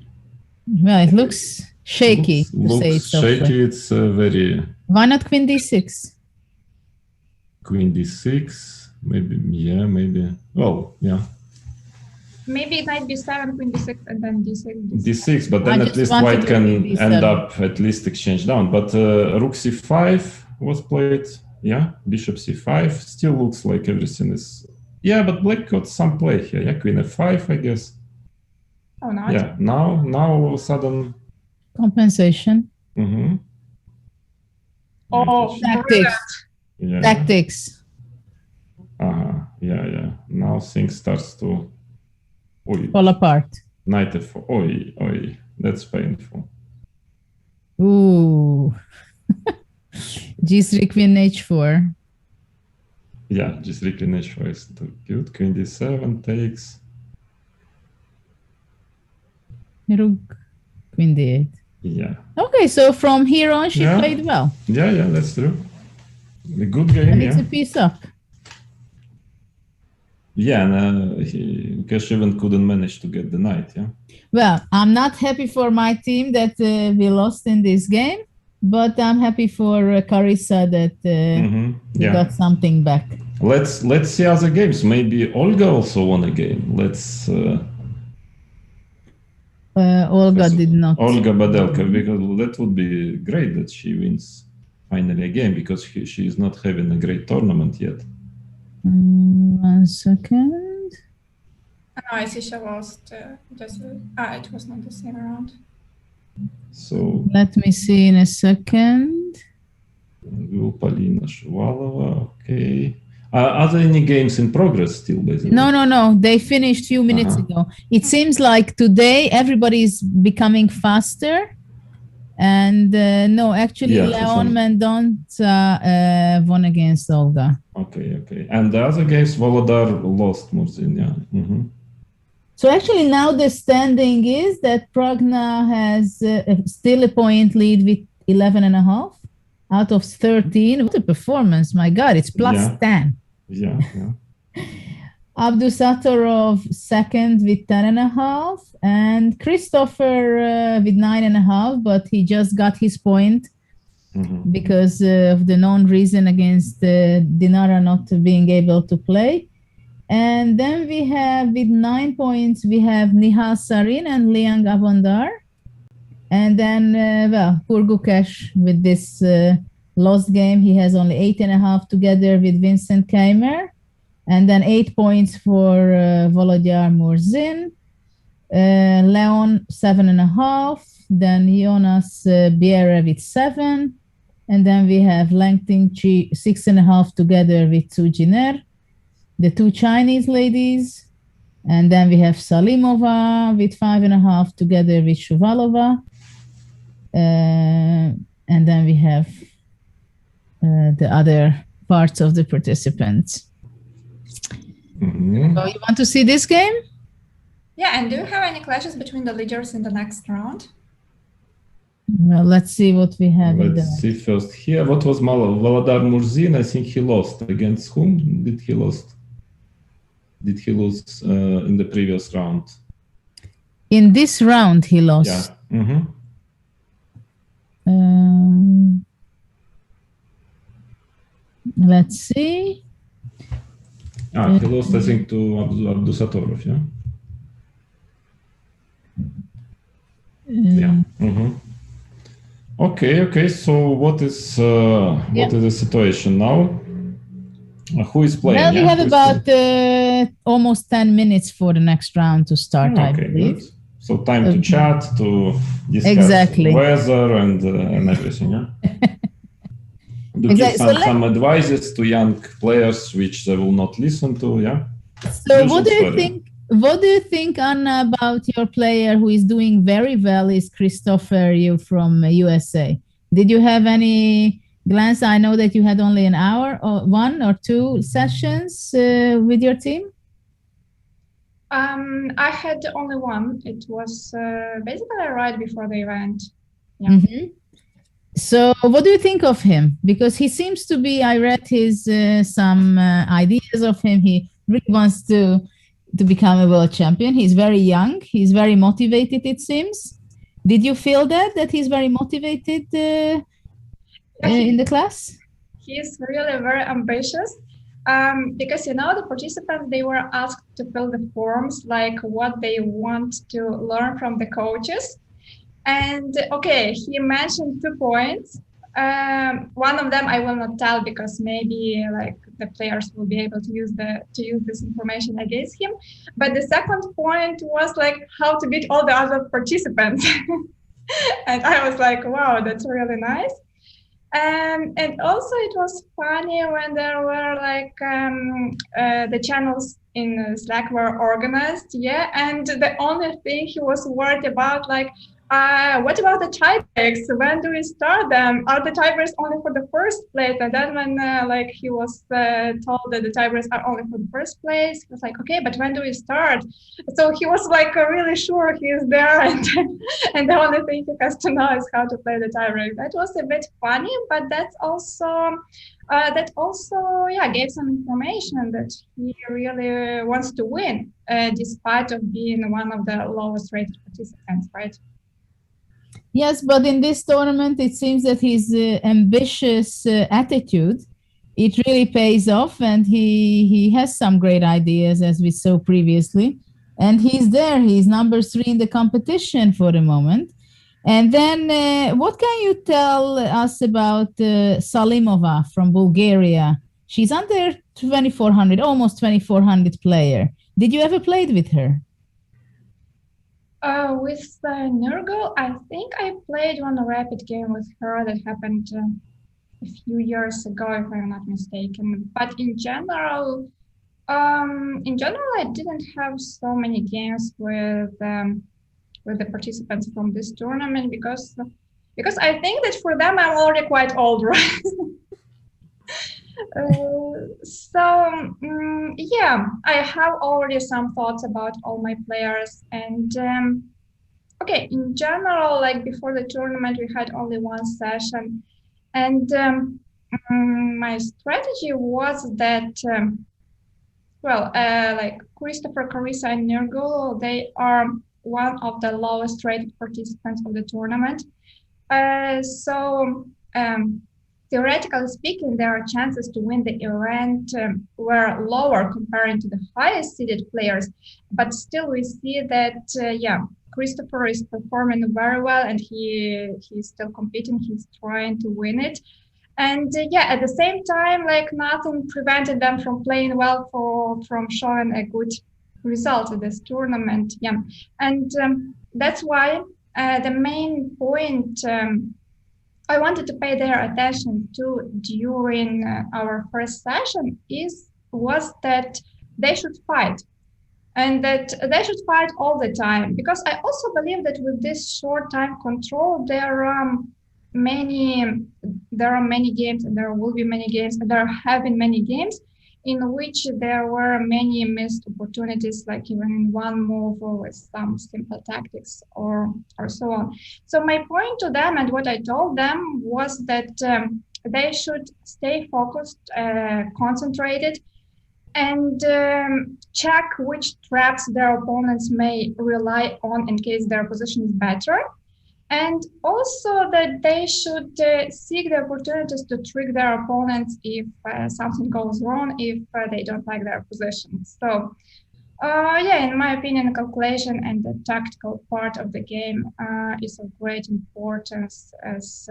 Well, it looks shaky. Looks shaky. It's very. Why not queen d6? Queen d6, maybe. Yeah, maybe. Well, yeah. Maybe knight b7, queen d6, and then d6. D6, but then at least white can end up at least exchange down. But rook c5 was played. Yeah, bishop c5 still looks like everything is. Yeah, but black got some play here. Yeah, queen f5, I guess. Oh, no. Yeah, now all of a sudden. Compensation. Mm-hmm. Oh, tactics. Yeah. Tactics. Yeah. Now things starts to fall apart. Knight f4. Oi. That's painful. Ooh. G3 queen h4. Yeah, G3 queen h4 is too good. Queen d7 takes. Rook, queen d8. Yeah. Okay, so from here on, she played well. Yeah, that's true. A good game, And yeah. it's a piece up. Yeah, and Kashevin couldn't manage to get the knight, yeah. Well, I'm not happy for my team that we lost in this game, but I'm happy for Carissa that we Yeah. got something back. Let's see other games. Maybe Olga also won a game. Let's. Olga did not. Olga Badelka, because that would be great that she wins finally a game, because she is not having a great tournament yet. 1 second. Oh, I see she lost. It was not the same round. So Let me see in a second. Polina Shuvalova, okay. Are there any games in progress still, basically? No. They finished few minutes ago. It seems like today everybody is becoming faster. And no, actually, Leon Mendonça won against Olga. Okay. And the other games, Volodar lost Murzin, yeah. So actually now the standing is that Pragna has still a point lead with 11.5 out of 13. What a performance, my God, it's plus 10. Yeah. Abdusatorov second with 10.5 and Christopher with 9.5, but he just got his point because of the known reason against Dinara not being able to play. And then we have with 9 points, we have Nihal Sarin and Liang Avondar. And then, poor Gukesh with this lost game, he has only 8.5 together with Vincent Keimer. And then 8 points for Volodymyr Murzin. Leon 7.5. Then Jonas Biere with 7. And then we have Langting Chi 6.5 together with Tsujiner, the two Chinese ladies. And then we have Salimova with 5.5 together with Shuvalova. And then we have the other parts of the participants. So you want to see this game? Yeah, and do you have any clashes between the leaders in the next round? Well, let's see what we have. Let's see first here. What was Volodar Murzin? I think he lost. Against whom did he lost? Did he lose in the previous round? In this round, he lost. Yeah. Let's see. He lost, I think, to Abdusatorov, yeah? Okay. So what is the situation now? Who is playing? Well, we have about almost 10 minutes for the next round to start, I believe. Good. So time to chat, to discuss weather and everything, yeah? To give some advices to young players which they will not listen to, yeah? So what do you think, Anna, about your player who is doing very well is Christopher Yu from USA? Did you have any glance? I know that you had only an hour or 1 or 2 sessions with your team. I had only one. It was basically right before the event. Yeah. Mm-hmm. So what do you think of him? Because he seems to be, I read his some ideas of him. He really wants to become a world champion. He's very young. He's very motivated, it seems. Did you feel that he's very motivated in the class? He's really very ambitious. Because, the participants, they were asked to fill the forms, like what they want to learn from the coaches. And he mentioned 2 points. One of them I will not tell because maybe like the players will be able to use this information against him. But the second point was like how to beat all the other participants. And I was like, wow, that's really nice. And also it was funny when there were like the channels in Slack were organized, and the only thing he was worried about, like, what about the tie breaks? When do we start them? Are the tie breaks only for the first place? And then when he was told that the tie breaks are only for the first place, he was like, okay, but when do we start? So he was really sure he is there, and the only thing he has to know is how to play the tie break. That was a bit funny, but that also gave some information that he really wants to win, despite of being one of the lowest rated participants, right? Yes, but in this tournament, it seems that his ambitious attitude, it really pays off, and he has some great ideas, as we saw previously. And he's there. He's number 3 in the competition for the moment. And then what can you tell us about Salimova from Bulgaria? She's under 2,400, almost 2,400 player. Did you ever played with her? With Nurgle, I think I played one rapid game with her that happened a few years ago, if I'm not mistaken. But in general, I didn't have so many games with the participants from this tournament because I think that for them I'm already quite old, right? I have already some thoughts about all my players, and in general, before the tournament we had only one session, and my strategy was that Christopher, Carissa, and Nurgle, they are one of the lowest rated participants of the tournament, theoretically speaking, their chances to win the event were lower comparing to the highest seeded players. But still, we see that, Christopher is performing very well, and he's still competing. He's trying to win it. And at the same time, nothing prevented them from playing well, from showing a good result at this tournament. Yeah, and that's why the main point I wanted to pay their attention to during our first session was that they should fight, and that they should fight all the time, because I also believe that with this short time control there are many games, and there will be many games, and there have been many games in which there were many missed opportunities, like even in one move or with some simple tactics or so on. So my point to them, and what I told them, was that they should stay focused, concentrated, and check which traps their opponents may rely on in case their position is better. And also that they should seek the opportunities to trick their opponents if something goes wrong, if they don't like their position. So, in my opinion, the calculation and the tactical part of the game is of great importance, as,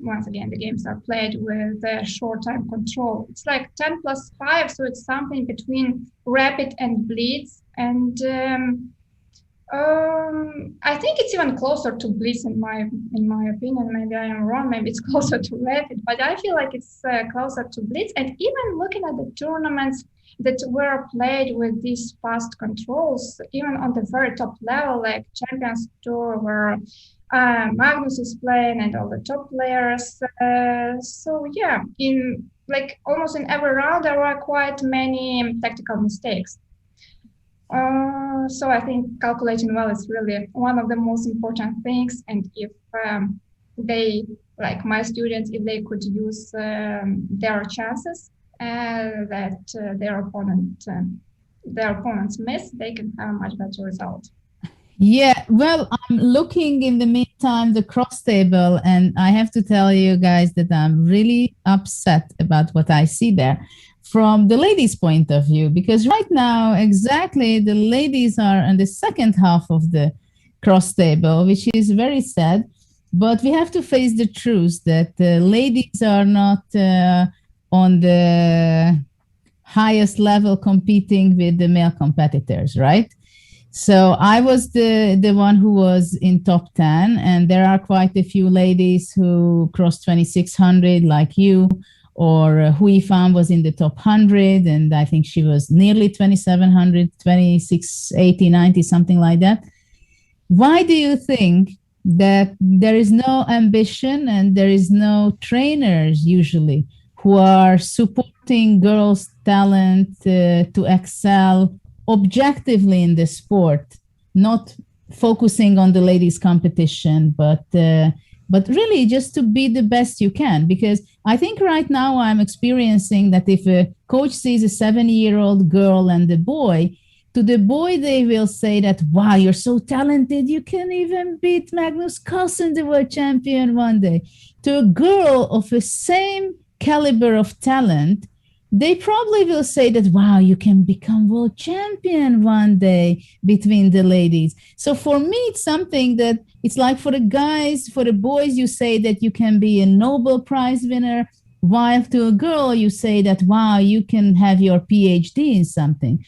once again, the games are played with short time control. It's like 10 plus 5, so it's something between rapid and blitz. And I think it's even closer to blitz in my opinion. Maybe I am wrong. Maybe it's closer to rapid, but I feel like it's closer to blitz. And even looking at the tournaments that were played with these fast controls, even on the very top level, like Champions Tour, where Magnus is playing and all the top players. In almost in every round there were quite many tactical mistakes. So I think calculating well is really one of the most important things. And if they, like my students, if they could use their chances that their opponents miss, they can have a much better result. Yeah, well, I'm looking in the meantime the cross table, and I have to tell you guys that I'm really upset about what I see there from the ladies' point of view, because right now exactly the ladies are in the second half of the cross table, which is very sad. But we have to face the truth that the ladies are not on the highest level competing with the male competitors, right? So I was the one who was in top 10, and there are quite a few ladies who crossed 2,600 like you, or Hui Fan was in the top 100, and I think she was nearly 2,700, 2680, 90, something like that. Why do you think that there is no ambition and there is no trainers usually who are supporting girls' talent to excel objectively in the sport, not focusing on the ladies' competition, but really just to be the best you can? Because I think right now I'm experiencing that if a coach sees a 7-year-old girl and a boy, to the boy, they will say that, wow, you're so talented. You can even beat Magnus Carlsen, the world champion, one day. To a girl of the same caliber of talent, they probably will say that, wow, you can become world champion one day between the ladies. So for me, it's something that it's like for the guys, for the boys, you say that you can be a Nobel Prize winner, while to a girl, you say that, wow, you can have your PhD in something.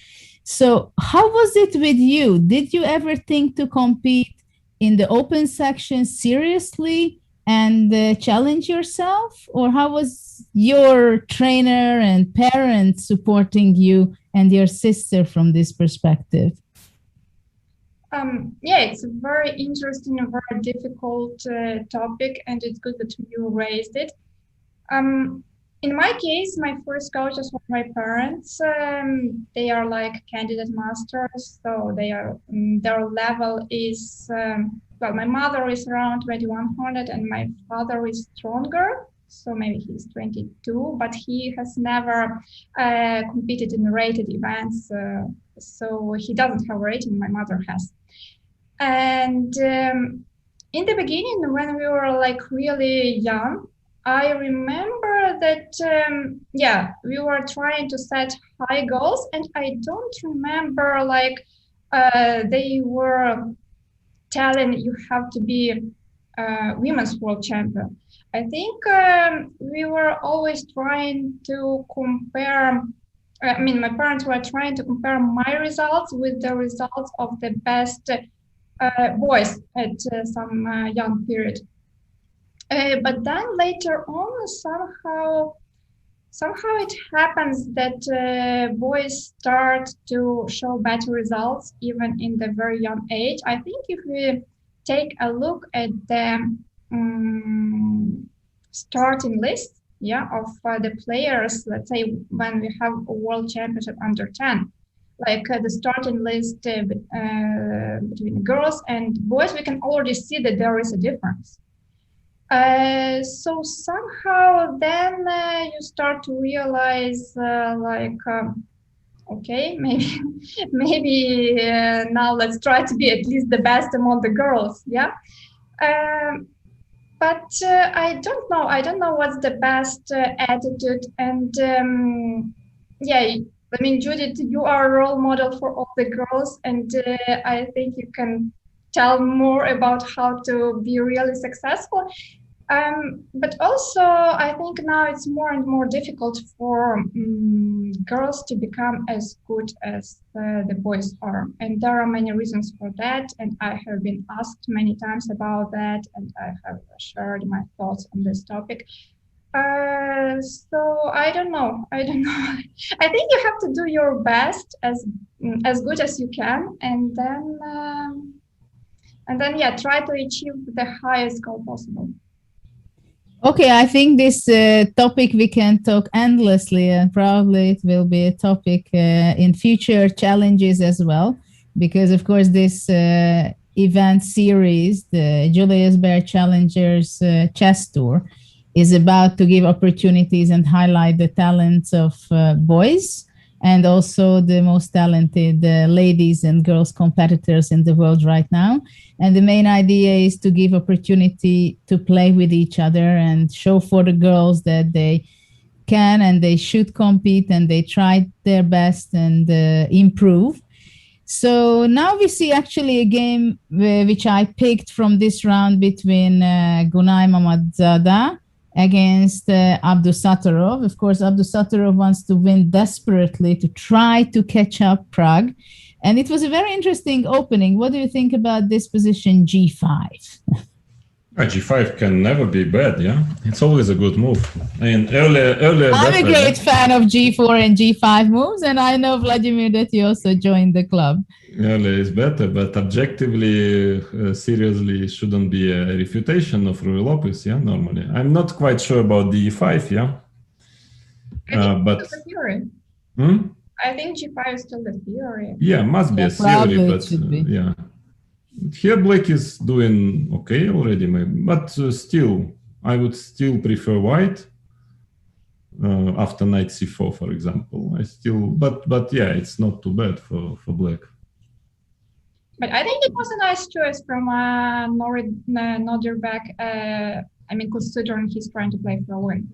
So how was it with you? Did you ever think to compete in the open section seriously and challenge yourself? Or how was your trainer and parents supporting you and your sister from this perspective? Yeah, it's a very interesting and very difficult topic, and it's good that you raised it. In my case, my first coaches were my parents. They are like candidate masters, so their level is, well, my mother is around 2100 and my father is stronger, so maybe he's 22, but he has never competed in rated events, so he doesn't have a rating, my mother has. And in the beginning, when we were like really young, I remember that, we were trying to set high goals, and I don't remember like they were telling you have to be women's world champion. I think we were always trying to compare, my parents were trying to compare my results with the results of the best boys at some young period. But then later on, somehow it happens that boys start to show better results even in the very young age. I think if we take a look at the starting list, of the players, let's say when we have a world championship under 10, like the starting list between girls and boys, we can already see that there is a difference. So somehow then you start to realize okay, maybe now let's try to be at least the best among the girls, but I don't know what's the best attitude. And Judit, you are a role model for all the girls, and I think you can tell more about how to be really successful. But also, I think now it's more and more difficult for girls to become as good as the boys are. And there are many reasons for that. And I have been asked many times about that, and I have shared my thoughts on this topic. So I don't know. I think you have to do your best as good as you can, and then try to achieve the highest goal possible. Okay, I think this topic we can talk endlessly, and probably it will be a topic in future challenges as well, because of course this event series, the Julius Baer Challengers Chess Tour, is about to give opportunities and highlight the talents of boys and also the most talented ladies and girls competitors in the world right now. And the main idea is to give opportunity to play with each other and show for the girls that they can and they should compete and they try their best and improve. So now we see actually a game which I picked from this round between Gunay Mamadzada against Abdusattorov. Of course, Abdusattorov wants to win desperately to try to catch up Prague. And it was a very interesting opening. What do you think about this position, G5? G5 can never be bad, yeah? It's always a good move. I mean, earlier I'm a better, great fan of G4 and G5 moves, and I know, Vladimir, that you also joined the club. Earlier is better, but objectively, seriously, it shouldn't be a refutation of Ruy Lopez, yeah, normally. I'm not quite sure about D5, yeah? But... the theory. I think G5 is still the theory. Yeah, must be a theory, but yeah. Here Black is doing okay already, maybe, but still, I would still prefer white after knight c4, for example. But yeah, it's not too bad for Black. But I think it was a nice choice from Nordirbeck. I mean, considering he's trying to play for a win.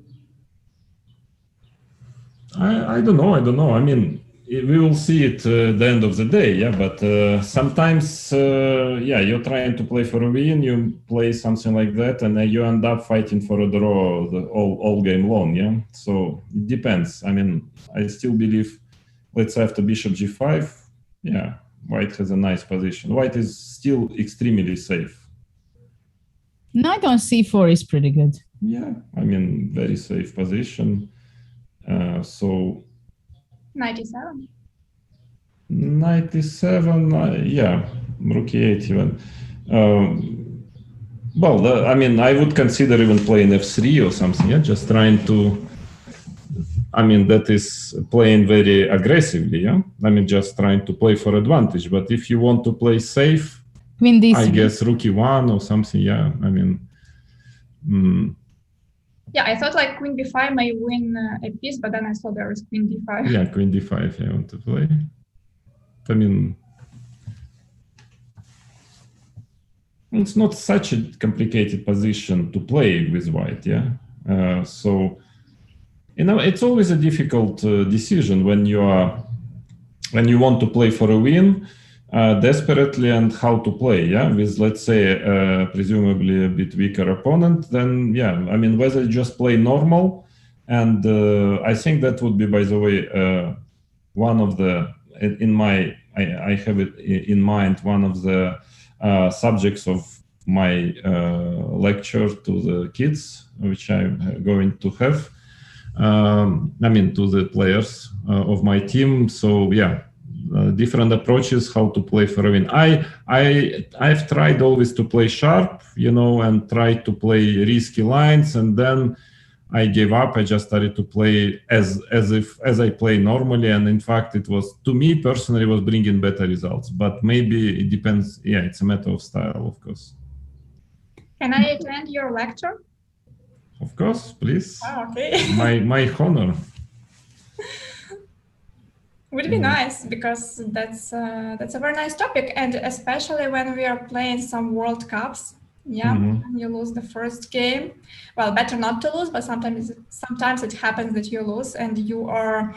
I don't know. I mean, we will see it at the end of the day, yeah. But sometimes, you're trying to play for a win, you play something like that, and you end up fighting for a draw all game long, yeah. So it depends. I mean, I still believe, let's say after bishop g5, yeah, white has a nice position. White is still extremely safe. Knight on c4 is pretty good. Yeah, I mean, very safe position. So 97. 97, yeah, rook e8 even. I mean, I would consider even playing f3 or something, yeah, just trying to, I mean, that is playing very aggressively, yeah? I mean, just trying to play for advantage, but if you want to play safe, Queen d3. I guess rook e1 or something, yeah, I mean... Yeah, I thought like queen b5 may win a piece, but then I saw there is queen d5. Yeah, queen d5 I want to play. I mean, it's not such a complicated position to play with white, yeah? So, you know, it's always a difficult decision when you want to play for a win desperately and how to play, yeah, with, let's say, presumably a bit weaker opponent, then, yeah, I mean, whether you just play normal, and I think that would be, by the way, one of the, I have it in mind, one of the subjects of my lecture to the kids, which I'm going to have, I mean, to the players of my team, so, yeah. Different approaches how to play for a win. I've tried always to play sharp, you know, and try to play risky lines, and then I gave up. I just started to play as I play normally, and in fact, it was, to me personally, was bringing better results. But maybe it depends. Yeah, it's a matter of style, of course. Can I attend your lecture? Of course, please. Oh, okay. my honor. Would be nice, because that's a very nice topic, and especially when we are playing some World Cups. Yeah, you lose the first game. Well, better not to lose, but sometimes it happens that you lose, and you are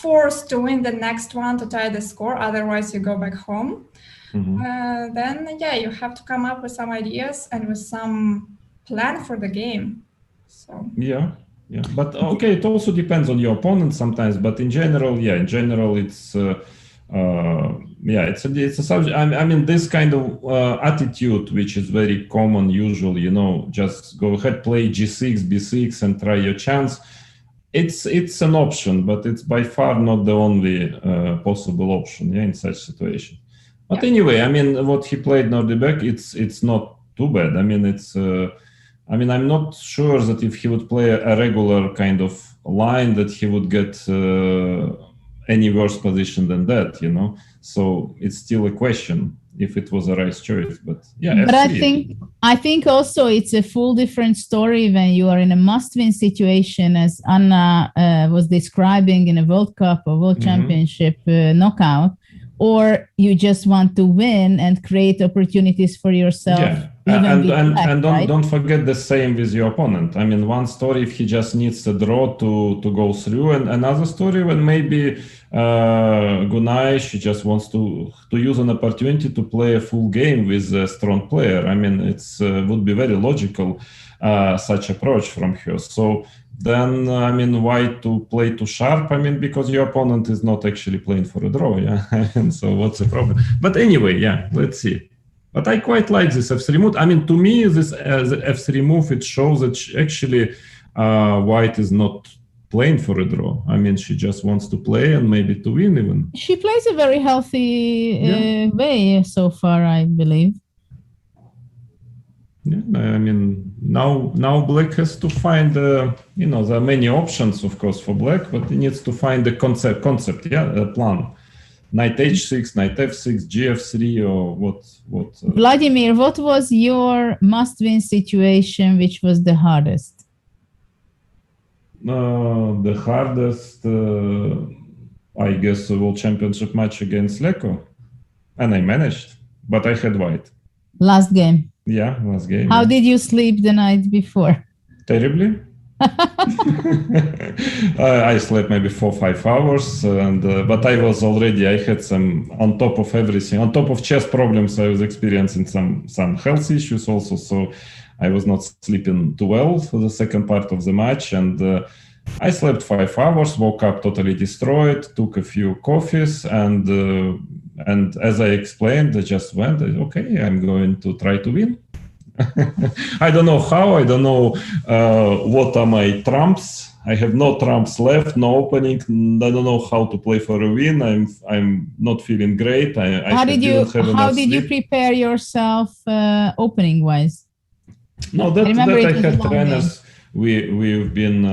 forced to win the next one to tie the score. Otherwise, you go back home. Then, yeah, you have to come up with some ideas and with some plan for the game. So yeah. Yeah, but okay, it also depends on your opponent sometimes. But in general, it's it's a subject. I mean, this kind of attitude, which is very common usually, you know, just go ahead, play g6, b6, and try your chance. It's an option, but it's by far not the only possible option, yeah, in such situation. But anyway, I mean, what he played Nordirbeck, it's not too bad. I mean, I mean, I'm not sure that if he would play a regular kind of line that he would get any worse position than that, you know. So it's still a question if it was a right choice. But yeah, but I think also it's a full different story when you are in a must-win situation, as Anna was describing in a World Cup or World Championship knockout, or you just want to win and create opportunities for yourself. Yeah. And don't forget the same with your opponent. I mean, one story if he just needs a draw to go through, and another story when maybe Gunay, she just wants to use an opportunity to play a full game with a strong player. I mean, it's would be very logical such approach from her. So then, I mean, why to play too sharp? I mean, because your opponent is not actually playing for a draw, yeah. And so what's the problem? But anyway, yeah, let's see. But I quite like this f3 move. I mean, to me, this the f3 move, it shows that actually White is not playing for a draw. I mean, she just wants to play and maybe to win even. She plays a very healthy way so far, I believe. Yeah, I mean, now Black has to find, you know, there are many options, of course, for Black, but he needs to find the concept, a plan. Knight h6, knight f6, gf3, or what? Vladimir, what was your must-win situation, which was the hardest? The hardest, I guess, a World Championship match against Leko, and I managed, but I had White. Last game. Yeah, last game. How did you sleep the night before? Terribly. I slept maybe 4-5 hours, and but I had some, on top of everything, on top of chess problems, I was experiencing some health issues also, so I was not sleeping too well for the second part of the match, and I slept 5 hours, woke up totally destroyed, took a few coffees, and as I explained, I just went, okay, I'm going to try to win. I don't know how, I don't know what are my trumps. I have no trumps left, no opening. I don't know how to play for a win. I'm not feeling great. How did you prepare yourself opening wise? No, that I had trainers. We've been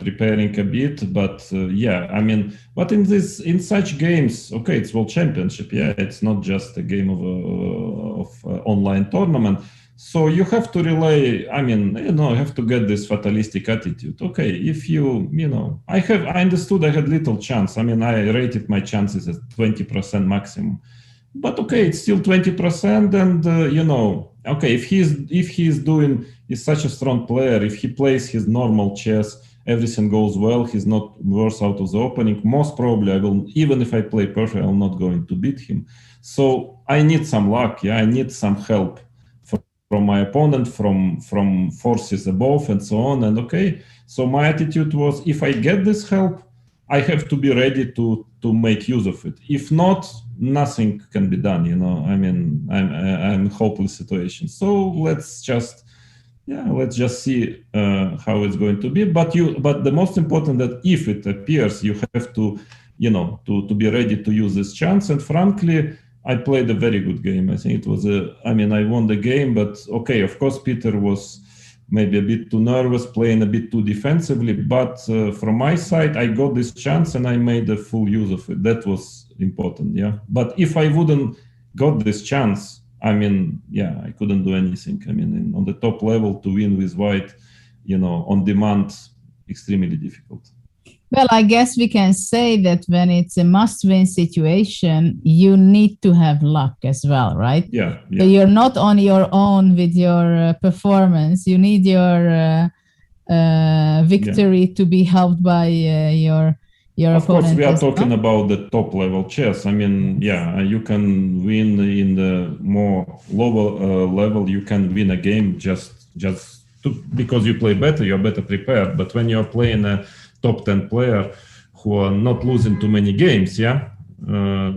preparing a bit, but yeah, I mean, but in such games, okay, it's World Championship. Yeah, it's not just a game of online tournament. So you have to rely, I mean, you know, you have to get this fatalistic attitude. Okay, if you know, I understood I had little chance. I mean, I rated my chances at 20% maximum. But okay, it's still 20%, and you know, okay, if he's such a strong player, if he plays his normal chess, everything goes well, he's not worse out of the opening, most probably I will, even if I play perfect, I'm not going to beat him. So I need some luck, yeah, I need some help from my opponent, from forces above and so on. And okay, so my attitude was, if I get this help, I have to be ready to make use of it. If not, nothing can be done, you know. I mean, I'm in a hopeless situation. So let's just see how it's going to be. But the most important that if it appears, you have to, you know, to be ready to use this chance. And frankly, I played a very good game. I think it was I won the game, but okay, of course, Peter was maybe a bit too nervous, playing a bit too defensively. But from my side, I got this chance and I made a full use of it. That was important, yeah. But if I wouldn't got this chance, I mean, yeah, I couldn't do anything. I mean, on the top level to win with White, you know, on demand, extremely difficult. Well, I guess we can say that when it's a must-win situation, you need to have luck as well, right? Yeah. So you're not on your own with your performance. You need your victory to be helped by your opponent. Of course, we are talking about the top-level chess. I mean, yeah, you can win in the more lower level. You can win a game just because you play better. You're better prepared. But when you're playing a top 10 player who are not losing too many games, yeah.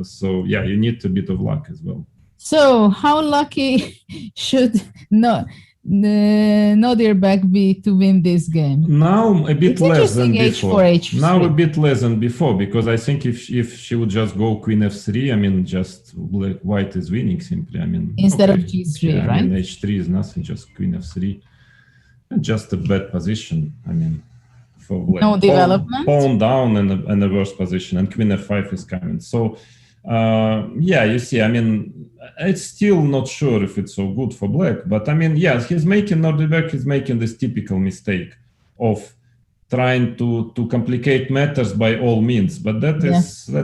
So yeah, you need a bit of luck as well. So how lucky should Nodirbek be to win this game? Now a bit less than before. H4, now a bit less than before, because I think if she would just go Queen F3, I mean, just White is winning simply. I mean, instead of G3, yeah, right? I mean, H3 is nothing, just Queen F3, and just a bad position. I mean. For no development, pawn down and a worse position, and Queen F5 is coming. So yeah, you see, I mean, it's still not sure if it's so good for Black, but I mean, yeah, Nordberg is making this typical mistake of trying to complicate matters by all means, but that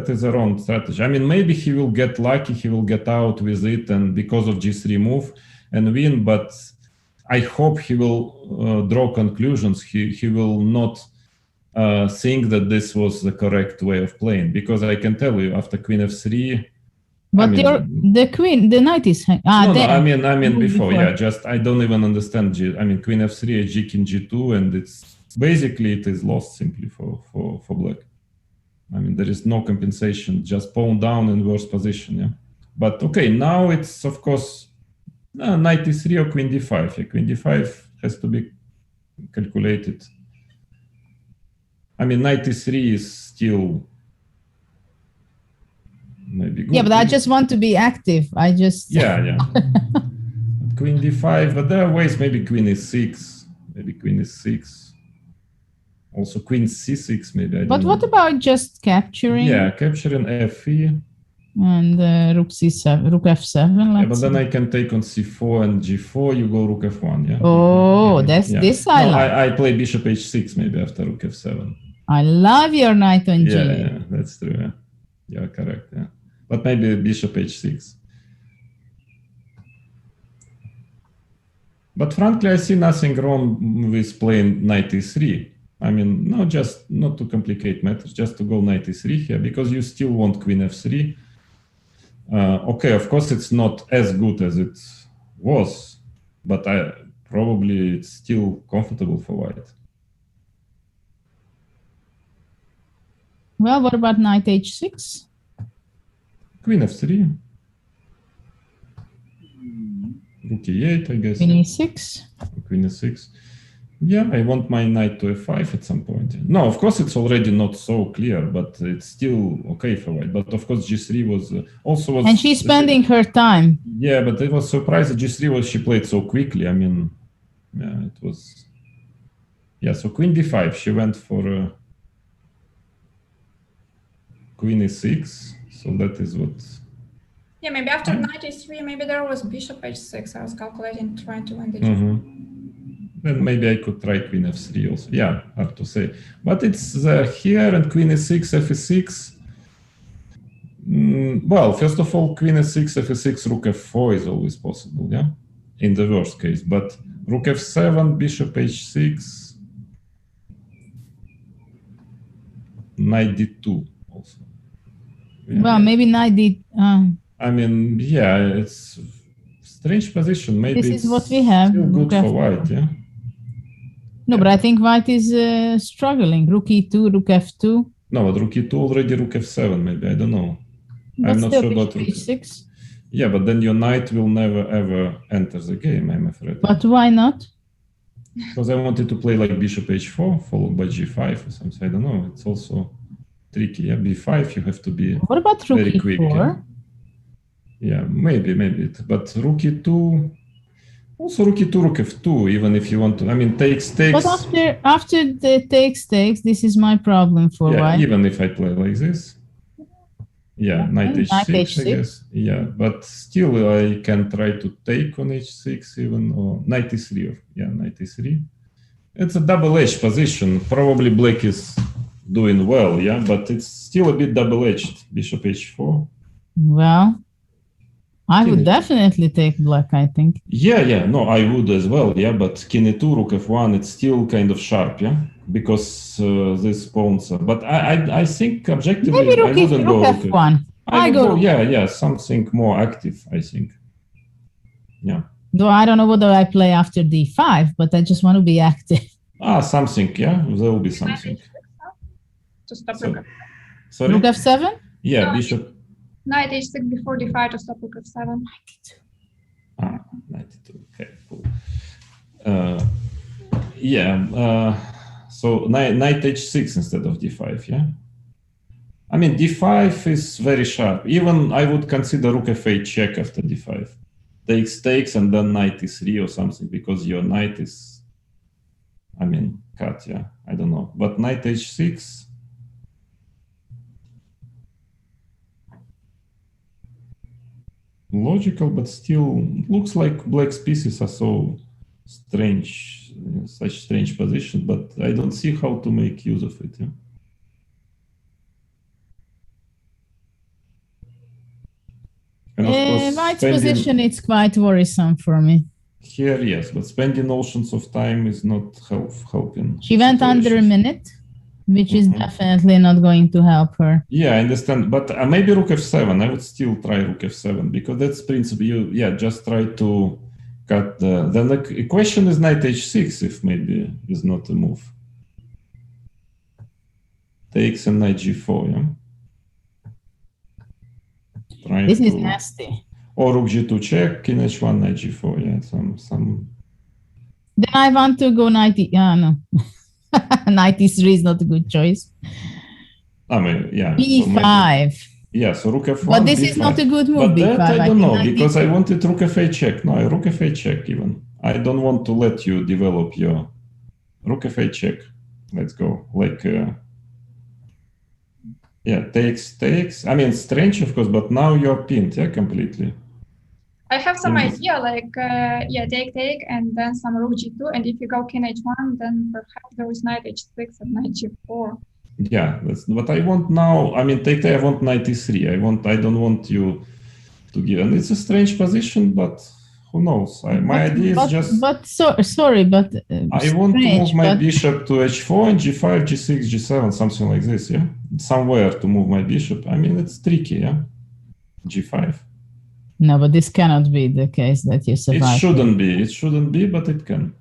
is a wrong strategy. I mean, maybe he will get lucky, he will get out with it, and because of G3 move and win, but I hope he will draw conclusions. He will not think that this was the correct way of playing, because I can tell you after Queen F3. But the knight is no, I mean before, yeah. Just I don't even understand. I mean Queen F3, G King G2, and it's basically it is lost simply for Black. I mean there is no compensation, just pawn down in worse position, yeah. But okay, now it's of course Knight e3 or queen d5. Yeah, queen d5 has to be calculated. I mean, knight e3 is still maybe good. Yeah, but I just want to be active. I just... Yeah. Queen d5, but there are ways, maybe queen e6, maybe queen e6. Also queen c6, maybe. I don't know. What about just capturing? Yeah, capturing fe. And rook c7, rook f7. Yeah, but then I can take on c4 and g4. You go rook f1. Yeah. Oh, this I like. I play bishop h6 maybe after rook f7. I love your knight on g. Yeah, that's true. Yeah, you're correct. Yeah, but maybe bishop h6. But frankly, I see nothing wrong with playing knight e3. I mean, no, just not to complicate matters, just to go knight e3 here, because you still want queen f3. Okay, of course, it's not as good as it was, but probably it's still comfortable for white. Well, what about knight h6? Queen f3. Rook e8, I guess. Queen e6. Queen e6. Yeah, I want my knight to f5 at some point. No, of course, it's already not so clear, but it's still okay for white. But of course, g3 was also... And she's spending her time. Yeah, but it was surprising. G3 was she played so quickly. I mean, yeah, it was... Yeah, so queen d5, she went for queen e6. So that is what... Yeah, maybe after knight e3, maybe there was bishop h6. I was calculating, trying to win the g4. Then maybe I could try queen f3 also. Yeah, hard to say. But it's here and queen e6, f6. Well, first of all, queen e6, f6, rook f4 is always possible, yeah? In the worst case. But rook f7, bishop h6, knight d2 also. Yeah. Well, maybe knight d... I mean, yeah, it's strange position. Maybe this is what we have. Still good for white, yeah? No, but I think white is struggling. Rook e2, rook f2. No, but rook e2 already rook f7, maybe. I don't know. But I'm not still sure about rook h6. Yeah, but then your knight will never ever enter the game, I'm afraid. But why not? Because I wanted to play like bishop h4 followed by g5 or something. I don't know. It's also tricky. Yeah, b5 you have to be what about rook very e4? quick. Yeah, maybe. But rook e2, also rook e2, rook f2, even if you want to. I mean, takes. But after the takes, this is my problem for white. Even if I play like this. Yeah, knight h6, I guess. Yeah, but still I can try to take on h6 even, or knight e3. Yeah, knight e3. It's a double-edged position. Probably black is doing well, yeah, but it's still a bit double-edged. Bishop h4. Well, I would definitely take black, I think. Yeah, no, I would as well, yeah, but king e2, rook f1, it's still kind of sharp, yeah, because these pawns are, but I think objectively, maybe I wouldn't go rook f1. I go, yeah, something more active, I think. Yeah. Though I don't know whether I play after d5, but I just want to be active. Something, yeah, there will be something. To stop rook f7. Sorry? Rook f7? Yeah, bishop. Knight h6 before d5 to stop rook f7. 92. Okay, cool. So knight h6 instead of d5, yeah? I mean, d5 is very sharp. Even I would consider rook f8 check after d5. Takes, and then knight e3 or something, because your knight is, I mean, cut, yeah? I don't know. But knight h6... logical, but still looks like black's pieces are so strange, such strange position, but I don't see how to make use of it. Yeah? And of course, white's position is quite worrisome for me. Here, yes, but spending oceans of time is not helping. She went under a minute, which is definitely not going to help her. Yeah, I understand, but maybe rook f7. I would still try rook f7 because that's principle. You just try to cut the. Then the question is knight h6 if maybe is not a move. Takes and knight g4. Yeah. This is nasty. Or rook g2 check, king h1, knight g4. Yeah, some. Then I want to go knight. No, knight e3 is not a good choice. I mean, yeah. b5. So maybe, yeah, so rook f1. But this b5. is not a good move. But b5. that I don't know think because I wanted rook f8 check. No, rook f8 check even. I don't want to let you develop your rook f8 check. Let's go. Like, yeah, takes. I mean, strange, of course, but now you're pinned, yeah, completely. I have some idea, like, yeah, take, and then some rook g2, and if you go king h1, then perhaps there is knight h6 and knight g4. Yeah, that's what I want now. I mean, take, I want knight e3. I don't want you to give, and it's a strange position, but who knows? My idea is just. But sorry, but I want to move my bishop to h4 and g5, g6, g7, something like this. Yeah, somewhere to move my bishop. I mean, it's tricky. Yeah, g5. No, but this cannot be the case that you survive. It shouldn't be. It shouldn't be, but it can.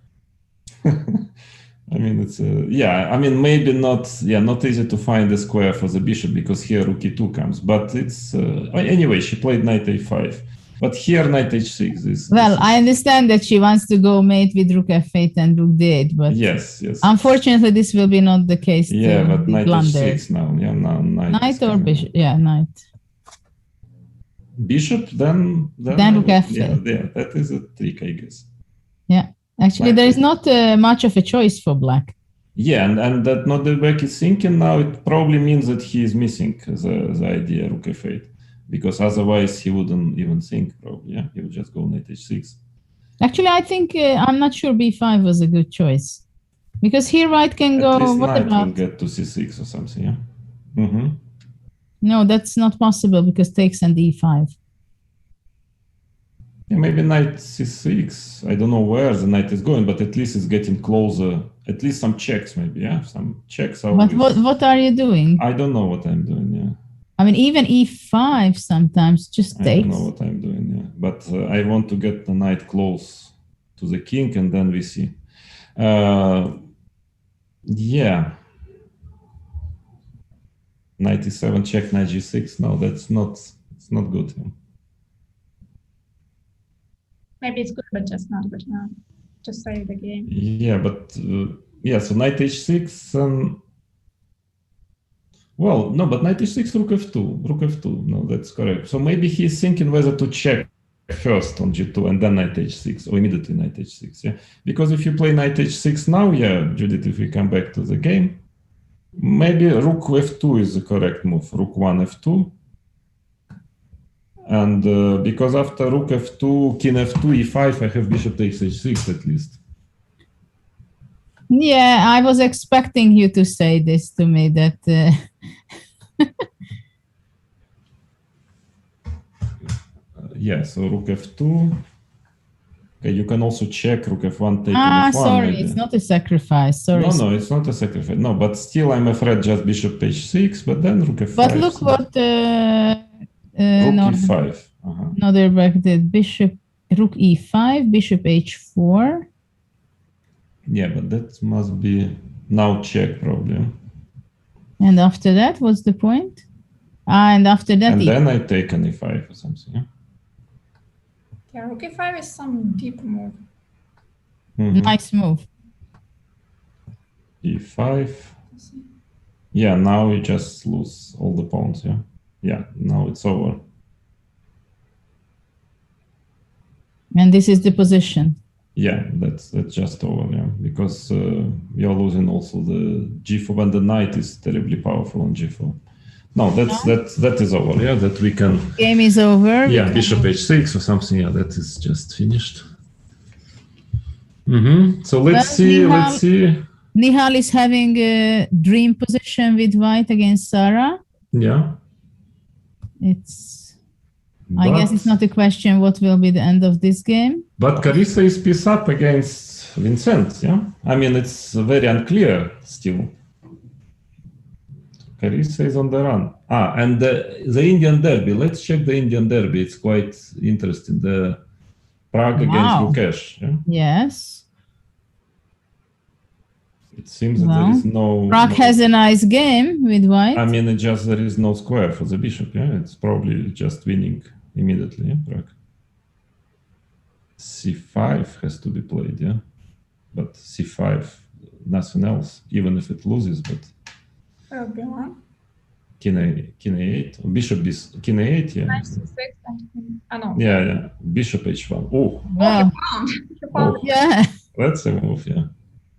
I mean, it's yeah. I mean, maybe not. Yeah, not easy to find a square for the bishop because here rook e2 comes. But it's anyway. She played knight a5, but here knight h6. Well, I understand that she wants to go mate with rook f8 and rook d8, but yes. Unfortunately, this will be not the case. Yeah, but knight h6 now. Yeah, now knight or bishop. Yeah, knight. Bishop, then rook f8. Yeah, that is a trick, I guess. Yeah, actually, there is not much of a choice for black. Yeah, and that not the black is thinking now. It probably means that he is missing the idea rook f8, because otherwise he wouldn't even think. Probably, yeah, he would just go knight h6. Actually, I think I'm not sure b5 was a good choice, because here white can go. At least what knight about? will get to c6 or something. Yeah. Mm-hmm. No, that's not possible because takes and e5. Yeah, maybe knight c6. I don't know where the knight is going, but at least it's getting closer. At least some checks, maybe. Yeah, some checks. But what are you doing? I don't know what I'm doing. Yeah. I mean, even e5 sometimes just takes. I don't know what I'm doing. Yeah, but I want to get the knight close to the king, and then we see. Yeah. Knight e7 check, knight g6. No, that's not. It's not good. Maybe it's good, but just not good enough to save the game. Yeah, but yeah. So knight h6. Well, no, but knight h6, rook f2. Rook f2. No, that's correct. So maybe he's thinking whether to check first on g2 and then knight h6, or immediately knight h6. Yeah, because if you play knight h6 now, yeah, Judith, if we come back to the game. Maybe rook f2 is the correct move. Rook 1 f2. And because after rook f2, king f2, e5, I have bishop takes h6 at least. Yeah, I was expecting you to say this to me, that... Yeah, so rook f2. Okay, you can also check rook f1, take f1. Sorry, maybe. It's not a sacrifice. Sorry. No, it's not a sacrifice. No, but still I'm afraid just bishop h6, but then rook f5. But look what... rook e5. Another back did bishop, rook e5, bishop h4. Yeah, but that must be now check probably. And after that, what's the point? And after that... And then I take an e5 or something, yeah? Yeah, rook e5 is some deep move. Mm-hmm. Nice move. e5. Yeah, now you just lose all the pawns, yeah? Yeah, now it's over. And this is the position. Yeah, that's just over, yeah, because you're losing also the g4, and the knight is terribly powerful on g4. No, that is over, yeah, that we can... Game is over. Yeah, bishop h6 or something, yeah, that is just finished. Mm-hmm. So let's see. Nihal is having a dream position with white against Sarah. Yeah. I guess it's not a question what will be the end of this game. But Carissa is piece up against Vincent, yeah? I mean, it's very unclear still. Carissa is on the run. And the Indian Derby. Let's check the Indian Derby. It's quite interesting. The Prague against Lukesh. Yeah? Yes. It seems that there is no... Prague has a nice game with white. I mean, there is no square for the bishop. Yeah, it's probably just winning immediately. Yeah, Prague. c5 has to be played, yeah. But c5, nothing else, even if it loses. But B1. king a8, bishop b, king a8, yeah. Knight c6 and no. Yeah. Bishop h1. Oh, Well, He found it. yeah. that's a move, yeah.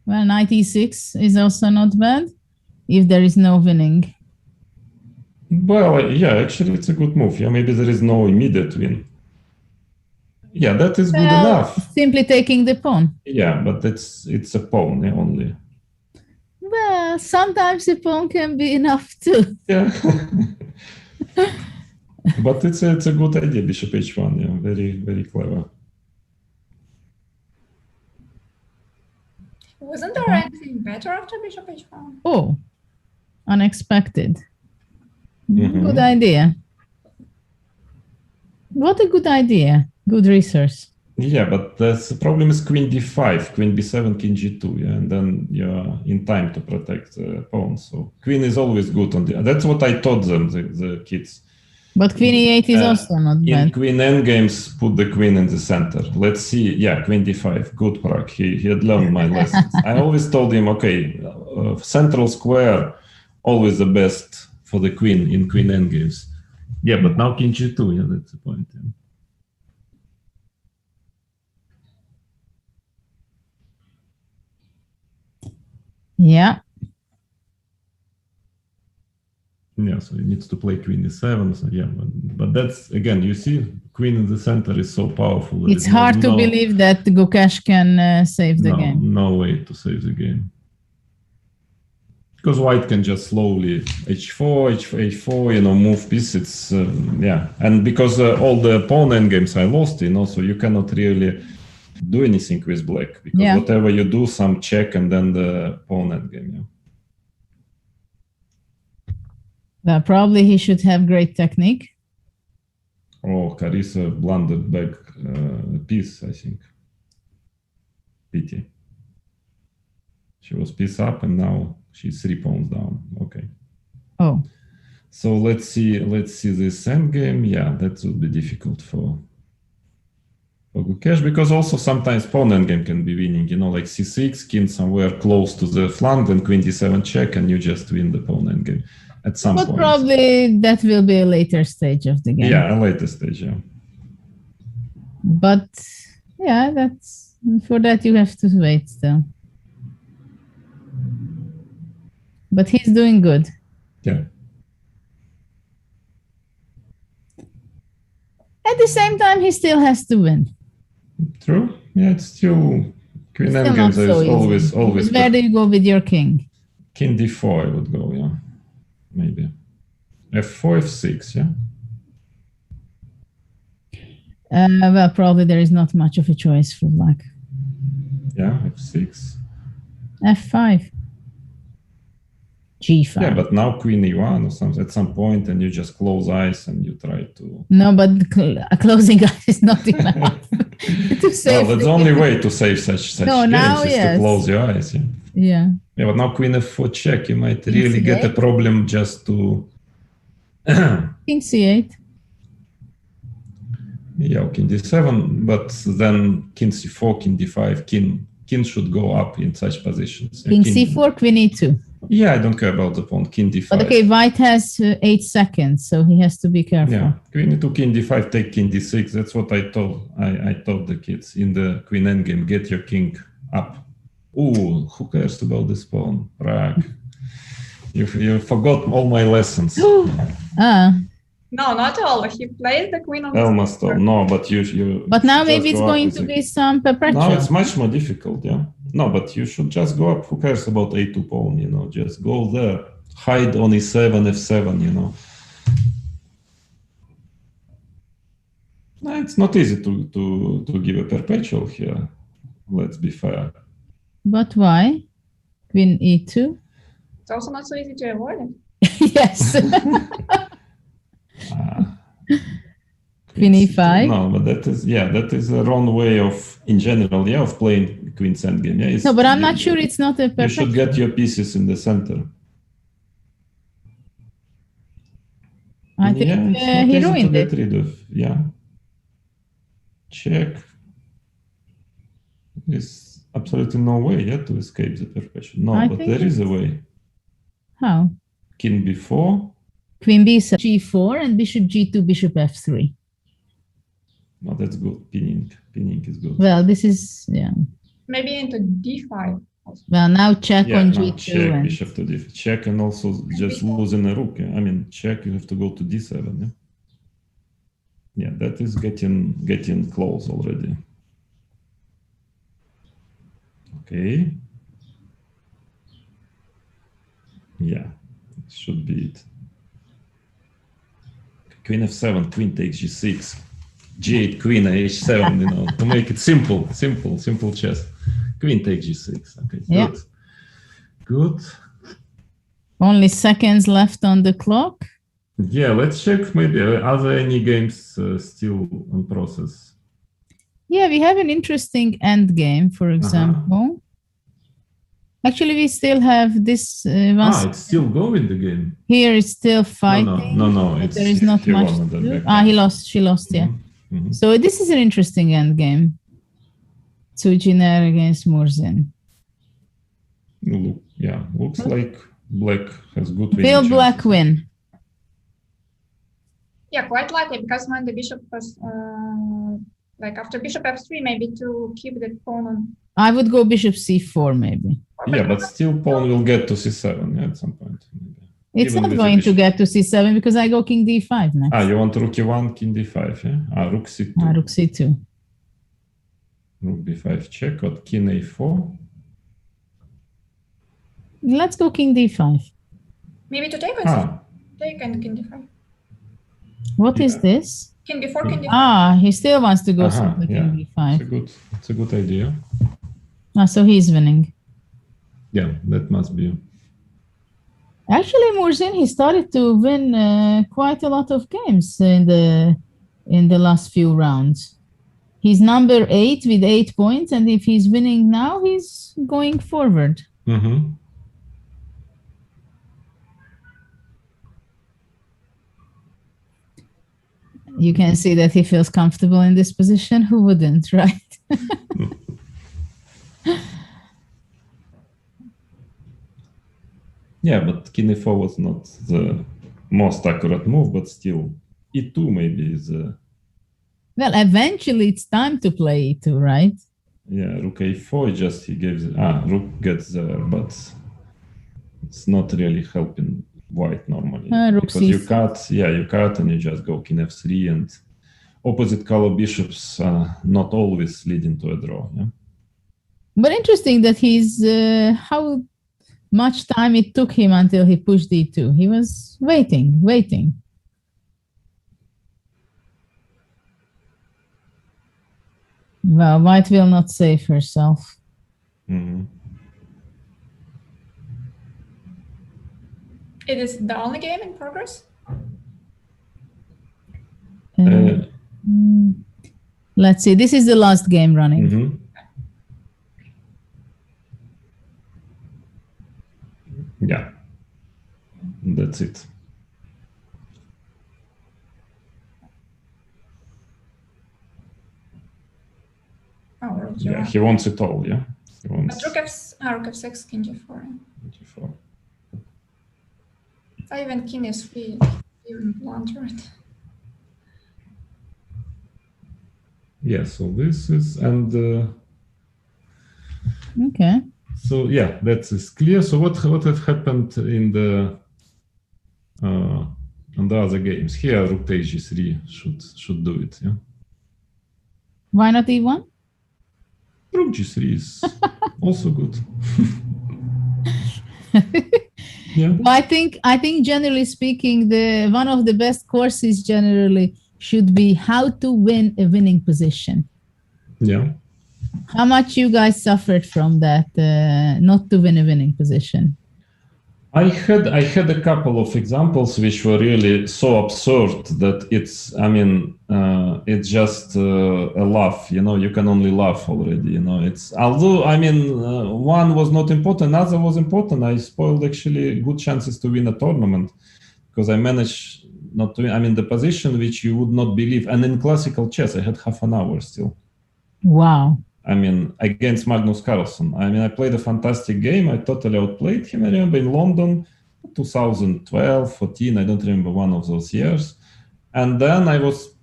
Well, knight e6 is also not bad if there is no winning. Well, yeah, actually, it's a good move. Yeah, maybe there is no immediate win. Yeah, that is good Well, enough. simply taking the pawn. Yeah, but it's a pawn, yeah, only. Well, sometimes a pawn can be enough too. Yeah. But it's a good idea, bishop h1. Yeah, very, very clever. Wasn't there anything better after bishop h1? Oh, unexpected. Mhm. Good idea. What a good idea. Good research. Yeah, but the problem is queen d5, queen b7, king g2, yeah, and then you're in time to protect the pawn. So queen is always good on the. That's what I taught them, the kids. But queen e8 is also not In bad. queen endgames, put the queen in the center. Let's see. Yeah, queen d5. Good, Parag. He had learned my lessons. I always told him, okay, central square, always the best for the queen in queen endgames. Yeah, but now king g2. Yeah, that's the point. Yeah. Yeah. Yeah, so he needs to play queen e7. So yeah, but that's again, you see, queen in the center is so powerful. There It's is hard to believe that Gukash can save the game. No way to save the game. Because white can just slowly h4, h4, you know, move pieces. Yeah, and because all the pawn endgames I lost, you know, so you cannot really do anything with black because whatever you do, some check and then the pawn endgame. Yeah. Well, probably he should have great technique. Oh, Carissa blundered back a piece, I think. Pity. She was piece up and now she's 3 pawns down. Okay. Oh. So let's see this endgame. Yeah, that would be difficult for Gukash because also sometimes pawn endgame can be winning, you know, like c6, king somewhere close to the flank, then queen d7 check, and you just win the pawn endgame at some point. But probably that will be a later stage of the game. Yeah, a later stage, yeah. But yeah, that's for that you have to wait still. But he's doing good. Yeah. At the same time, he still has to win. True. Yeah, it's still queen Still endgames not so is easy. always. Where do you go with your king? King d4 I would go, yeah. Maybe. f4, f6, yeah. Well, probably there is not much of a choice for black. Yeah, f6. f5. g5. Yeah, but now queen e1 or something at some point, and you just close eyes and you try to. No, but closing eyes is not enough to save. Well, that's the only way to save such No, games now, is yes. to close your eyes. Yeah. Yeah. Yeah, but now queen f4 check, you might King really get a c8. problem just to. King c8. Yeah, king d7, but then king c4, king d5, king should go up in such positions. King c4, queen e2. Yeah, I don't care about the pawn. King d5. But okay, white has 8 seconds, so he has to be careful. Yeah, queen e2, king d5, take king d6. That's what I told the kids in the queen endgame. Get your king up. Ooh, who cares about this pawn? Rag. You forgot all my lessons. No, not all. He plays the queen on the Almost all. No, but you. But now should maybe just it's go up going with to the- be some perpetual. No, it's much more difficult, yeah. No, but you should just go up. Who cares about a2 pawn, you know? Just go there. Hide on e7, f7, you know. No, it's not easy to give a perpetual here. Let's be fair. But why? Queen e2? It's also not so easy to avoid it. Yes. Queen e5? No, but that is a wrong way of, in general, of playing queen's endgame. Yeah, No, but I'm not sure it's not a You perpetual. should get your pieces in the center. I think it's not he easy to ruined get it. rid of. Yeah. Check. is absolutely no way yet to escape the perpetual. No, I but think there is a it's- way. How? King b4. Queen b7, g4, and bishop g2, bishop f3. No, that's good. Pinning is good. Well, this is, yeah. Maybe into d5. Well, now check Yeah, on now g2. check, and- bishop to d5. Check and also just losing a rook. I mean, check, you have to go to d7. Yeah, yeah, that is getting close already. Okay. Yeah, should be it. Queen f7, queen takes g6. g8, queen h7, you know, to make it simple chess. Queen takes g6. Okay, Yeah. good. Good. Only seconds left on the clock. Yeah, let's check maybe are there any games still on process? Yeah, we have an interesting end game, for example. Actually, we still have this one. It's still going the game. Here it's still fighting. No. But It's there is not he much won to the do. back. He lost. She lost, yeah. Mhm. So this is an interesting end game. Tsujiner against Murzin. Yeah, looks like black has good winning Will black chances. win? Yeah, quite likely, because when the bishop was like after bishop f3, maybe to keep the pawn on. I would go bishop c4 maybe. Yeah, but still pawn will get to c7 at some point. Maybe. It's Even not with the going to bishop. get to c7 because I go king d5 next. You want rook e1, king d5, yeah? Rook c2. Rook c2. Rook b5 check, got king a4. Let's go king d5. Maybe to take on take and king d5. What is Yeah. this? King b4, king d5. He still wants to go Yeah, king d5. it's a good idea. So he's winning. Yeah, that must be. Actually, Murzin, he started to win quite a lot of games in the last few rounds. He's number 8 with 8 points, and if he's winning now, he's going forward. Mm-hmm. You can see that he feels comfortable in this position. Who wouldn't, right? Yeah, but king e4 was not the most accurate move, but still, e2 maybe is. Well, eventually it's time to play e2, right? Yeah, rook a4. Just he gives. Rook gets there, but it's not really helping white normally Rook because you c4. cut. Yeah, you cut and you just go king f3, and opposite color bishops not always leading to a draw. Yeah. But interesting that he's how much time it took him until he pushed e2. He was waiting. Well, white will not save herself. Mm-hmm. It is the only game in progress. Let's see. This is the last game running. Mm-hmm. Yeah, that's it. Rook Yeah, g1. he wants it all. Yeah, he wants But rook f6, king g4. g4. Even king s3, even blundered. Yeah, so this is Okay. so yeah, that is clear. So what had happened in the on the other games? Here, rook takes g3 should do it. Yeah, Why not e1? rook g3 is also good. Yeah. Well, I think generally speaking, the one of the best courses generally should be how to win a winning position. Yeah. How much you guys suffered from that, not to win a winning position? I had a couple of examples which were really so absurd that it's it's just a laugh. You can only laugh already. It's although one was not important, another was important. I spoiled actually good chances to win a tournament because I managed not to win. The position which you would not believe, and in classical chess I had half an hour still. Wow. I mean, against Magnus Carlsen. I mean, I played a fantastic game. I totally outplayed him. I remember in London, 2012, 14, I don't remember one of those years. And then I was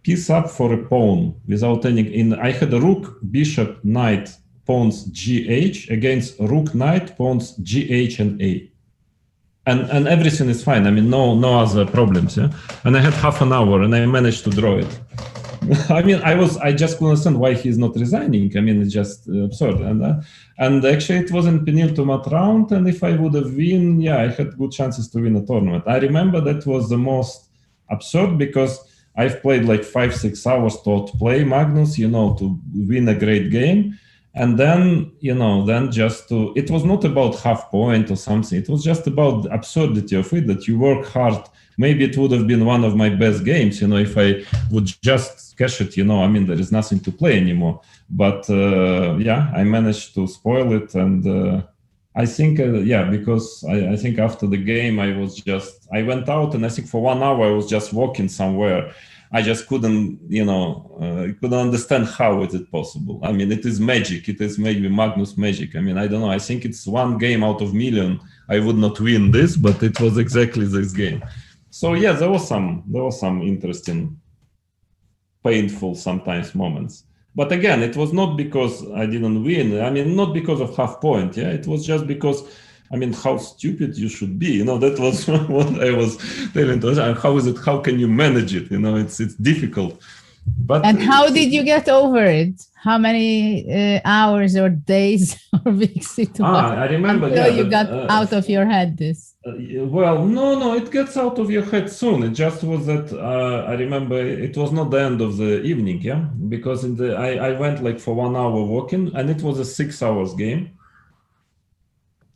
piece up for a pawn without any. I had a rook, bishop, knight, pawns GH against rook, knight, pawns GH and A. And everything is fine. I mean, no other problems. Yeah. And I had half an hour and I managed to draw it. I mean, I just couldn't understand why he's not resigning. I mean, it's just absurd. And actually, it was in penultimate round. And if I would have won, yeah, I had good chances to win a tournament. I remember that was the most absurd because I've played like 5-6 hours to outplay Magnus, to win a great game. And then, it was not about half point or something. It was just about the absurdity of it, that you work hard. Maybe it would have been one of my best games, if I would just cash it, I mean, there is nothing to play anymore. But I managed to spoil it. And I think, because I think after the game, I went out and I think for 1 hour I was just walking somewhere. I just couldn't understand how is it possible. I mean, it is magic. It is maybe Magnus magic. I mean, I don't know. I think it's one game out of million. I would not win this, but it was exactly this game. So yeah, there was some interesting, painful sometimes moments. But again, it was not because I didn't win. I mean, not because of half point. Yeah, it was just because. I mean, how stupid you should be. That was what I was telling to us. How is it? How can you manage it? It's difficult. And how did you get over it? How many hours or days or weeks it was? I remember. Until you got out of your head this. Well, no, it gets out of your head soon. It just was that I remember it was not the end of the evening, yeah, because I went like for 1 hour walking, and it was a 6 hours game.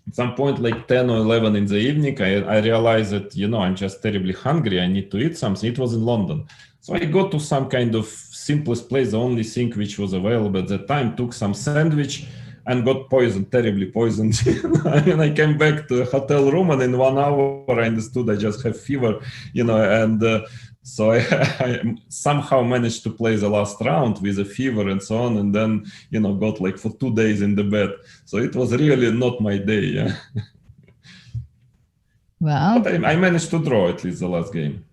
At some point, like 10 or 11 in the evening, I realized that, I'm just terribly hungry. I need to eat something. It was in London. So I go to some kind of simplest place. The only thing which was available at that time, took some sandwich and got poisoned, terribly poisoned. And I came back to the hotel room, and in 1 hour I understood I just have fever, and so I somehow managed to play the last round with a fever and so on, and then, got like for 2 days in the bed. So it was really not my day. Yeah. Well, but I managed to draw at least the last game.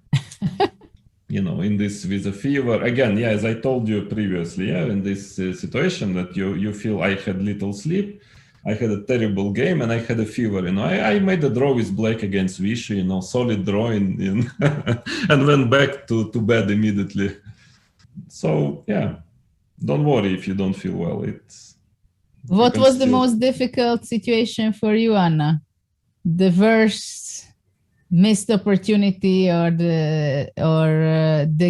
In this with a fever again. Yeah, as I told you previously. Yeah, in this situation that you feel I had little sleep. I had a terrible game and I had a fever. I made a draw with black against Vichy, solid drawing, and went back to bed immediately. So yeah, don't worry if you don't feel well. What was the most difficult situation for you, Anna? The worst missed opportunity, or the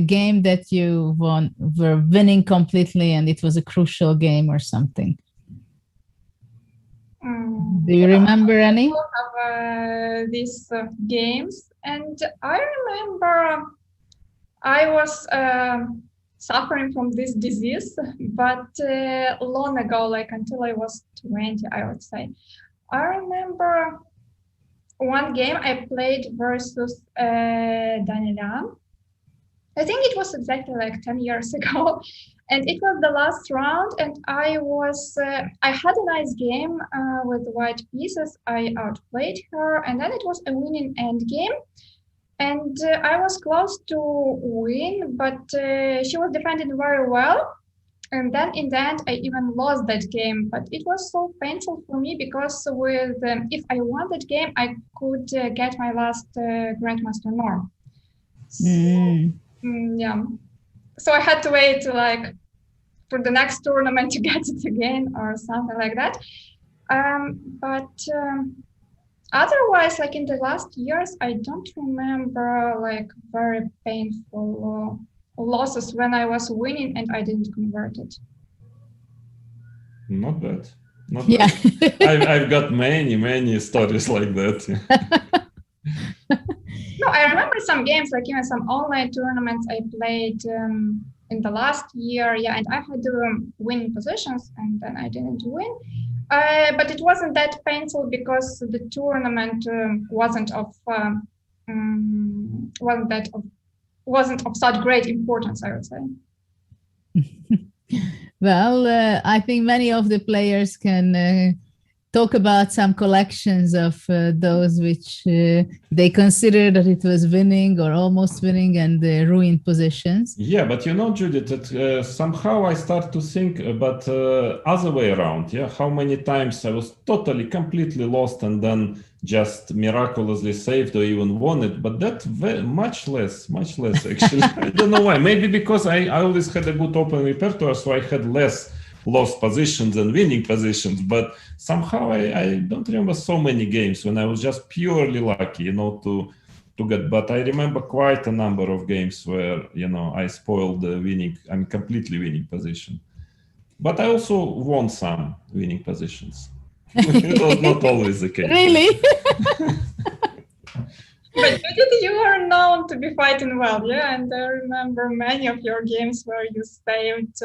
game that you were winning completely and it was a crucial game or something? Do you remember any? Of these games, and I remember I was suffering from this disease, but long ago, like until I was 20, I would say. I remember one game I played versus Danielian. I think it was exactly like 10 years ago. And it was the last round, and I had a nice game with white pieces. I outplayed her, and then it was a winning end game. And I was close to win, but she was defending very well. And then in the end, I even lost that game. But it was so painful for me because if I won that game, I could get my last Grandmaster norm. Yeah. So I had to wait for the next tournament to get it again or something like that. But otherwise, in the last years, I don't remember very painful losses when I was winning and I didn't convert it. Not bad. Not yeah. bad. I've got many stories like that. No, I remember some games, even some online tournaments I played in the last year, and I had winning positions, and then I didn't win. But it wasn't that painful because the tournament wasn't of such great importance, I would say. Well, I think many of the players can talk about some collections of those which they consider that it was winning or almost winning and ruined positions. Yeah, but you know, Judith, that somehow I start to think about other way around. Yeah, how many times I was totally, completely lost and then just miraculously saved or even won it. But that much less actually. I don't know why. Maybe because I always had a good open repertoire, so I had less lost positions and winning positions, but somehow I don't remember so many games when I was just purely lucky, to get. But I remember quite a number of games where I spoiled the completely winning position. But I also won some winning positions. It was not always the case. Really? But Judith, you are known to be fighting well, yeah. And I remember many of your games where you saved,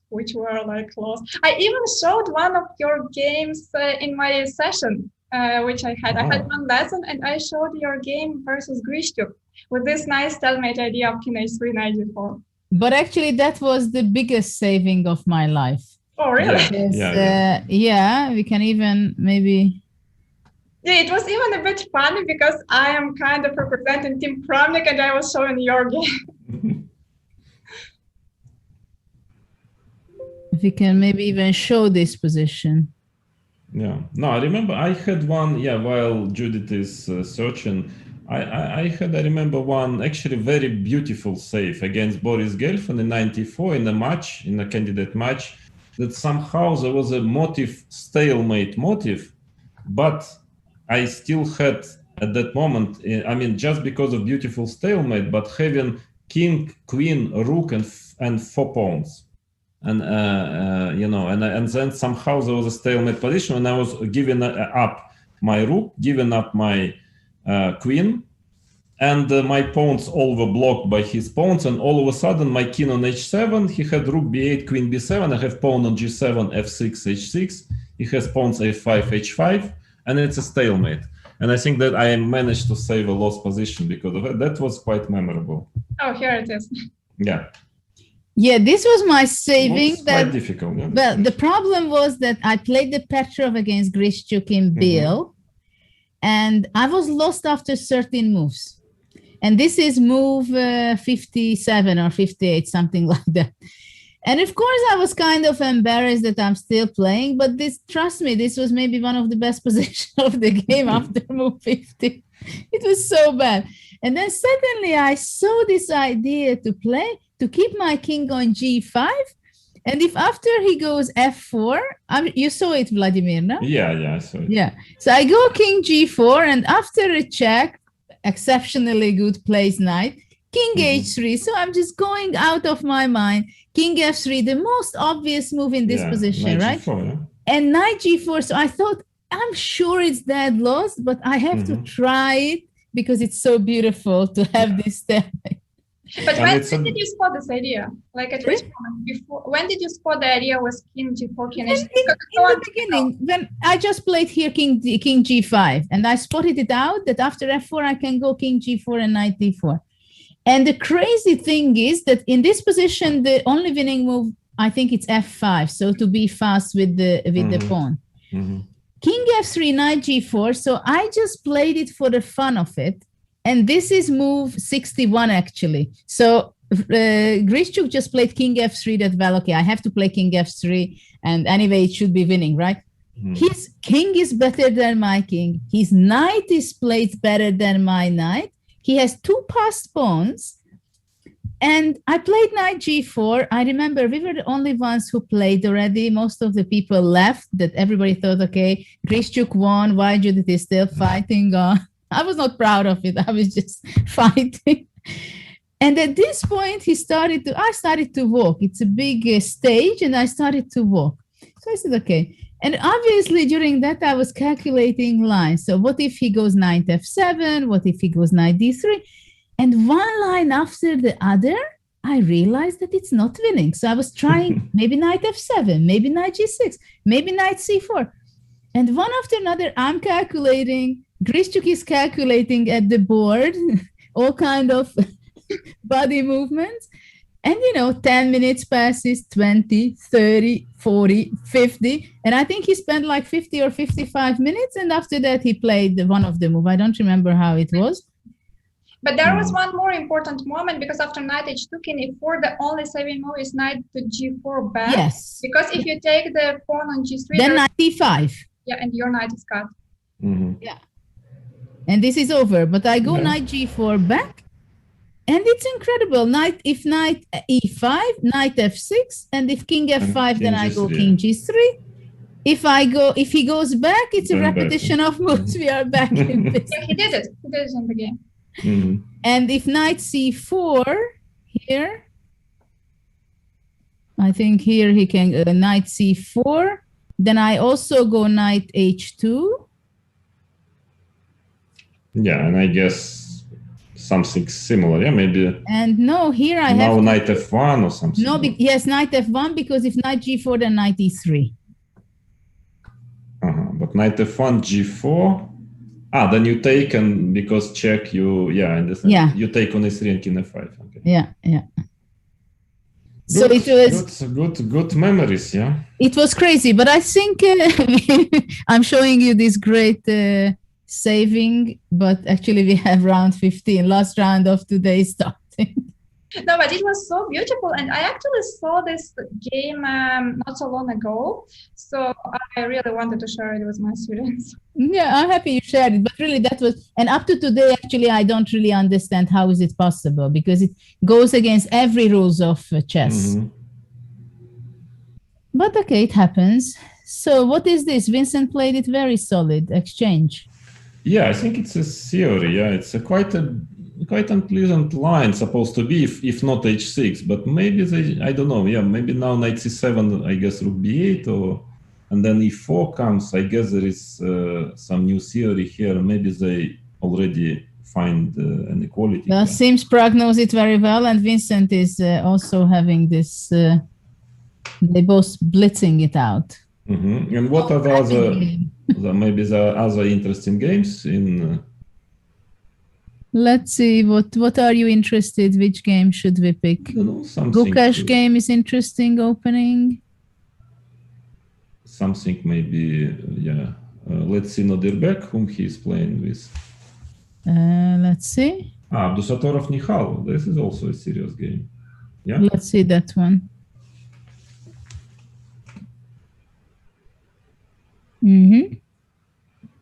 which were like lost. I even showed one of your games in my session, which I had. I had one lesson, and I showed your game versus Grishchuk with this nice stalemate idea of King H3, Knight G4. But actually, that was the biggest saving of my life. Oh, really? Yeah, we can even maybe. Yeah, it was even a bit funny because I am kind of representing Team Kramnik and I was showing your game. If we can maybe even show this position. Yeah, no, I remember I had one, while Judith is searching, I remember one actually very beautiful save against Boris Gelfand in 94 in a candidate match, that somehow there was a stalemate motive, but I still had at that moment, just because of beautiful stalemate, but having king, queen, rook, and 4 pawns. And, and then somehow there was a stalemate position and I was giving up my rook, giving up my queen, and my pawns all were blocked by his pawns, and all of a sudden my king on h7, he had rook b8, queen b7, I have pawn on g7, f6, h6, he has pawns a5, h5, and it's a stalemate. And I think that I managed to save a lost position because of it. That was quite memorable. Oh, here it is. Yeah. Yeah, this was my saving. Quite difficult. Yeah. Well, the problem was that I played the Petrov against Grishchuk in Biel, and I was lost after 13 moves. And this is move 57 or 58, something like that. And of course, I was kind of embarrassed that I'm still playing, but trust me, this was maybe one of the best positions of the game after move 50. It was so bad. And then suddenly I saw this idea to keep my king on g5. And if after he goes f4, you saw it, Vladimir, no? Yeah, I saw it. Yeah. So I go king g4, and after a check, exceptionally good plays knight, king h3. So I'm just going out of my mind. King f3, the most obvious move in this position, right? G4, yeah. And knight g4. So I thought, I'm sure it's dead lost, but I have to try it because it's so beautiful to have this step. But when did you spot this idea? Like at which moment? Before? When did you spot the idea was king g4, king h3? In the beginning, when I just played here king g5, and I spotted it out that after f4 I can go king g4 and knight d4. And the crazy thing is that in this position, the only winning move, I think it's f5. So to be fast with the pawn. King f3, knight g4. So I just played it for the fun of it. And this is move 61, actually. So Grishchuk just played king f3, that, well, okay, I have to play king f3. And anyway, it should be winning, right? His king is better than my king. His knight is played better than my knight. He has 2 passed pawns. And I played knight g4. I remember we were the only ones who played already. Most of the people left, that everybody thought, okay, Grishchuk won. Why Judith is still fighting on? I was not proud of it. I was just fighting. And at this point, I started to walk. It's a big stage, and I started to walk. So I said, okay. And obviously, during that, I was calculating lines. So what if he goes knight f7? What if he goes knight d3? And one line after the other, I realized that it's not winning. So I was trying maybe knight f7, maybe knight g6, maybe knight c4. And one after another, I'm calculating. Grishchuk is calculating at the board all kind of body movements. And 10 minutes passes, 20, 30, 40, 50. And I think he spent like 50 or 55 minutes. And after that, he played one of the move. I don't remember how it was. But there was one more important moment, because after knight h2, king e4, the only saving move is knight to g4 back. Yes. Because if you take the pawn on g3, then knight e5. Yeah, and your knight is cut. Yeah. And this is over. But I go knight g4 back. And it's incredible. If knight e5, knight f6, and if king f5, then I go king g3. If he goes back, it's a repetition of moves. We are back in this. Yeah, he did it. He did it in the game. And if knight c4 here, I think here he can knight c4. Then I also go knight h2. Yeah, and I guess something similar, yeah, maybe. And no, here I have knight f1 or something. No, yes, knight f1, because if knight g4, then knight e3. But knight f1, g4. Then you take, and because check, you you take on e3 and king f5. Okay. Yeah. So it was good memories, yeah. It was crazy, but I think I'm showing you this great saving, but actually we have round 15, last round of today's starting. No, but it was so beautiful, and I actually saw this game not so long ago, so I really wanted to share it with my students. Yeah, I'm happy you shared it, but really that was, and up to today, actually, I don't really understand how is it possible, because it goes against every rules of chess. But okay, it happens. So what is this? Vincent played it very solid exchange. Yeah, I think it's a theory. Yeah, it's quite unpleasant line supposed to be, if not h6, but maybe I don't know. Yeah, maybe now knight c7, I guess rook b8, and then e4 comes. I guess there is some new theory here. Maybe they already find an equality. Well, seems Prague knows it very well, and Vincent is also having this. They both blitzing it out. And what are the other interesting games in? Let's see, what are you interested? Which game should we pick? Gukash game is interesting opening. Something maybe, let's see Nodirbek, whom he is playing with. Let's see. Abdusatorov Nihal, this is also a serious game. Yeah. Let's see that one.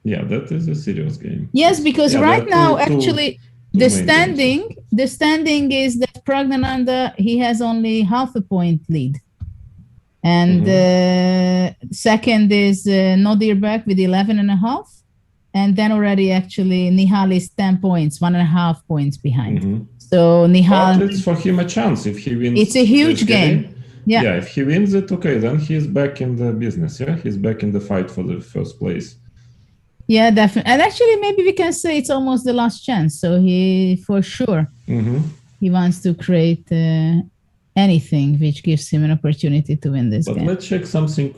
Yeah, that is a serious game. Yes, because right now, actually, the standing is that Pragnananda, he has only half a point lead. And second is Nodirbek with 11.5. And then already actually Nihal is 10 points, 1.5 points behind. So Nihal... But it's for him a chance if he wins. It's a huge game. Yeah, if he wins it, okay, then he's back in the business. Yeah, he's back in the fight for the first place. Yeah, definitely. And actually, maybe we can say it's almost the last chance. So he, for sure, he wants to create anything which gives him an opportunity to win this game. But let's check something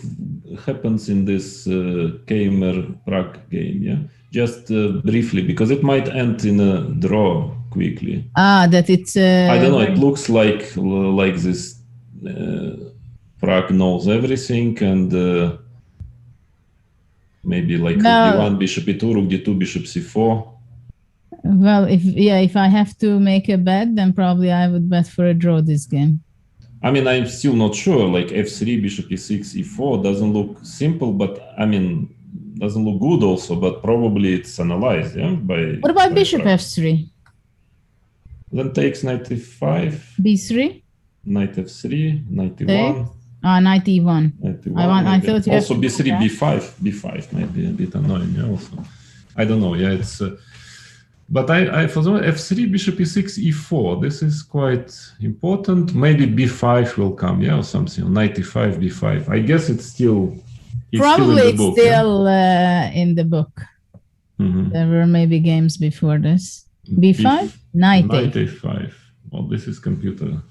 happens in this Keimer Prague game, yeah? Just briefly, because it might end in a draw quickly. That it's... I don't know, it looks like this Prague knows everything, and maybe like d1, bishop e2, rook d2, bishop c4. Well, if I have to make a bet, then probably I would bet for a draw this game. I mean, I'm still not sure. Like f3, bishop e6, e4 doesn't look simple, but I mean, doesn't look good also. But probably it's analyzed, yeah. What about bishop f3? Then takes knight e5. b3. Knight f3, knight e1. Knight e1. I thought you also b3, b5 might be a bit annoying. Yeah, also, I don't know. Yeah, it's. But I for the f3, bishop e6, e4. This is quite important. Maybe b5 will come, yeah, or something. Knight e5, b5. I guess it's still. Probably still in the book, still in the book. There were maybe games before this. b5, knight a5. Well, this is computer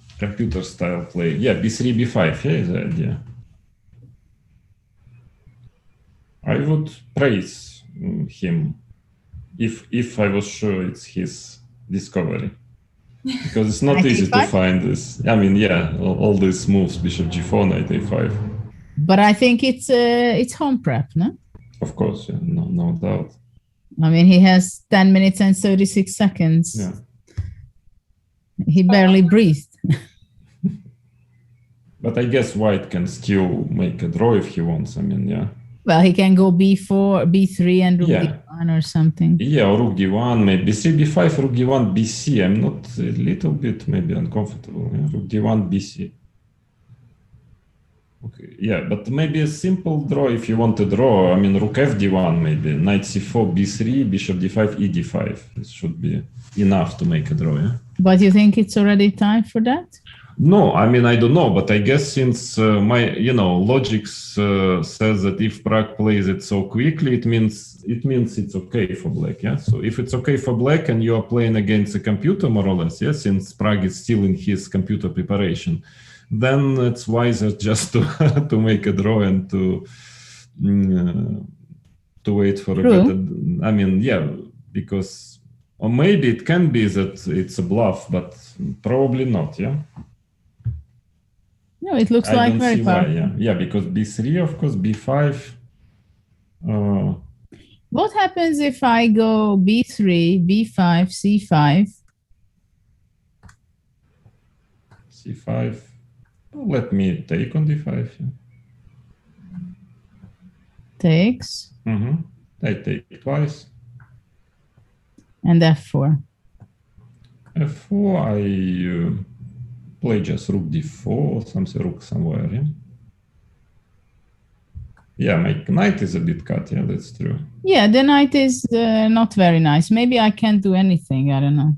style play. Yeah, b3, b5. Yeah, is the idea. I would praise him if I was sure it's his discovery. Because it's not easy to find this. I mean, yeah, all these moves, bishop g4, knight a5. But I think it's home prep, no? Of course, yeah, no doubt. I mean, he has 10 minutes and 36 seconds. Yeah. He barely breathed. But I guess white can still make a draw if he wants. I mean, yeah. Well, he can go b4, b3, and rook d1 or something. Yeah, or rook d1, maybe b3, b5, rook d1, bc. I'm not a little bit maybe uncomfortable. Yeah? Rook d1, bc. Okay, yeah, but maybe a simple draw if you want to draw. I mean, rook fd1, maybe knight c4, b3, bishop d5, ed5. This should be enough to make a draw. Yeah. But you think it's already time for that? No, I mean, I don't know, but I guess since my, logic says that if Prague plays it so quickly, it means it's okay for black, yeah? So if it's okay for black and you are playing against a computer, more or less, yeah, since Prague is still in his computer preparation, then it's wiser just to make a draw and to wait for a better, I mean, yeah, because, or maybe it can be that it's a bluff, but probably not, yeah? No, it looks like very powerful. Yeah, because b3, of course, b5. What happens if I go b3, b5, c5? c5. Well, let me take on d5. Yeah. Takes. I take twice. And f4. f4, I play just rook d4 or something, rook somewhere, yeah? Yeah, my knight is a bit cut, yeah, that's true. Yeah, the knight is not very nice. Maybe I can't do anything, I don't know.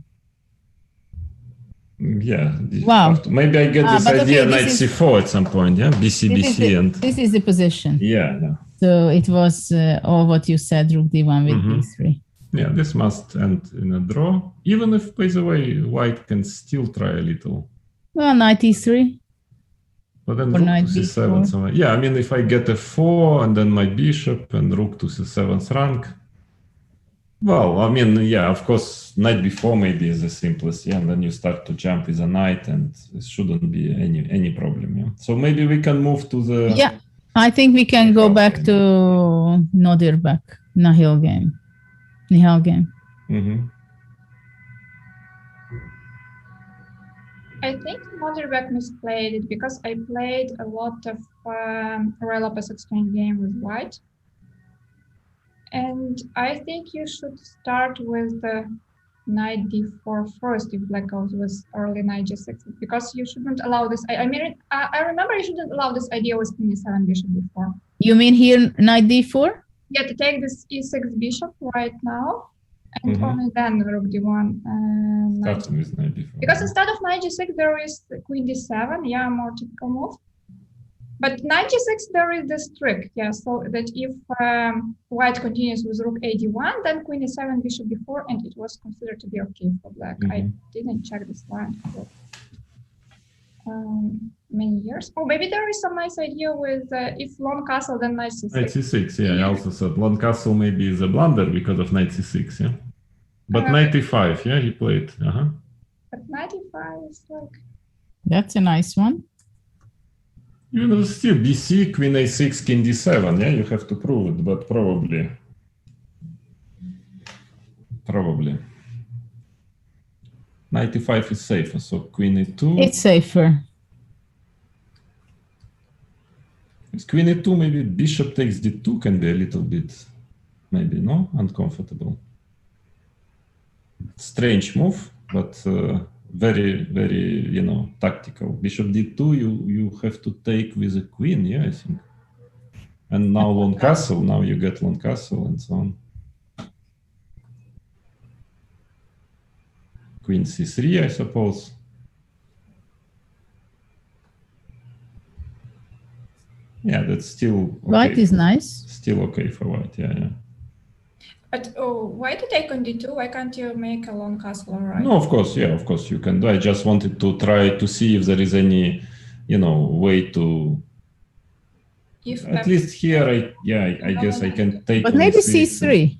Yeah. Wow. Maybe I get this idea, okay, knight c4 at some point, yeah? bc, bc, and... This is the position. Yeah. So it was all what you said, rook d1 with b3. Yeah, this must end in a draw. Even if, by the way, white can still try a little. Well, knight e3. But then rook to c7 somewhere. Yeah, I mean, if I get a 4 and then my bishop and rook to c7's rank. Well, I mean, yeah, of course, knight b4 maybe is the simplest, yeah, and then you start to jump with a knight and it shouldn't be any problem, yeah. So maybe we can move to the... Yeah, I think we can go back to Nadirbek, Nihal game. I think Nadirbek misplayed it because I played a lot of Roy Lopez exchange game with white. And I think you should start with the knight d4 first if black goes with early knight g6, because you shouldn't allow this. I mean, I remember you shouldn't allow this idea with queen e7 bishop d4. You mean here knight d4? Yeah, to take this e6 bishop right now. And only then rook d1. Starting with knight d4. Because instead of knight g6, there is queen d7. Yeah, more typical move. But knight g6, there is this trick. Yeah, so that if white continues with rook a d1, then queen e7, bishop d4, and it was considered to be okay for black. I didn't check this line for many years. Oh, maybe there is some nice idea with if long castle, then knight c6. Knight c6, yeah, I also said long castle maybe is a blunder because of knight c6, yeah. But knight e5, yeah, he played. But knight e5 is like... That's a nice one. You know, still bc, queen a6, king d7, yeah, you have to prove it, but probably. Knight e5 is safer, so queen e2. It's safer. With queen e2, maybe bishop takes d2 can be a little bit, maybe, no? Uncomfortable. Strange move, but very, very, you know, tactical. Bishop d2, you have to take with a queen, yeah, I think. And now long castle, now you get long castle and so on. Queen c3, I suppose. Yeah, that's still okay. White is nice. Still okay for white, yeah. But why to take on d2? Why can't you make a long castle, right? No, of course, yeah, of course you can do. I just wanted to try to see if there is any, you know, way to. If at least here, I guess I can take. But maybe c3.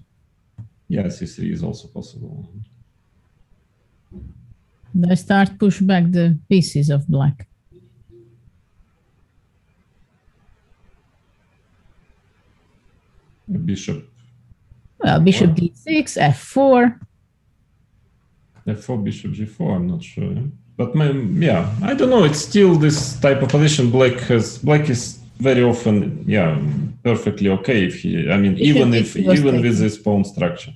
Yeah, c3 is also possible. They start push back the pieces of black. Bishop. Well, bishop d6, f4. F4, bishop g4, I'm not sure. But yeah, I don't know. It's still this type of position black is very often, perfectly okay if he, I mean, even with this pawn structure.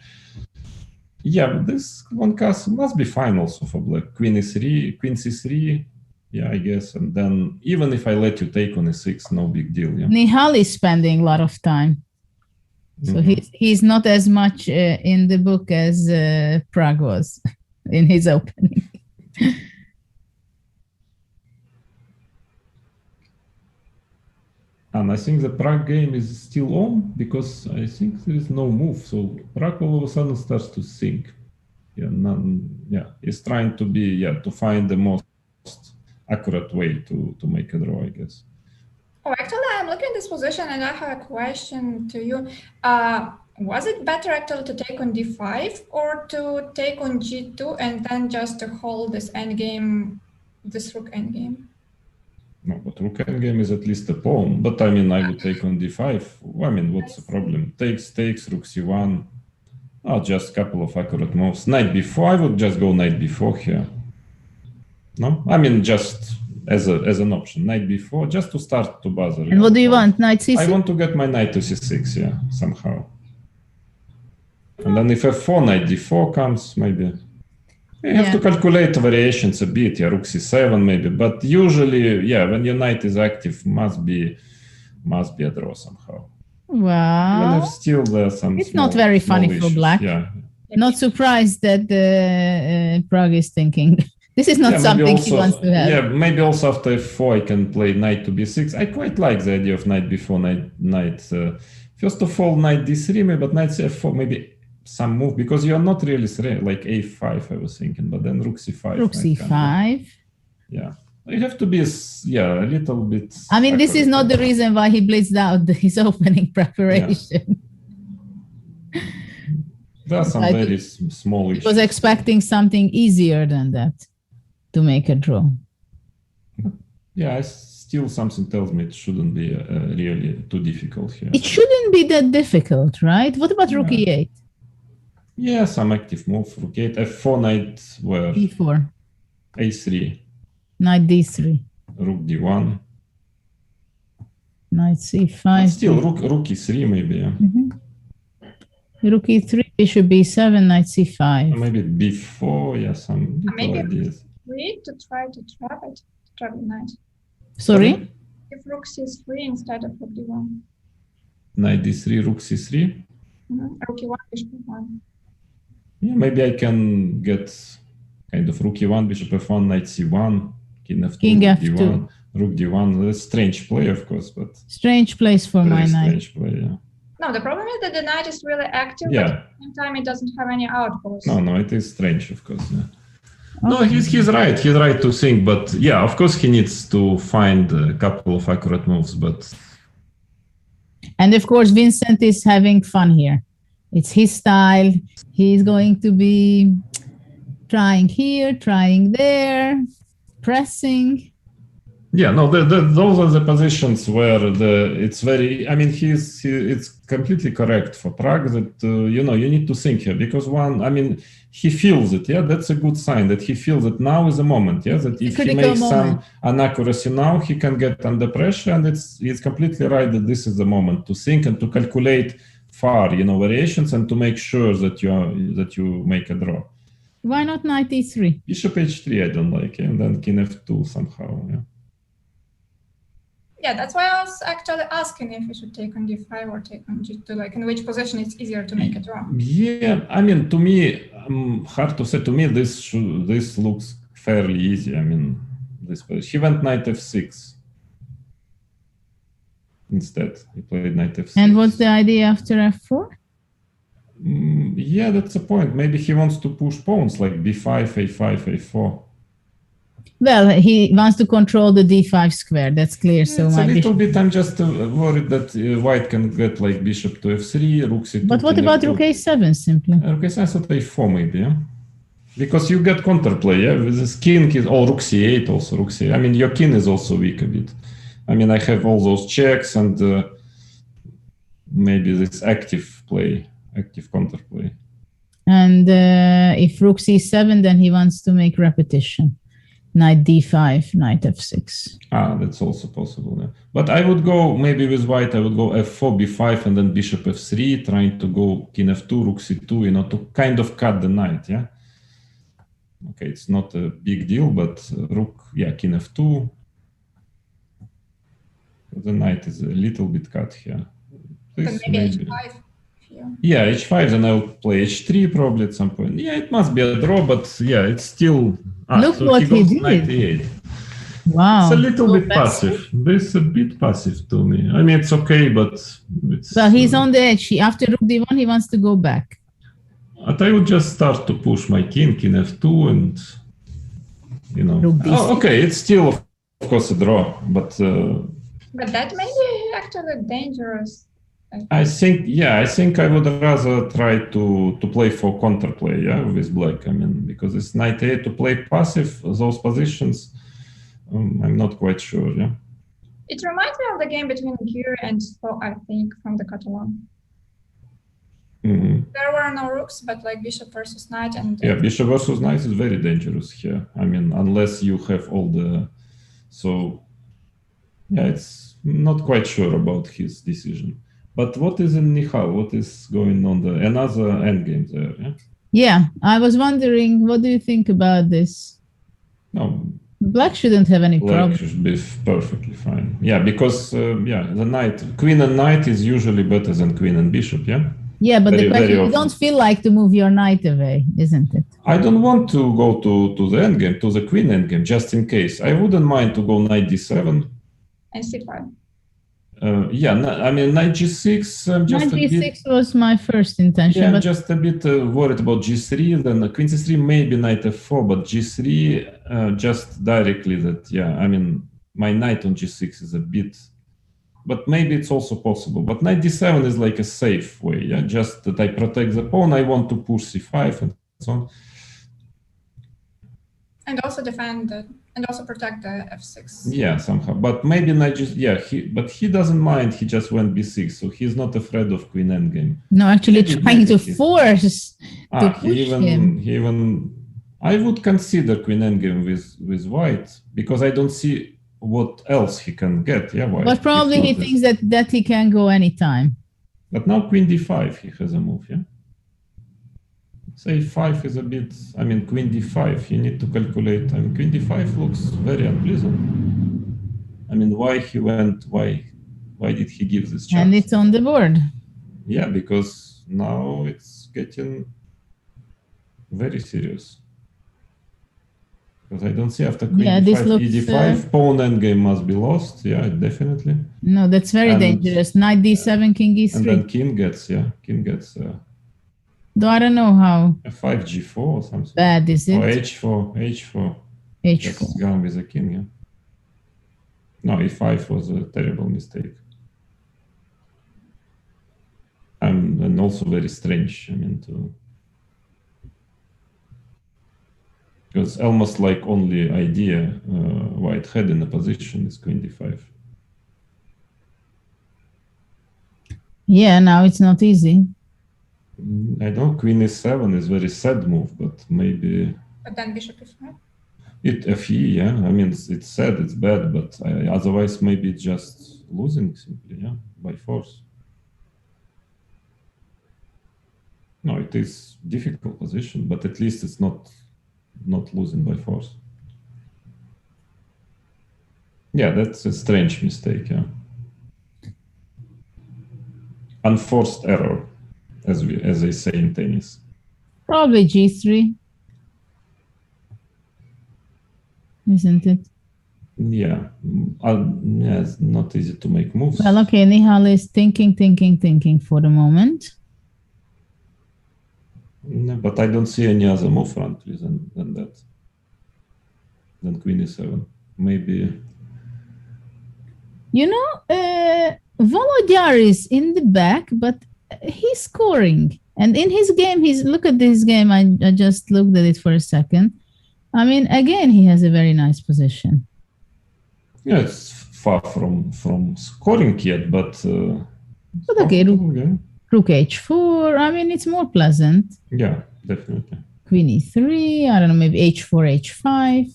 Yeah, this one castle must be fine also for black. Queen e3, queen c3, yeah, I guess. And then even if I let you take on e6, no big deal. Yeah. Nihal is spending a lot of time. So he's not as much in the book as Prague was in his opening. And I think the Prague game is still on because I think there is no move. So Prague all of a sudden starts to think. He's trying to be, to find the most accurate way to make a draw, I guess. Oh, actually, I'm looking at this position and I have a question to you. Was it better actually to take on d5 or to take on g2 and then just to hold this endgame, this rook endgame? No, but rook endgame is at least a pawn. But I mean, I would take on d5. I mean, what's the problem? Takes, rook c1. Oh, just a couple of accurate moves. Knight b4, I would just go knight b4 here. No? I mean, just as an option. Knight b4, just to start to bother. And what do you want? Knight c6? I want to get my knight to c6, somehow. And then if f4, knight d4 comes, maybe. You have to calculate variations a bit, rook c7 maybe. But usually, when your knight is active, must be a draw somehow. Wow. Even if still there's some It's not very funny for black. Yeah. Not surprised that Prague is thinking. This is not something he wants to have. Yeah, maybe also after f4 I can play knight to b6. I quite like the idea of knight b4, knight. First of all, knight d3, maybe, but knight c4, maybe some move, because you're not really like a5, I was thinking, but then rook c5. Rook c5. Yeah. You have to be, a little bit... I mean, this is not the reason why he blitzed out his opening preparation. Yeah. There are some very small issues. He was expecting something easier than that to make a draw. Yeah, still something tells me it shouldn't be really too difficult here. It shouldn't be that difficult, right? What about rook e8? Yeah, some active move. Rook e8, f4, knight where? e4. a3. Knight d3. Rook d1. Knight c5. But still, rook e3 maybe. Yeah. Rook e3, bishop b7, knight c5. Or maybe b4, some maybe ideas. To try to trap it, trap the knight. Sorry? If rook c3 instead of rook d1. Knight d3, rook c3. Rook e1, bishop e1. Yeah, maybe I can get kind of rook e1, bishop f1, knight c1, king f2, king rook f2. d1, rook d1. That's strange play, of course, but strange place for my knight. Strange play, yeah. No, the problem is that the knight is really active, but at the same time it doesn't have any outposts. No, it is strange, of course. Yeah. No, he's right. He's right to think, but of course he needs to find a couple of accurate moves, but. And of course, Vincent is having fun here. It's his style. He's going to be trying here, trying there, pressing. Yeah, no, those are the positions where it's very. I mean, it's completely correct for Prague that you need to think here because he feels it. Yeah, that's a good sign that he feels that now is the moment. Yeah, that if he makes some inaccuracy now, he can get under pressure, and it's completely right that this is the moment to think and to calculate far, variations, and to make sure that you make a draw. Why not knight e3? Bishop h3, I don't like, and then king f2 somehow. Yeah. Yeah, that's why I was actually asking if we should take on d5 or take on g2, like in which position it's easier to make a draw. Yeah, I mean, to me, hard to say. To me, this looks fairly easy. I mean, this position. He went knight f6 instead. He played knight f6. And what's the idea after f4? Yeah, that's the point. Maybe he wants to push pawns like b5, a5, a4. Well, he wants to control the d5 square. That's clear. So it's a little bit. I'm just worried that white can get like bishop to f3, rook c2. But what about rook a7 simply? Rook a7, so a4 maybe. Yeah. Because you get counterplay, yeah. With this king is rook c8 also, rook c8. I mean, your king is also weak a bit. I mean, I have all those checks and maybe this active play, active counterplay. And if rook c7, then he wants to make repetition. Knight d5, knight f6. Ah, that's also possible. Yeah. But I would go maybe with white. I would go f4, b5, and then bishop f3, trying to go king f2, rook c2. You know, to kind of cut the knight. Yeah. Okay, it's not a big deal, but rook, yeah, king f2. The knight is a little bit cut here. Then maybe h5. Yeah, h5, then I'll play h3 probably at some point. Yeah, it must be a draw, but yeah, it's still... Look so what he goes did. Knight e8. Wow. It's a little So bit passive. This is a bit passive to me. I mean, it's okay, but it's... Well, he's on the edge. After rook d1, he wants to go back. But I would just start to push my king f2, and, you know... Oh, okay, it's still, of course, a draw, but... But that may be actually dangerous. I think I would rather try to play for counterplay, yeah, with black. I mean, because it's knight a8 to play passive, those positions, I'm not quite sure, yeah. It reminds me of the game between Gür and Spo, I think, from the Catalan. Mm-hmm. There were no rooks, but like bishop versus knight and... Yeah, bishop versus knight is very dangerous here. I mean, unless you have all the... So, yeah, it's not quite sure about his decision. But what is in Nihal? What is going on there? Another endgame there, yeah? Yeah, I was wondering, what do you think about this? No. Black shouldn't have any problem. Black should be perfectly fine. Yeah, because, the knight, queen and knight is usually better than queen and bishop, yeah? Yeah, but the question, you don't feel like to move your knight away, isn't it? I don't want to go to the endgame, to the queen endgame, just in case. I wouldn't mind to go knight d7. And c5. I mean, knight g6. Knight g6 was my first intention. Yeah, but I'm just a bit worried about g3. Then queen c3, maybe knight f4, but g3 just directly that. Yeah, I mean, my knight on g6 is a bit, but maybe it's also possible. But knight d7 is like a safe way. Yeah, just that I protect the pawn. I want to push c5 and so on. And also defend the, and also protect the f6. Yeah, somehow. But maybe knight just but he doesn't mind. He just went b6, so he's not afraid of queen endgame. No, actually trying to force to push him. He even I would consider queen endgame with white because I don't see what else he can get. Yeah, white. But probably he thinks that he can go anytime. But now queen d5, he has a move. Yeah. Say 5 is a bit, I mean, queen d5, you need to calculate. I mean, queen d5 looks very unpleasant. I mean, why did he give this chance? And it's on the board. Yeah, because now it's getting very serious. Because I don't see after queen d5, e5, pawn endgame must be lost. Yeah, definitely. No, that's very dangerous. Knight d7, king e3. And then king gets. Though I don't know how. F5, G4 or something. Bad is it? Or H4. Just gone with the king, yeah. No, E5 was a terrible mistake. And also very strange, I mean, because almost like only idea white had in the position is queen d5. Yeah, now it's not easy. I know queen e7 is very sad move, but maybe... But then bishop e5? Fe, yeah. I mean, it's sad, it's bad, but otherwise maybe it's just losing simply, yeah, by force. No, it is difficult position, but at least it's not losing by force. Yeah, that's a strange mistake, yeah. Unforced error, as they say in tennis. Probably g3, isn't it? Yeah, it's not easy to make moves. Well, okay, Nihal is thinking for the moment. No, but I don't see any other move, frankly, than that. Than queen e7. Maybe. You know, Volodya is in the back, but he's scoring. And in his game, look at this game. I just looked at it for a second. I mean, again, he has a very nice position. Yeah, it's far from scoring yet, but okay, rook h4. I mean, it's more pleasant. Yeah, definitely. Queen e3. I don't know, maybe h4, h5.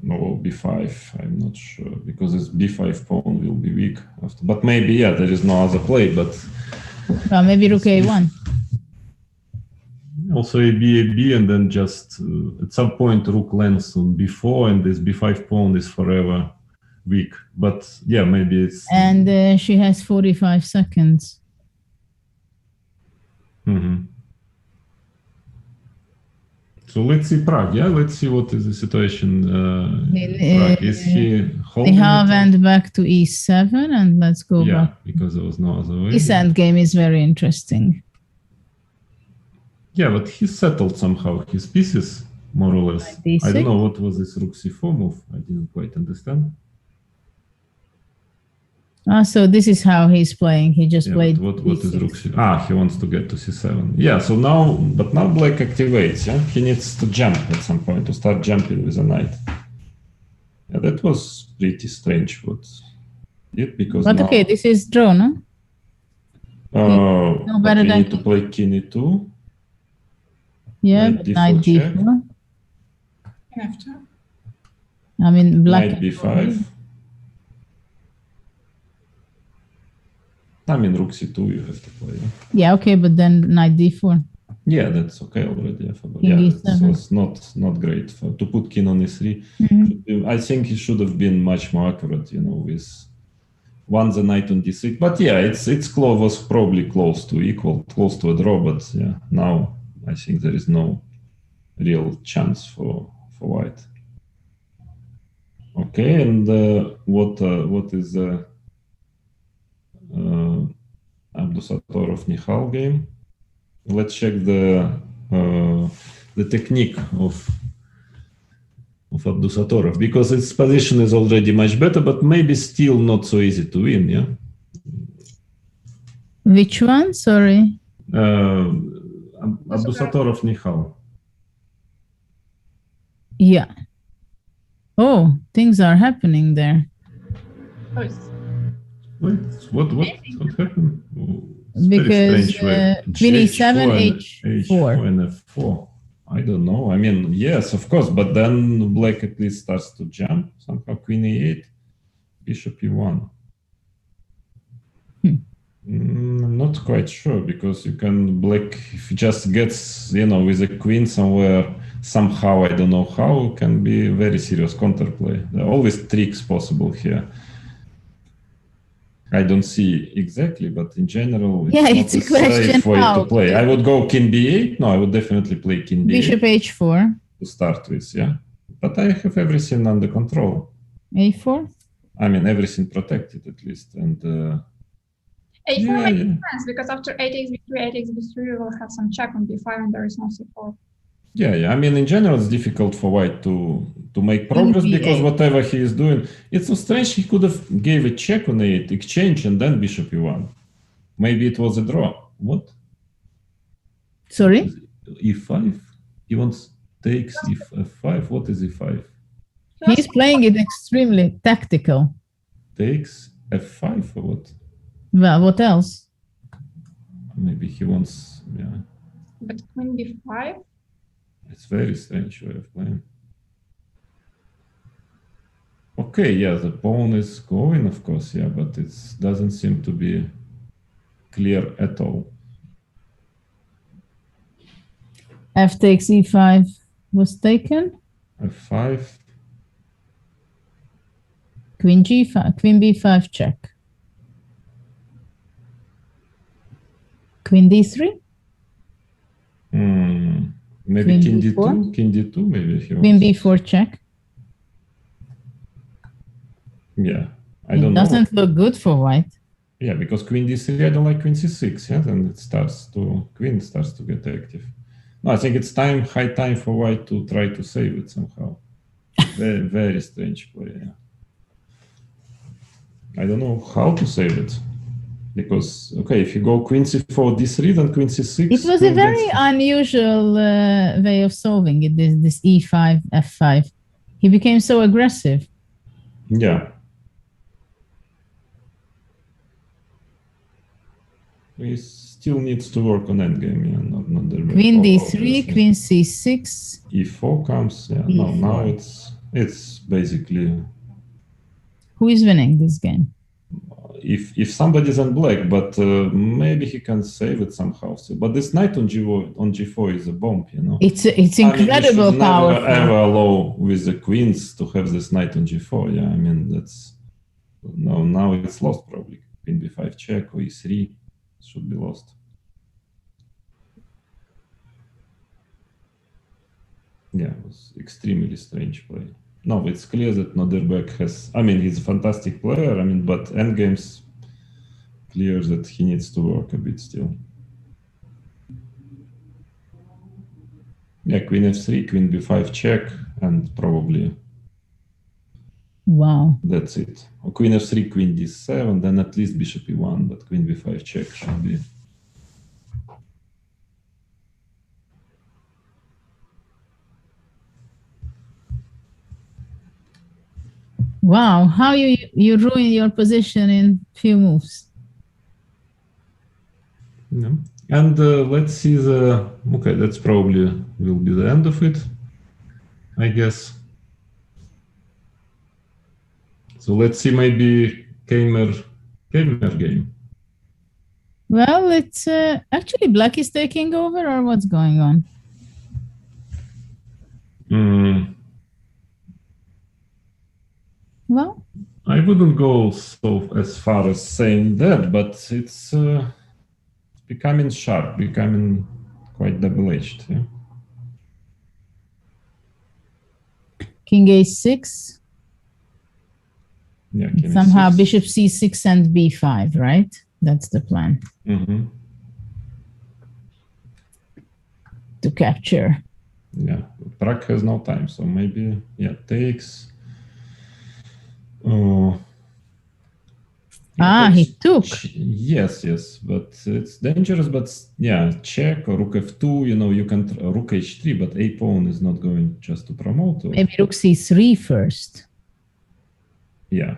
No, b5. I'm not sure because this b5 pawn will be weak after. But maybe there is no other play. But maybe rook a1. Also a b, and then just at some point rook lands on b4, and this b5 pawn is forever weak. But yeah, maybe it's. And she has 45 seconds. Mm-hmm. So let's see Prague. Yeah, let's see what is the situation. Prague. Is he holding? They have went back to e7, and let's go back. Yeah, because there was no other way. This endgame is very interesting. Yeah, but he settled somehow his pieces, more or less. I don't know what was this rook c4 move. I didn't quite understand. So this is how he's playing. He just played. What is rook c? He wants to get to c7. Yeah. So now black activates. Yeah, he needs to jump at some point to start jumping with a knight. Yeah, that was pretty strange. Because. But okay, this is draw, no? No better than. We need to play king e2. Yeah, knight d4. I mean, black. Knight b5. I mean, rook c2 you have to play. Yeah, okay, but then knight d4. Yeah, that's okay already. It was not great to put king on e3. Mm-hmm. I think it should have been much more accurate, with the knight on d6. But yeah, it's close, was probably close to equal, close to a draw. But yeah, now I think there is no real chance for white. Okay, and what is the Abdusatorov Nihal game? Let's check the technique of Abdusatorov, because its position is already much better, but maybe still not so easy to win. Yeah. Which one? Sorry. Abdusatorov Nihal. Yeah. Oh, things are happening there. Wait, what happened? Because queen e7, h4 and f4. I don't know. I mean, yes, of course, but then black at least starts to jump somehow. Queen e8, bishop e1. I'm not quite sure, because black, if it just gets, with a queen somewhere, somehow, I don't know how, can be very serious counterplay. There are always tricks possible here. I don't see exactly, but in general, it's a question way to play. I would go king b8. No, I would definitely play king b8. Bishop h4. To start with, yeah. But I have everything under control. a4? I mean, everything protected at least. And a4 makes sense, because after 8x b3, 8x b3, we will have some check on b5, and there is no c4. Yeah. I mean, in general, it's difficult for white to make progress, because whatever he is doing, it's so strange. He could have gave a check on a8, exchange, and then bishop e1. Maybe it was a draw. What? Sorry? e5. He wants takes f5. What is e5? He's playing it extremely tactical. Takes f5 or what? Well, what else? Maybe he wants, But queen b5? It's very strange way of playing. Okay, the pawn is going, of course, but it doesn't seem to be clear at all. F takes e5 was taken. f5. Queen g5, queen b5 check. Queen d3. Maybe king d2. King d2. Maybe he wants. Queen b4 check. Yeah, I don't know. It doesn't look good for white. Yeah, because queen d3, I don't like queen c6. Yeah, then queen starts to get active. No, I think it's high time for white to try to save it somehow. Very, very strange play. Yeah. I don't know how to save it. Because, okay, if you go queen c4, d3, then queen c6. It was a very unusual way of solving it, this e5, f5. He became so aggressive. Yeah. He still needs to work on endgame, yeah, not the Queen d3, queen c6. e4 comes, yeah. No, now it's basically. Who is winning this game? If somebody's on black, but maybe he can save it somehow. So, but this knight on g4 is a bomb, you know. It's incredible, I mean, powerful. Never ever allow with the queens to have this knight on g4. Yeah, I mean that's now it's lost probably. Queen b5 check or e3 should be lost. Yeah, it was extremely strange play. No, it's clear that Noderbeck has. I mean, he's a fantastic player. I mean, but endgame's clear that he needs to work a bit still. Yeah, queen f3, queen b5 check, and probably. Wow. That's it. Or queen f3, queen d7, then at least bishop e1, but queen b5 check should be. Wow, how you ruin your position in few moves. Yeah. And let's see the. Okay, that's probably will be the end of it, I guess. So let's see maybe Kamer game. Well, it's actually black is taking over, or what's going on? Well, I wouldn't go so as far as saying that, but it's becoming sharp, becoming quite double-edged. Yeah? King a6. Yeah, king somehow a6. bishop c6 and b5, right? That's the plan. Mm-hmm. To capture. Yeah, Prag has no time, so maybe takes. He took. Yes, but it's dangerous. But yeah, check or rook f2. You know, you can rook h3, but a pawn is not going just to promote. Or, maybe rook c3 first. Yeah.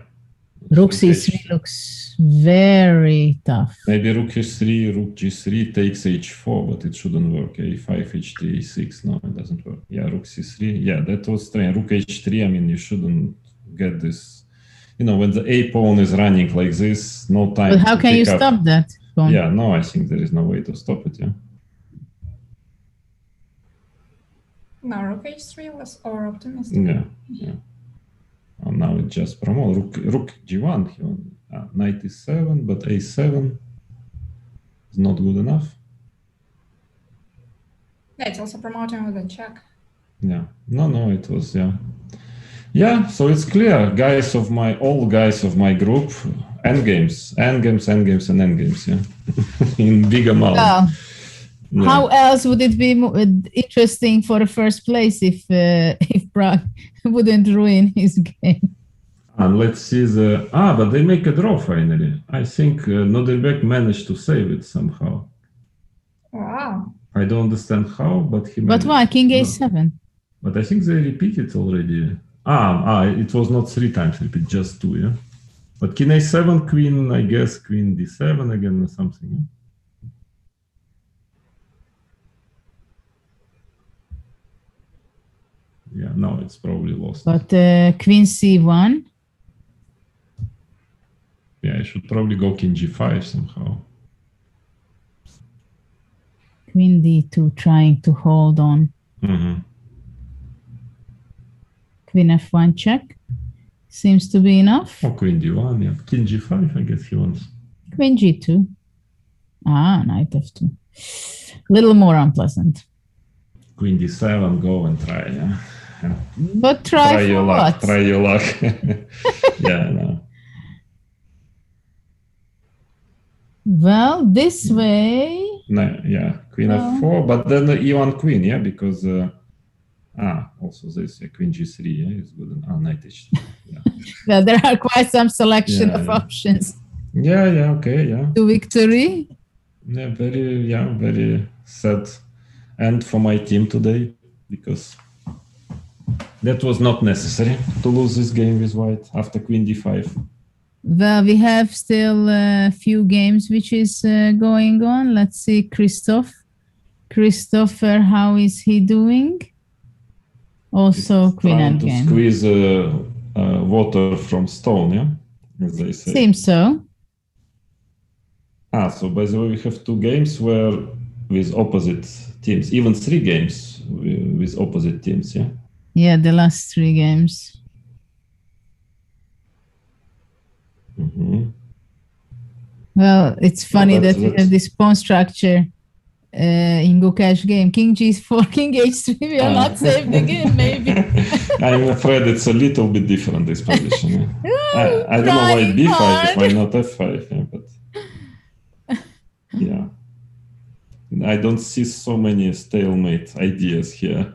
Rook c3 looks very tough. Maybe rook h3, rook g3 takes h4, but it shouldn't work. a5, h3, a6. No, it doesn't work. Yeah, rook c3. Yeah, that was strange. Rook h3. I mean, you shouldn't get this. You know, when the a pawn is running like this, no time. But how can you stop that pawn? Yeah, no, I think there is no way to stop it. Yeah. No, rook h3 was over optimistic. Yeah. Oh, now it just promote rook g1. Knight e7, but a7 is not good enough. Yeah, it's also promoting with a check. Yeah. No, it was Yeah, so it's clear, all guys of my group, endgames, and endgames, yeah, in big amount. Well, yeah. How else would it be interesting for the first place if Prague wouldn't ruin his game? And let's see but they make a draw finally. I think Noderbeck managed to save it somehow. Wow. I don't understand how, but he managed. But why? King a7. But I think they repeated already. It was not 3 times repeat, just 2, yeah? But king a7, queen, I guess, queen d7 again or something. Yeah, no, it's probably lost. But queen c1? Yeah, I should probably go king g5 somehow. Queen d2 trying to hold on. Mm-hmm. Queen f1 check. Seems to be enough. Oh, queen d1, yeah. King g5, I guess he wants. Queen g2. Knight f2. Little more unpleasant. Queen d7, go and try, yeah. But try your for luck. what? Try your luck. Yeah, no. Well, this way. No, yeah, queen f4, but then the e1 queen, yeah, because also this queen g3, yeah, is good. Knight h3. Yeah. Well, there are quite some selection of options. Yeah, okay, yeah. to victory. Yeah, very sad end for my team today, because that was not necessary to lose this game with white after queen d5. Well, we have still a few games which is going on. Let's see, Christopher, how is he doing? Also, queen Trying to again. squeeze water from stone, yeah, as they say. Seems so. So by the way, we have 2 games where with opposite teams, even 3 games with opposite teams, yeah? Yeah, the last 3 games. Mm-hmm. Well, it's funny that we have this pawn structure in Gukash game. King G4, King H3, we are not saved again, maybe. I'm afraid it's a little bit different, this position. Yeah? I don't know why B5, why not F5, yeah, but yeah. I don't see so many stalemate ideas here.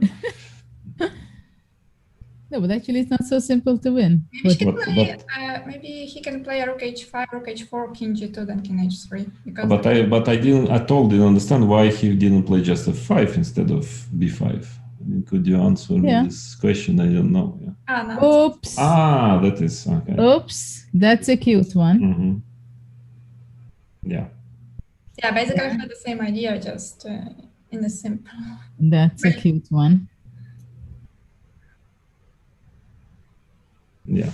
No, but actually it's not so simple to win. Maybe he can play rook h5, rook h4, king g2, then king h3. Because But I didn't understand why he didn't play just f5 instead of b5. I mean, could you answer me this question? I don't know. Yeah. No, Oops. That is okay. Oops, that's a cute one. Mm-hmm. Yeah. Yeah, basically I had the same idea, just in a simple. That's a cute one. Yeah.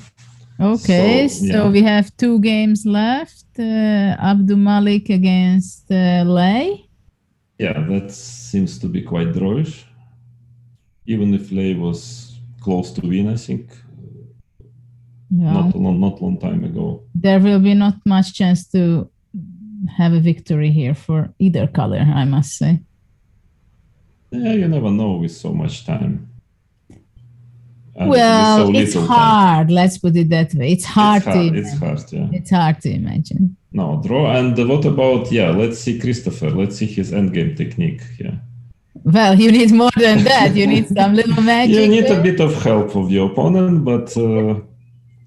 Okay, so we have 2 games left. Abdul Malik against Lei. Yeah, that seems to be quite drawish. Even if Lei was close to win, I think. Yeah. Not long time ago. There will be not much chance to have a victory here for either color, I must say. Yeah, you never know with so much time. And well, so it's hard. Let's put it that way. It's hard to imagine. It's hard, yeah. It's hard to imagine. No, draw. And what about, let's see Christopher. Let's see his endgame technique here. Well, you need more than that. You need some little magic. You need a bit of help of your opponent, but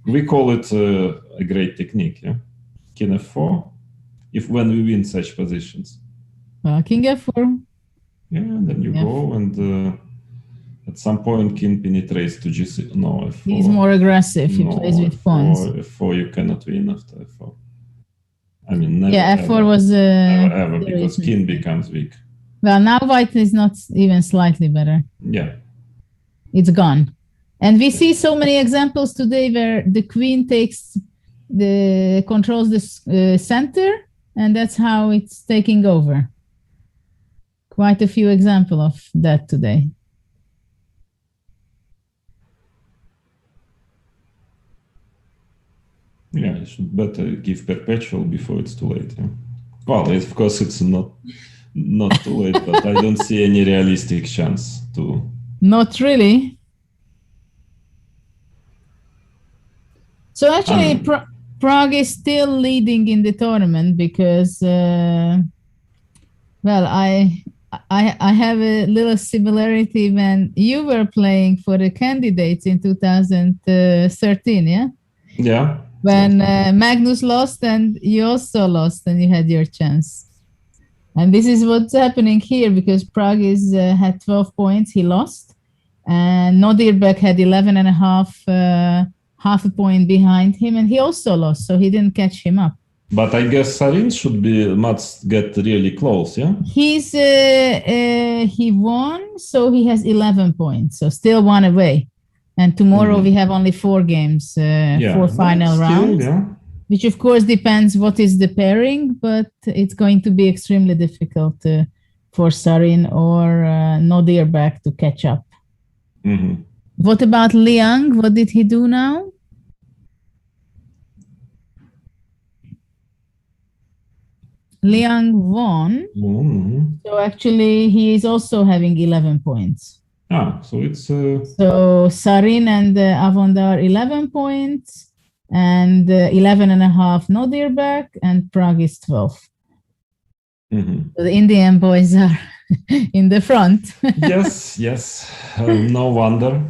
we call it a great technique, yeah? King f4, when we win such positions. King f4. Yeah, and then you go and... at some point, king penetrates to g6. No, f4. He's more aggressive. He plays with pawns. F4, you cannot win after f4. I mean, never. Yeah, f4 was never ever, because king becomes weak. Well, now white is not even slightly better. Yeah. It's gone. And we see so many examples today where the queen controls the center, and that's how it's taking over. Quite a few examples of that today. Yeah, you should better give perpetual before it's too late. Yeah? Well, of course, it's not too late, but I don't see any realistic chance to. Not really. So actually, Prague is still leading in the tournament because, well, I have a little similarity when you were playing for the candidates in 2013, yeah? Yeah. When Magnus lost and you also lost and you had your chance. And this is what's happening here because Prague had 12 points, he lost. And Nodirbek had 11.5, half a point behind him, and he also lost, so he didn't catch him up. But I guess Sarin must get really close, yeah? He won, so he has 11 points, so still 1 away. And tomorrow we have only 4 games, 4 final rounds, which of course depends what is the pairing, but it's going to be extremely difficult for Sarin or Nodirbek to catch up. Mm-hmm. What about Liang? What did he do now? Liang won. Mm-hmm. So actually, he is also having 11 points. So it's... So Sarin and Avondar 11 points and 11.5 Nodirbek and Prague is 12. Mm-hmm. So the Indian boys are in the front. Yes. No wonder.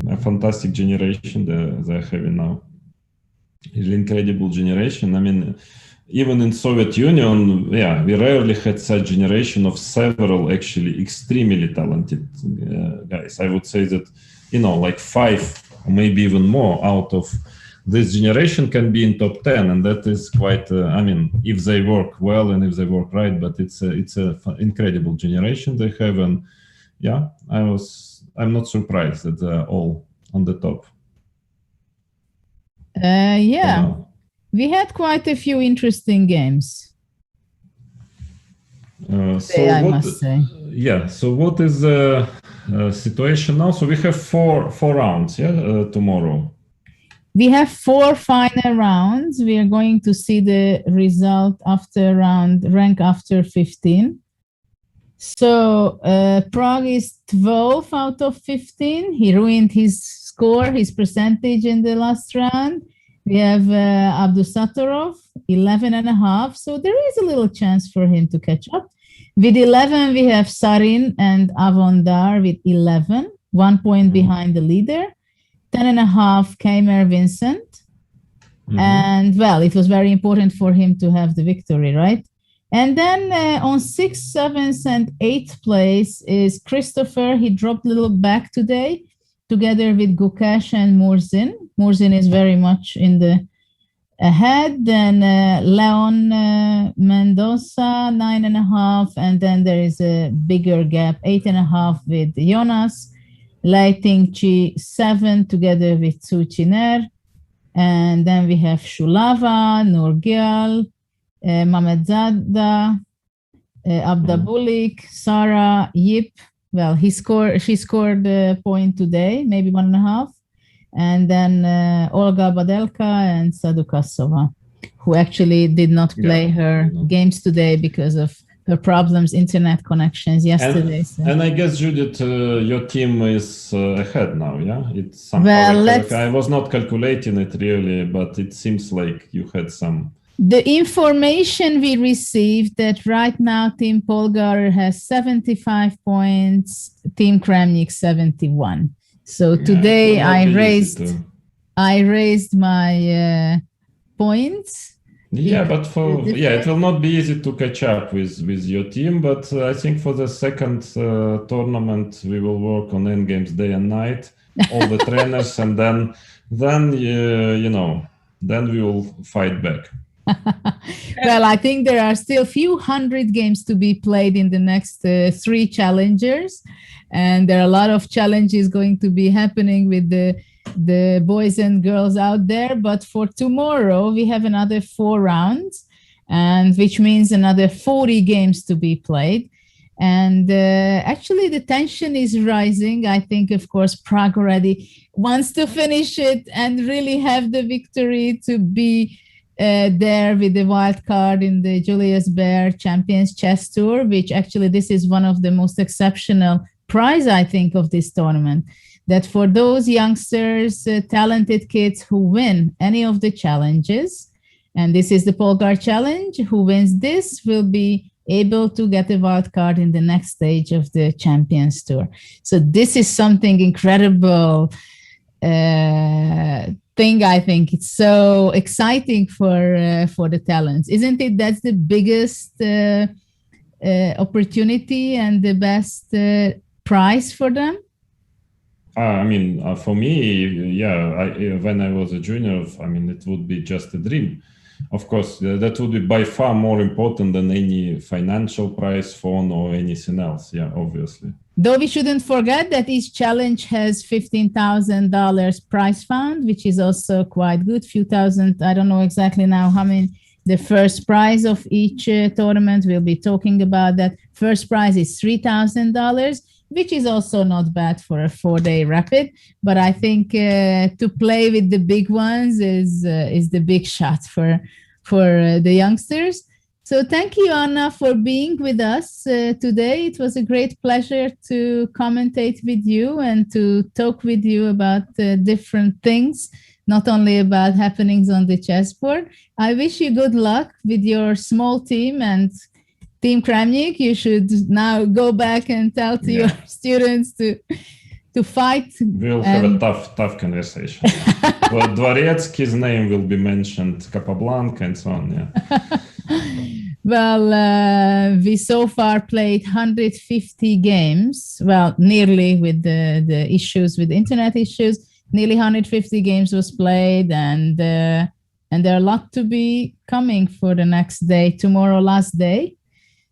A fantastic generation they're having now. Really incredible generation. I mean, even in Soviet Union, we rarely had such generation of several actually extremely talented guys. I would say that, like 5 or maybe even more out of this generation can be in top 10, and that is quite. I mean, if they work well and if they work right, but it's a incredible generation they have, and I'm not surprised that they're all on the top. We had quite a few interesting games. I must say. Yeah. So what is the situation now? So we have four rounds. Tomorrow. We have 4 final rounds. We are going to see the result after rank after 15. So Prague is 12 out of 15. He ruined his score, his percentage in the last round. We have Abdusatorov, 11.5. So there is a little chance for him to catch up. With 11, we have Sarin and Avondar with 11, 1 point behind the leader. 10.5, Keimer Vincent. And well, it was very important for him to have the victory, right? And then on 6th, 7th, and 8th place is Christopher. He dropped a little back today, together with Gukesh and Murzin. Murzin is very much in the ahead. Then Leon Mendoza, 9.5. And then there is a bigger gap, 8.5 with Jonas. Leiting Chi 7 together with Tsuchiner. And then we have Shulava, Nurgial, Mamedzada, Abdabulik, Sarah, Yip. Well, she scored a point today, maybe 1.5. And then Olga Badelka and Sadukasova, who actually did not play her games today because of her problems, internet connections yesterday. And I guess, Judith, your team is ahead now, yeah? It's somehow I was not calculating it really, but it seems like you had some... The information we received that right now Team Polgar has 75 points, Team Kramnik 71. So today I raised my points. Yeah, but it will not be easy to catch up with your team. But I think for the second tournament, we will work on endgames day and night, all the trainers, and then we will fight back. Well, I think there are still a few hundred games to be played in the next 3 challengers, and there are a lot of challenges going to be happening with the boys and girls out there. But for tomorrow, we have another 4 rounds, and which means another 40 games to be played. And actually, the tension is rising. I think, of course, Prague already wants to finish it and really have the victory to be there with the wild card in the Julius Baer Champions Chess Tour, which actually this is one of the most exceptional prize, I think, of this tournament. That for those youngsters, talented kids who win any of the challenges, and this is the Polgar Challenge, who wins this will be able to get a wild card in the next stage of the Champions Tour. So this is something incredible thing. I think it's so exciting for the talents, isn't it? That's the biggest opportunity and the best prize for them. I mean, for me, when I was a junior, I mean, it would be just a dream. Of course, that would be by far more important than any financial prize, phone, or anything else. Yeah, obviously. Though we shouldn't forget that each challenge has $15,000 prize fund, which is also quite good. Few thousand, I don't know exactly now how many. The first prize of each tournament, we'll be talking about that. First prize is $3,000, which is also not bad for a 4-day rapid. But I think to play with the big ones is the big shot for the youngsters. So thank you, Anna, for being with us today. It was a great pleasure to commentate with you and to talk with you about different things, not only about happenings on the chessboard. I wish you good luck with your small team, and Team Kramnik, you should now go back and tell to your students to to fight. We'll have a tough conversation. Well, Dvoretsky's name will be mentioned, Capablanca and so on. Yeah. Well, we so far played 150 games. Well, nearly with the issues, with the internet issues, nearly 150 games was played, and there are a lot to be coming for the next day, tomorrow, last day.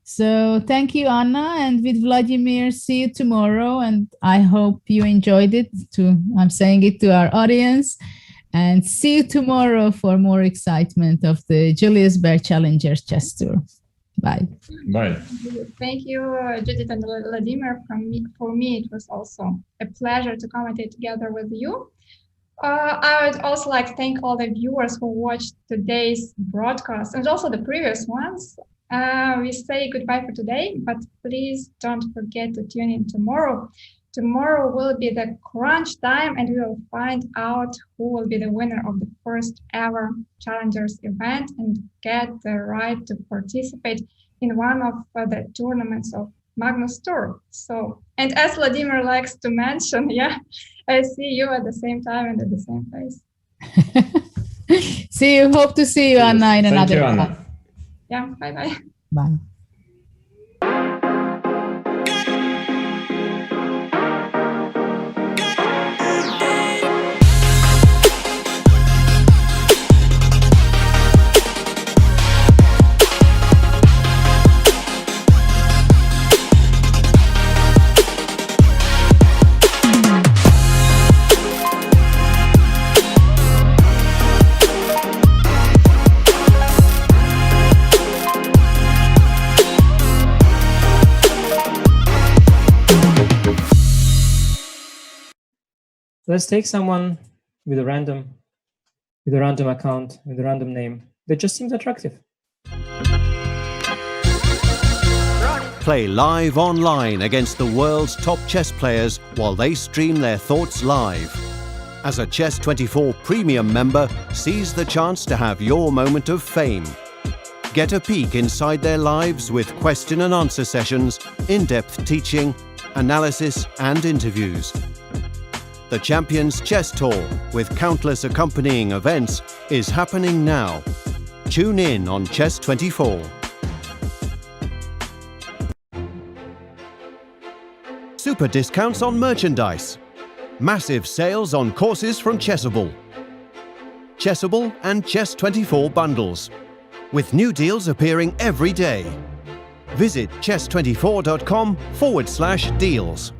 So thank you, Anna, and with Vladimir, see you tomorrow. And I hope you enjoyed it. I'm saying it to our audience. And see you tomorrow for more excitement of the Julius Baer Challengers Chess Tour. Bye. Bye. Thank you, Judit and Vladimir. For me, it was also a pleasure to commentate together with you. I would also like to thank all the viewers who watched today's broadcast and also the previous ones. We say goodbye for today, but please don't forget to tune in tomorrow. Tomorrow will be the crunch time, and we will find out who will be the winner of the first ever Challengers event and get the right to participate in one of the tournaments of Magnus Tour. So, and as Vladimir likes to mention, I see you at the same time and at the same place. See you. Hope to see you, Anna, in another. Thank you, Anna. Yeah, bye-bye. Bye. Let's take someone with a random account, with a random name that just seems attractive. Play live online against the world's top chess players while they stream their thoughts live. As a Chess24 Premium member, seize the chance to have your moment of fame. Get a peek inside their lives with question and answer sessions, in-depth teaching, analysis and interviews. The Champions Chess Tour, with countless accompanying events, is happening now. Tune in on Chess24. Super discounts on merchandise. Massive sales on courses from Chessable. Chessable and Chess24 bundles, with new deals appearing every day. Visit chess24.com/deals.